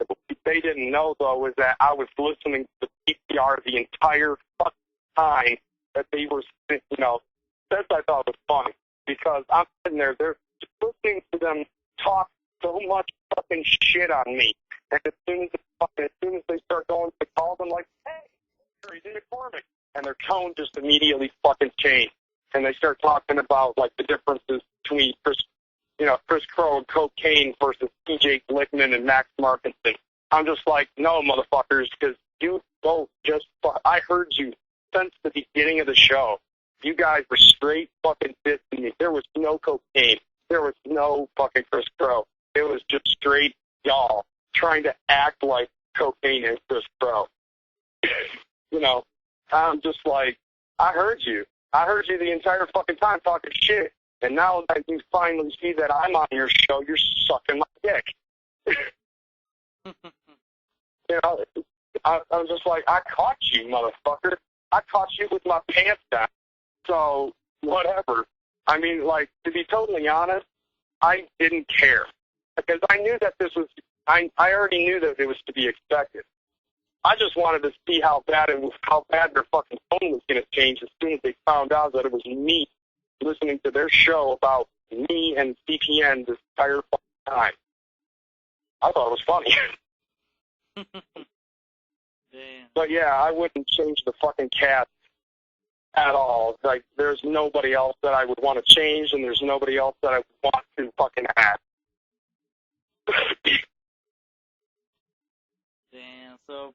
What they didn't know, though, is that I was listening to the PCR the entire fucking time that they were, that's I thought was funny, because I'm sitting there, they're just listening to them talk so much fucking shit on me. And as soon as they start going to calls, I'm like, hey, KreyzMckormik. And their tone just immediately fucking changed. And they start talking about, like, the differences between Chris Crow and Cocaine versus TJ Glickman and Max Markinson. I'm just like, no, motherfuckers, because you both I heard you since the beginning of the show. You guys were straight fucking dissing me. There was no Cocaine. There was no fucking Chris Crow. It was just straight y'all trying to act like Cocaine and Chris Crow. I'm just like, I heard you. I heard you the entire fucking time talking shit. And now that you finally see that I'm on your show, you're sucking my dick. I'm just like, I caught you, motherfucker. I caught you with my pants down. So, whatever. I mean, like, to be totally honest, I didn't care. Because I knew that this was, I already knew that it was to be expected. I just wanted to see how bad their fucking tone was going to change as soon as they found out that it was me listening to their show about me and CPN this entire fucking time. I thought it was funny. Damn. But yeah, I wouldn't change the fucking cast at all. Like, there's nobody else that I would want to change, and there's nobody else that I would want to fucking add. Damn. So,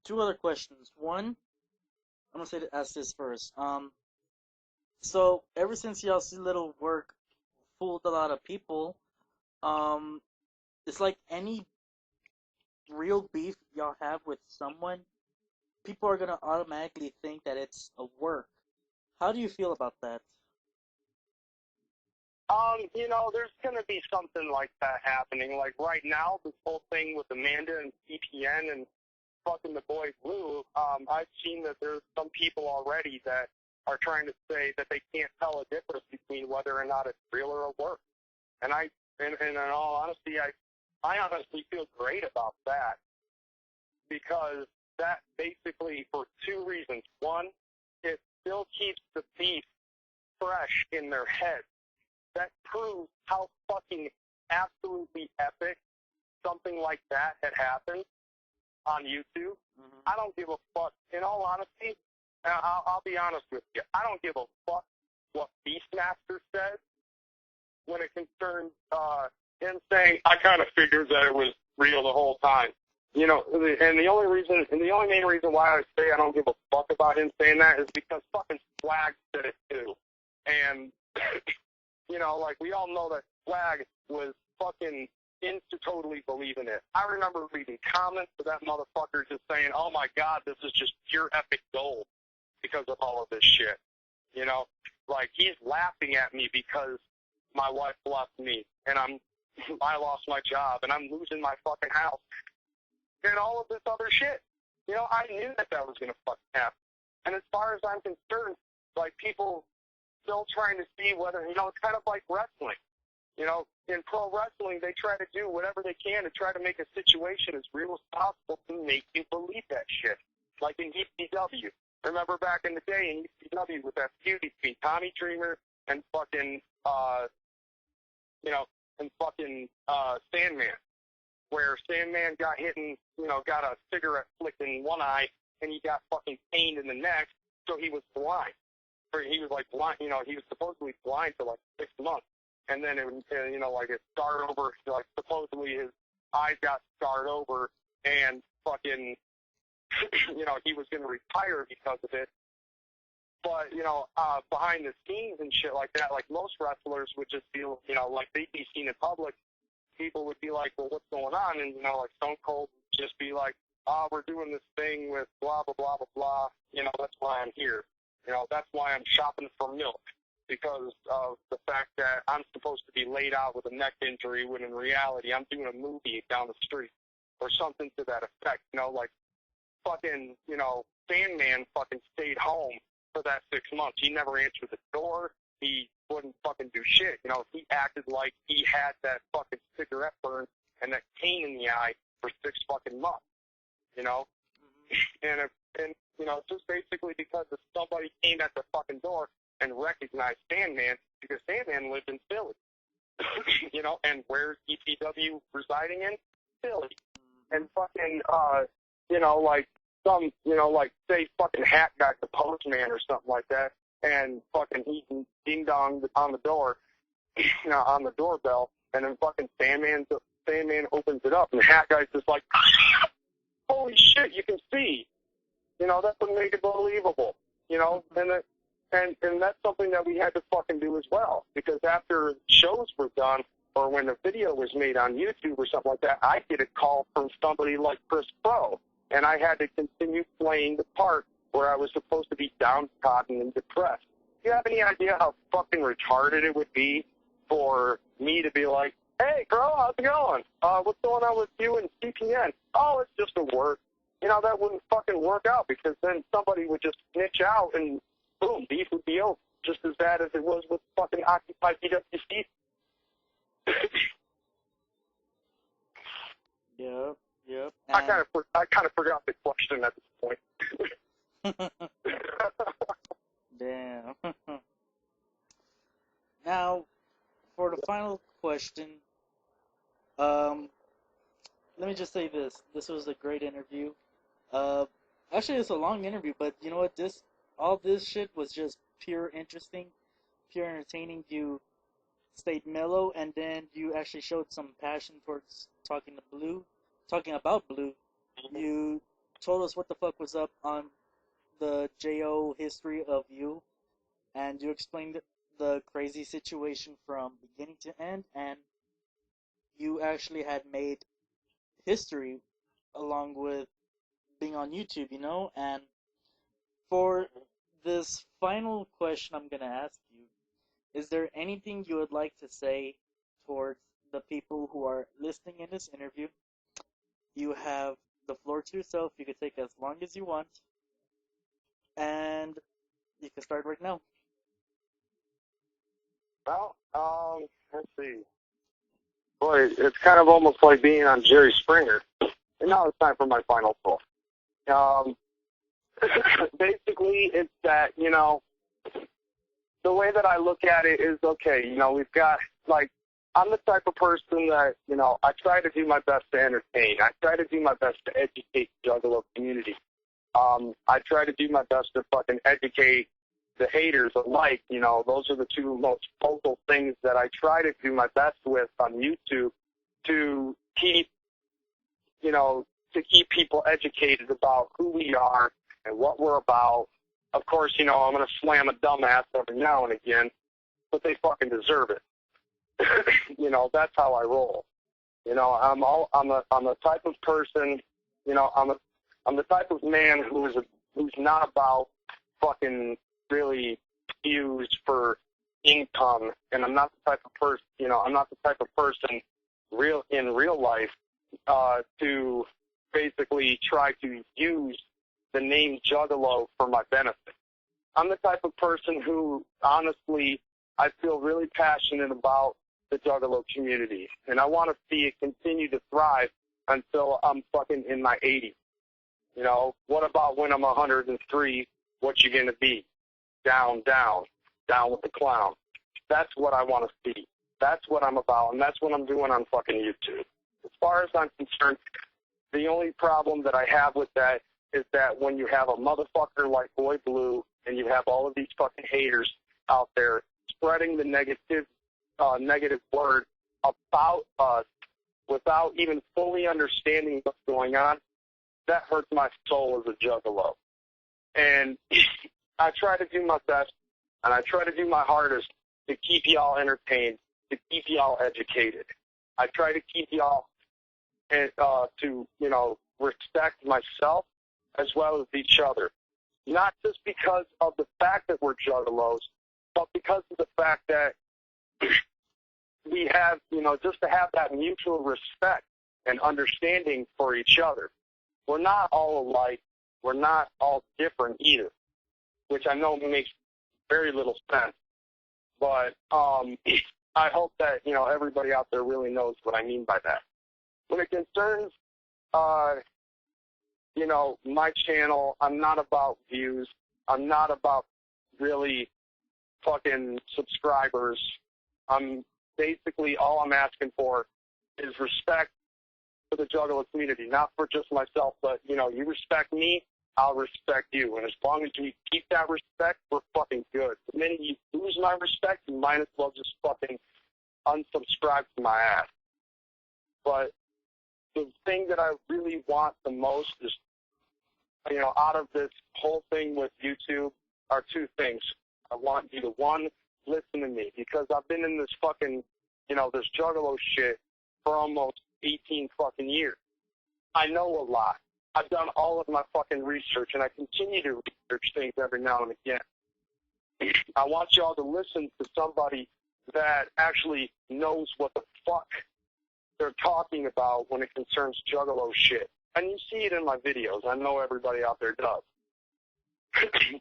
two other questions. One, I'm gonna ask this first. So ever since y'all's little work fooled a lot of people, it's like any real beef y'all have with someone, people are gonna automatically think that it's a work. How do you feel about that? There's gonna be something like that happening. Like right now, this whole thing with Amanda and CPN and fucking the boy Blue, I've seen that there's some people already that are trying to say that they can't tell a difference between whether or not it's real or a work. And in all honesty, I honestly feel great about that, because that basically, for two reasons. One, it still keeps the beef fresh in their head. That proves how fucking absolutely epic something like that had happened on YouTube. Mm-hmm. I don't give a fuck. In all honesty, I'll be honest with you. I don't give a fuck what Beastmaster said when it concerned him saying, I kind of figured that it was real the whole time. You know, and the only main reason why I say I don't give a fuck about him saying that is because fucking Swag said it too. And, you know, like, we all know that Swag was fucking into totally believing it. I remember reading comments of that motherfucker just saying, oh my God, this is just pure epic gold because of all of this shit. You know, like, he's laughing at me because my wife left me and I lost my job and I'm losing my fucking house and all of this other shit. You know, I knew that was going to fucking happen. And as far as I'm concerned, like, people still trying to see whether, you know, it's kind of like wrestling. You know, in pro wrestling, they try to do whatever they can to try to make a situation as real as possible to make you believe that shit. Like in ECW. Remember back in the day in ECW with that feud between Tommy Dreamer and fucking, you know, and fucking Sandman, where Sandman got hit and, you know, got a cigarette flicked in one eye, and he got fucking pained in the neck, so he was blind. Or he was, like, blind, you know, he was supposedly blind for, like, 6 months. And then, it, you know, like, it scarred over, like, supposedly his eyes got scarred over, and fucking, you know, he was going to retire because of it. But, you know, behind the scenes and shit like that, like, most wrestlers would just feel, you know, like, they'd be seen in public. People would be like, well, what's going on? And, you know, like, Stone Cold would just be like, we're doing this thing with blah, blah, blah, blah, blah. You know, that's why I'm here. You know, that's why I'm shopping for milk, because of the fact that I'm supposed to be laid out with a neck injury when in reality I'm doing a movie down the street or something to that effect. You know, like, fucking, you know, Sandman fucking stayed home for that 6 months. He never answered the door. He wouldn't fucking do shit. You know, he acted like he had that fucking cigarette burn and that pain in the eye for 6 fucking months. You know? And you know, just basically because if somebody came at the fucking door and recognized Sandman, because Sandman lived in Philly. You know, and where's ECW residing in? Philly. And fucking, you know, like, some, you know, like, say fucking Hat got the postman or something like that, and fucking he ding-dong on the door, you know, on the doorbell, and then fucking Sandman opens it up, and the Hat guy's just like, holy shit, you can see. You know, that would make it believable, you know, and that's something that we had to fucking do as well, because after shows were done, or when the video was made on YouTube or something like that, I get a call from somebody like Chris Pro, and I had to continue playing the part where I was supposed to be downtrodden and depressed. Do you have any idea how fucking retarded it would be for me to be like, hey, girl, how's it going? What's going on with you and CPN? Oh, it's just a work. You know, that wouldn't fucking work out, because then somebody would just snitch out and boom, beef would be over, just as bad as it was with fucking Occupy PWC. Yep. I kind of forgot the question at this point. Damn. Now, for the final question, let me just say this. This was a great interview. Actually, it's a long interview, but you know what? All this shit was just pure interesting, pure entertaining. You stayed mellow, and then you actually showed some passion towards talking about Blue. You told us what the fuck was up on the JO history of you, and you explained the crazy situation from beginning to end, and you actually had made history along with being on YouTube, you know. And for this final question I'm going to ask you, is there anything you would like to say towards the people who are listening in this interview? You have the floor to yourself. You can take as long as you want, and you can start right now. Well, let's see. Boy, it's kind of almost like being on Jerry Springer. And now it's time for my final thought. Basically, it's that, you know, the way that I look at it is, okay, you know, we've got, like, I'm the type of person that, you know, I try to do my best to entertain. I try to do my best to educate the Juggalo community. I try to do my best to fucking educate the haters alike. You know, those are the two most focal things that I try to do my best with on YouTube to keep, you know, to keep people educated about who we are and what we're about. Of course, you know, I'm going to slam a dumbass every now and again, but they fucking deserve it. You know, that's how I roll. You know, I'm the type of person, you know, I'm the type of man who's not about fucking really views for income, and I'm not the type of person, you know, I'm not the type of person in real life to basically try to use the name Juggalo for my benefit. I'm the type of person who, honestly, I feel really passionate about the Juggalo community, and I want to see it continue to thrive until I'm fucking in my 80s. You know, what about when I'm 103? What you gonna be? Down, down, down with the clown. That's what I want to see. That's what I'm about, and that's what I'm doing on fucking YouTube. As far as I'm concerned, the only problem that I have with that is that when you have a motherfucker like Boy Blue and you have all of these fucking haters out there spreading the negative word about us without even fully understanding what's going on, that hurts my soul as a Juggalo. And I try to do my best, and I try to do my hardest to keep y'all entertained, to keep y'all educated. I try to keep y'all to, you know, respect myself as well as each other. Not just because of the fact that we're Juggalos, but because of the fact that we have, you know, just to have that mutual respect and understanding for each other. We're not all alike. We're not all different either, which I know makes very little sense. But I hope that, you know, everybody out there really knows what I mean by that. When it concerns, you know, my channel, I'm not about views. I'm not about really fucking subscribers. I'm basically, all I'm asking for is respect for the Juggalo community, not for just myself, but, you know, you respect me, I'll respect you. And as long as we keep that respect, we're fucking good. The minute you lose my respect, you might as well just fucking unsubscribe to my ass. But the thing that I really want the most is, you know, out of this whole thing with YouTube are two things. I want you to, one, listen to me, because I've been in this fucking, you know, this Juggalo shit for almost 18 fucking years. I know a lot. I've done all of my fucking research, and I continue to research things every now and again. I want y'all to listen to somebody that actually knows what the fuck they're talking about when it concerns Juggalo shit. And you see it in my videos. I know everybody out there does.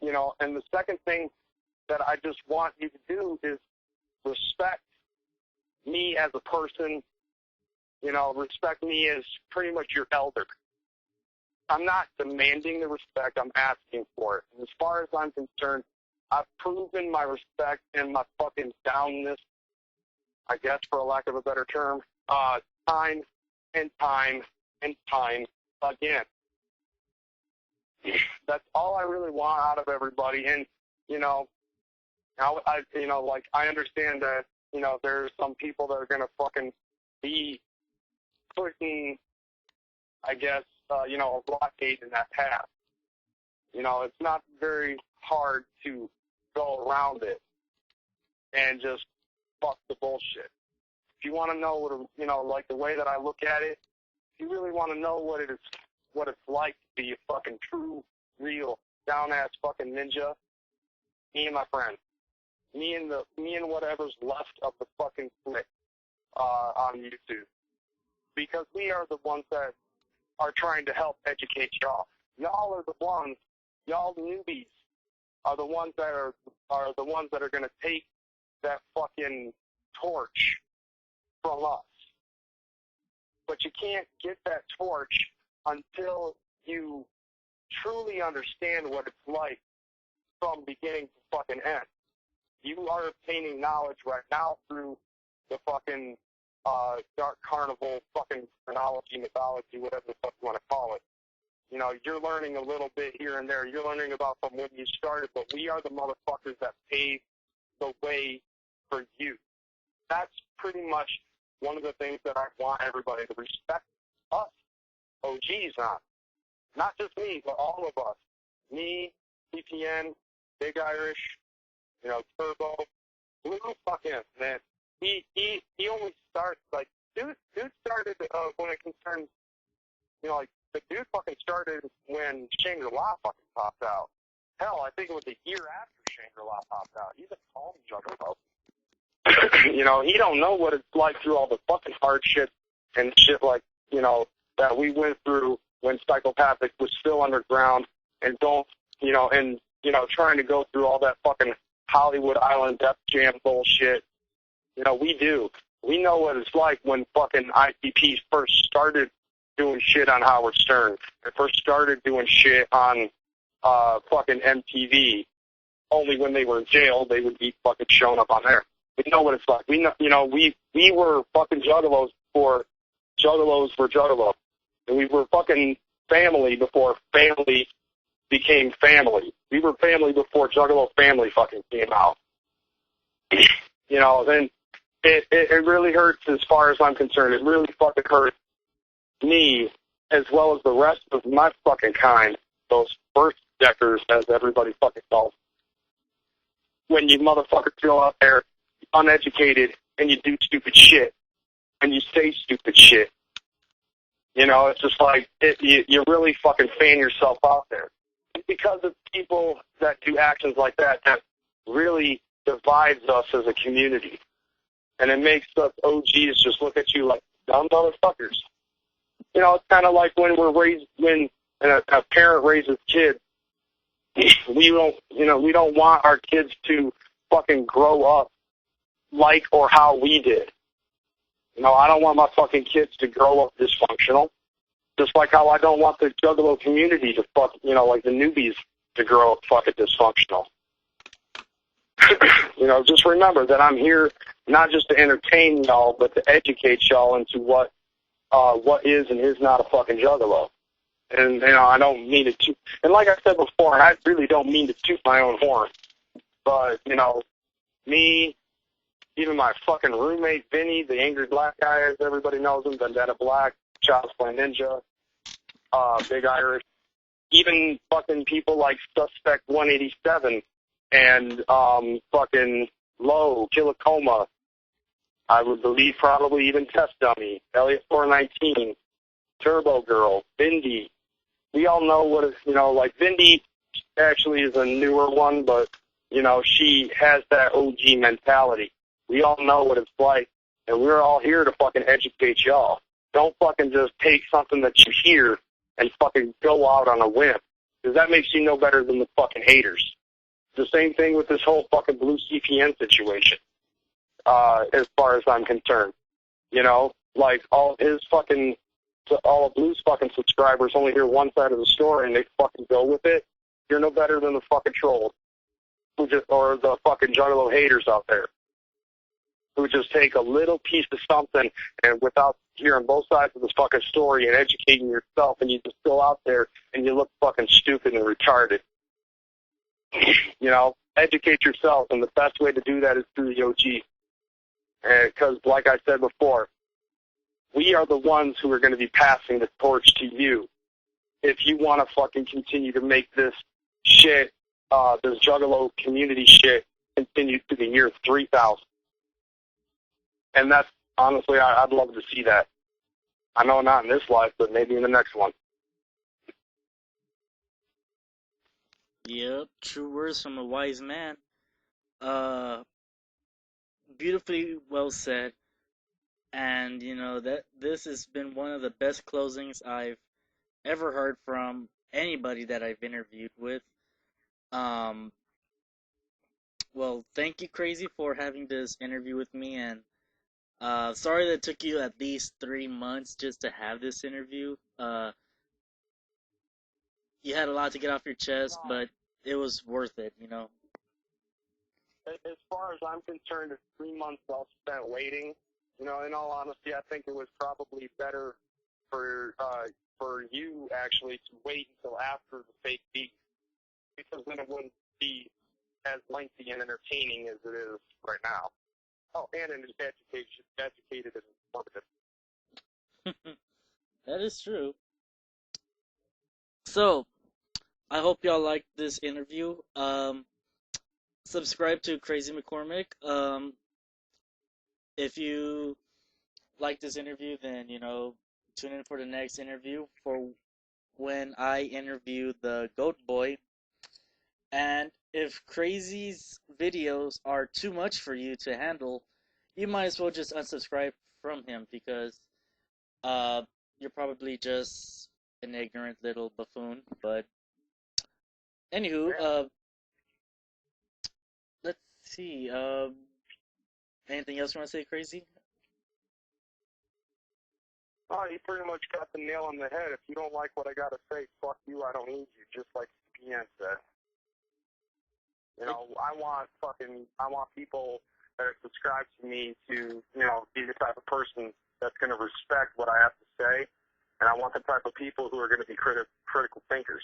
You know, and the second thing that I just want you to do is respect me as a person, you know, respect me as pretty much your elder. I'm not demanding the respect, I'm asking for it. And as far as I'm concerned, I've proven my respect and my fucking downness, I guess for a lack of a better term, time and time and time again. That's all I really want out of everybody. And, you know, you know, like, I understand that, you know, there's some people that are going to fucking be pushing, I guess, you know, a blockade in that path. You know, it's not very hard to go around it and just fuck the bullshit. If you want to know what, you know, like the way that I look at it, if you really want to know what it's like to be a fucking true, real, down-ass fucking ninja, me and my friends. Me and whatever's left of the fucking clique on YouTube. Because we are the ones that are trying to help educate y'all. Y'all are the ones, y'all newbies are the ones that are going to take that fucking torch from us. But you can't get that torch until you truly understand what it's like from beginning to fucking end. You are obtaining knowledge right now through the fucking dark carnival fucking chronology, mythology, whatever the fuck you want to call it. You know, you're learning a little bit here and there. You're learning about from when you started, but we are the motherfuckers that paved the way for you. That's pretty much one of the things that I want everybody to respect us, OGs, on. Not just me, but all of us. Me, CPN, Big Irish, you know, Turbo, Blue, fuck him, man. He only starts, like, dude started when it concerns, you know, like, the dude fucking started when Shangri-La fucking popped out. Hell, I think it was a year after Shangri-La popped out. He's a calm juggalo. You know, he don't know what it's like through all the fucking hardship and shit like, you know, that we went through when Psychopathic was still underground and trying to go through all that fucking Hollywood Island Def Jam bullshit. You know, we do. We know what it's like when fucking ICP first started doing shit on Howard Stern. They first started doing shit on fucking MTV. Only when they were in jail, they would be fucking showing up on there. We know what it's like. We know, you know, we were fucking juggalos for juggalos. And we were fucking family before family became family. We were family before Juggalo Family fucking came out. You know, then it really hurts as far as I'm concerned. It really fucking hurts me as well as the rest of my fucking kind, those first deckers, as everybody fucking calls. When you motherfuckers go out there uneducated and you do stupid shit and you say stupid shit. You know, it's just like you really fucking fan yourself out there. It's because of people that do actions like that that really divides us as a community. And it makes us OGs just look at you like dumb motherfuckers. You know, it's kind of like when a parent raises kids. We don't want our kids to fucking grow up like or how we did. You know, I don't want my fucking kids to grow up dysfunctional. Just like how I don't want the Juggalo community to like the newbies to grow up fucking dysfunctional. You know, just remember that I'm here not just to entertain y'all, but to educate y'all into what is and is not a fucking Juggalo. And, you know, I don't mean to toot. And like I said before, I really don't mean to toot my own horn. But, you know, me, even my fucking roommate, Vinny, the angry black guy, as everybody knows him, Vendetta Black, Child's Play Ninja, Big Irish, even fucking people like Suspect 187 and fucking Low, Killicoma, I would believe probably even Test Dummy, Elliot 419, Turbo Girl, Bindi. We all know what it's, you know, like Bindi actually is a newer one, but, you know, she has that OG mentality. We all know what it's like, and we're all here to fucking educate y'all. Don't fucking just take something that you hear and fucking go out on a whim, because that makes you no better than the fucking haters. The same thing with this whole fucking Blue CPN situation, as far as I'm concerned. You know, like all of Blue's fucking subscribers only hear one side of the story and they fucking go with it. You're no better than the fucking trolls, or the fucking Juggalo haters out there, who just take a little piece of something and without hearing both sides of this fucking story and educating yourself, and you just go out there and you look fucking stupid and retarded. You know, educate yourself, and the best way to do that is through the OG. Because, like I said before, we are the ones who are going to be passing the torch to you. If you want to fucking continue to make this shit, this Juggalo community shit, continue to the year 3000. And that's, honestly, I'd love to see that. I know not in this life, but maybe in the next one. Yep, true words from a wise man. Beautifully well said. And, you know, that this has been one of the best closings I've ever heard from anybody that I've interviewed with. Well, thank you, Crazy, for having this interview with me, and sorry that it took you at least 3 months just to have this interview. You had a lot to get off your chest, but it was worth it, you know. As far as I'm concerned, it's 3 months well spent waiting. You know, in all honesty, I think it was probably better for for you actually to wait until after the fake beat, because then it wouldn't be as lengthy and entertaining as it is right now. Oh, and it is educated and informative. That is true. So, I hope y'all liked this interview. Subscribe to Crazy McCormick. If you like this interview, then, tune in for the next interview for when I interview the Goat Boy. And if Crazy's videos are too much for you to handle, you might as well just unsubscribe from him because uh, you're probably just an ignorant little buffoon. But anywho, let's see. Anything else you want to say, Crazy? Oh, you pretty much got the nail on the head. If you don't like what I got to say, fuck you, I don't need you, just like CPN said. I want people that are subscribed to me to, be the type of person that's going to respect what I have to say, and I want the type of people who are going to be critical thinkers.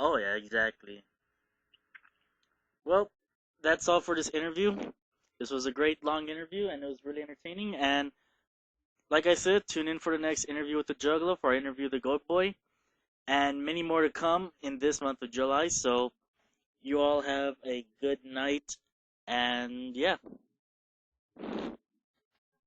Oh, yeah, exactly. Well, that's all for this interview. This was a great long interview, and it was really entertaining. And like I said, tune in for the next interview with the Juggalo for our interview the Goat Boy, and many more to come in this month of July. So you all have a good night, and yeah.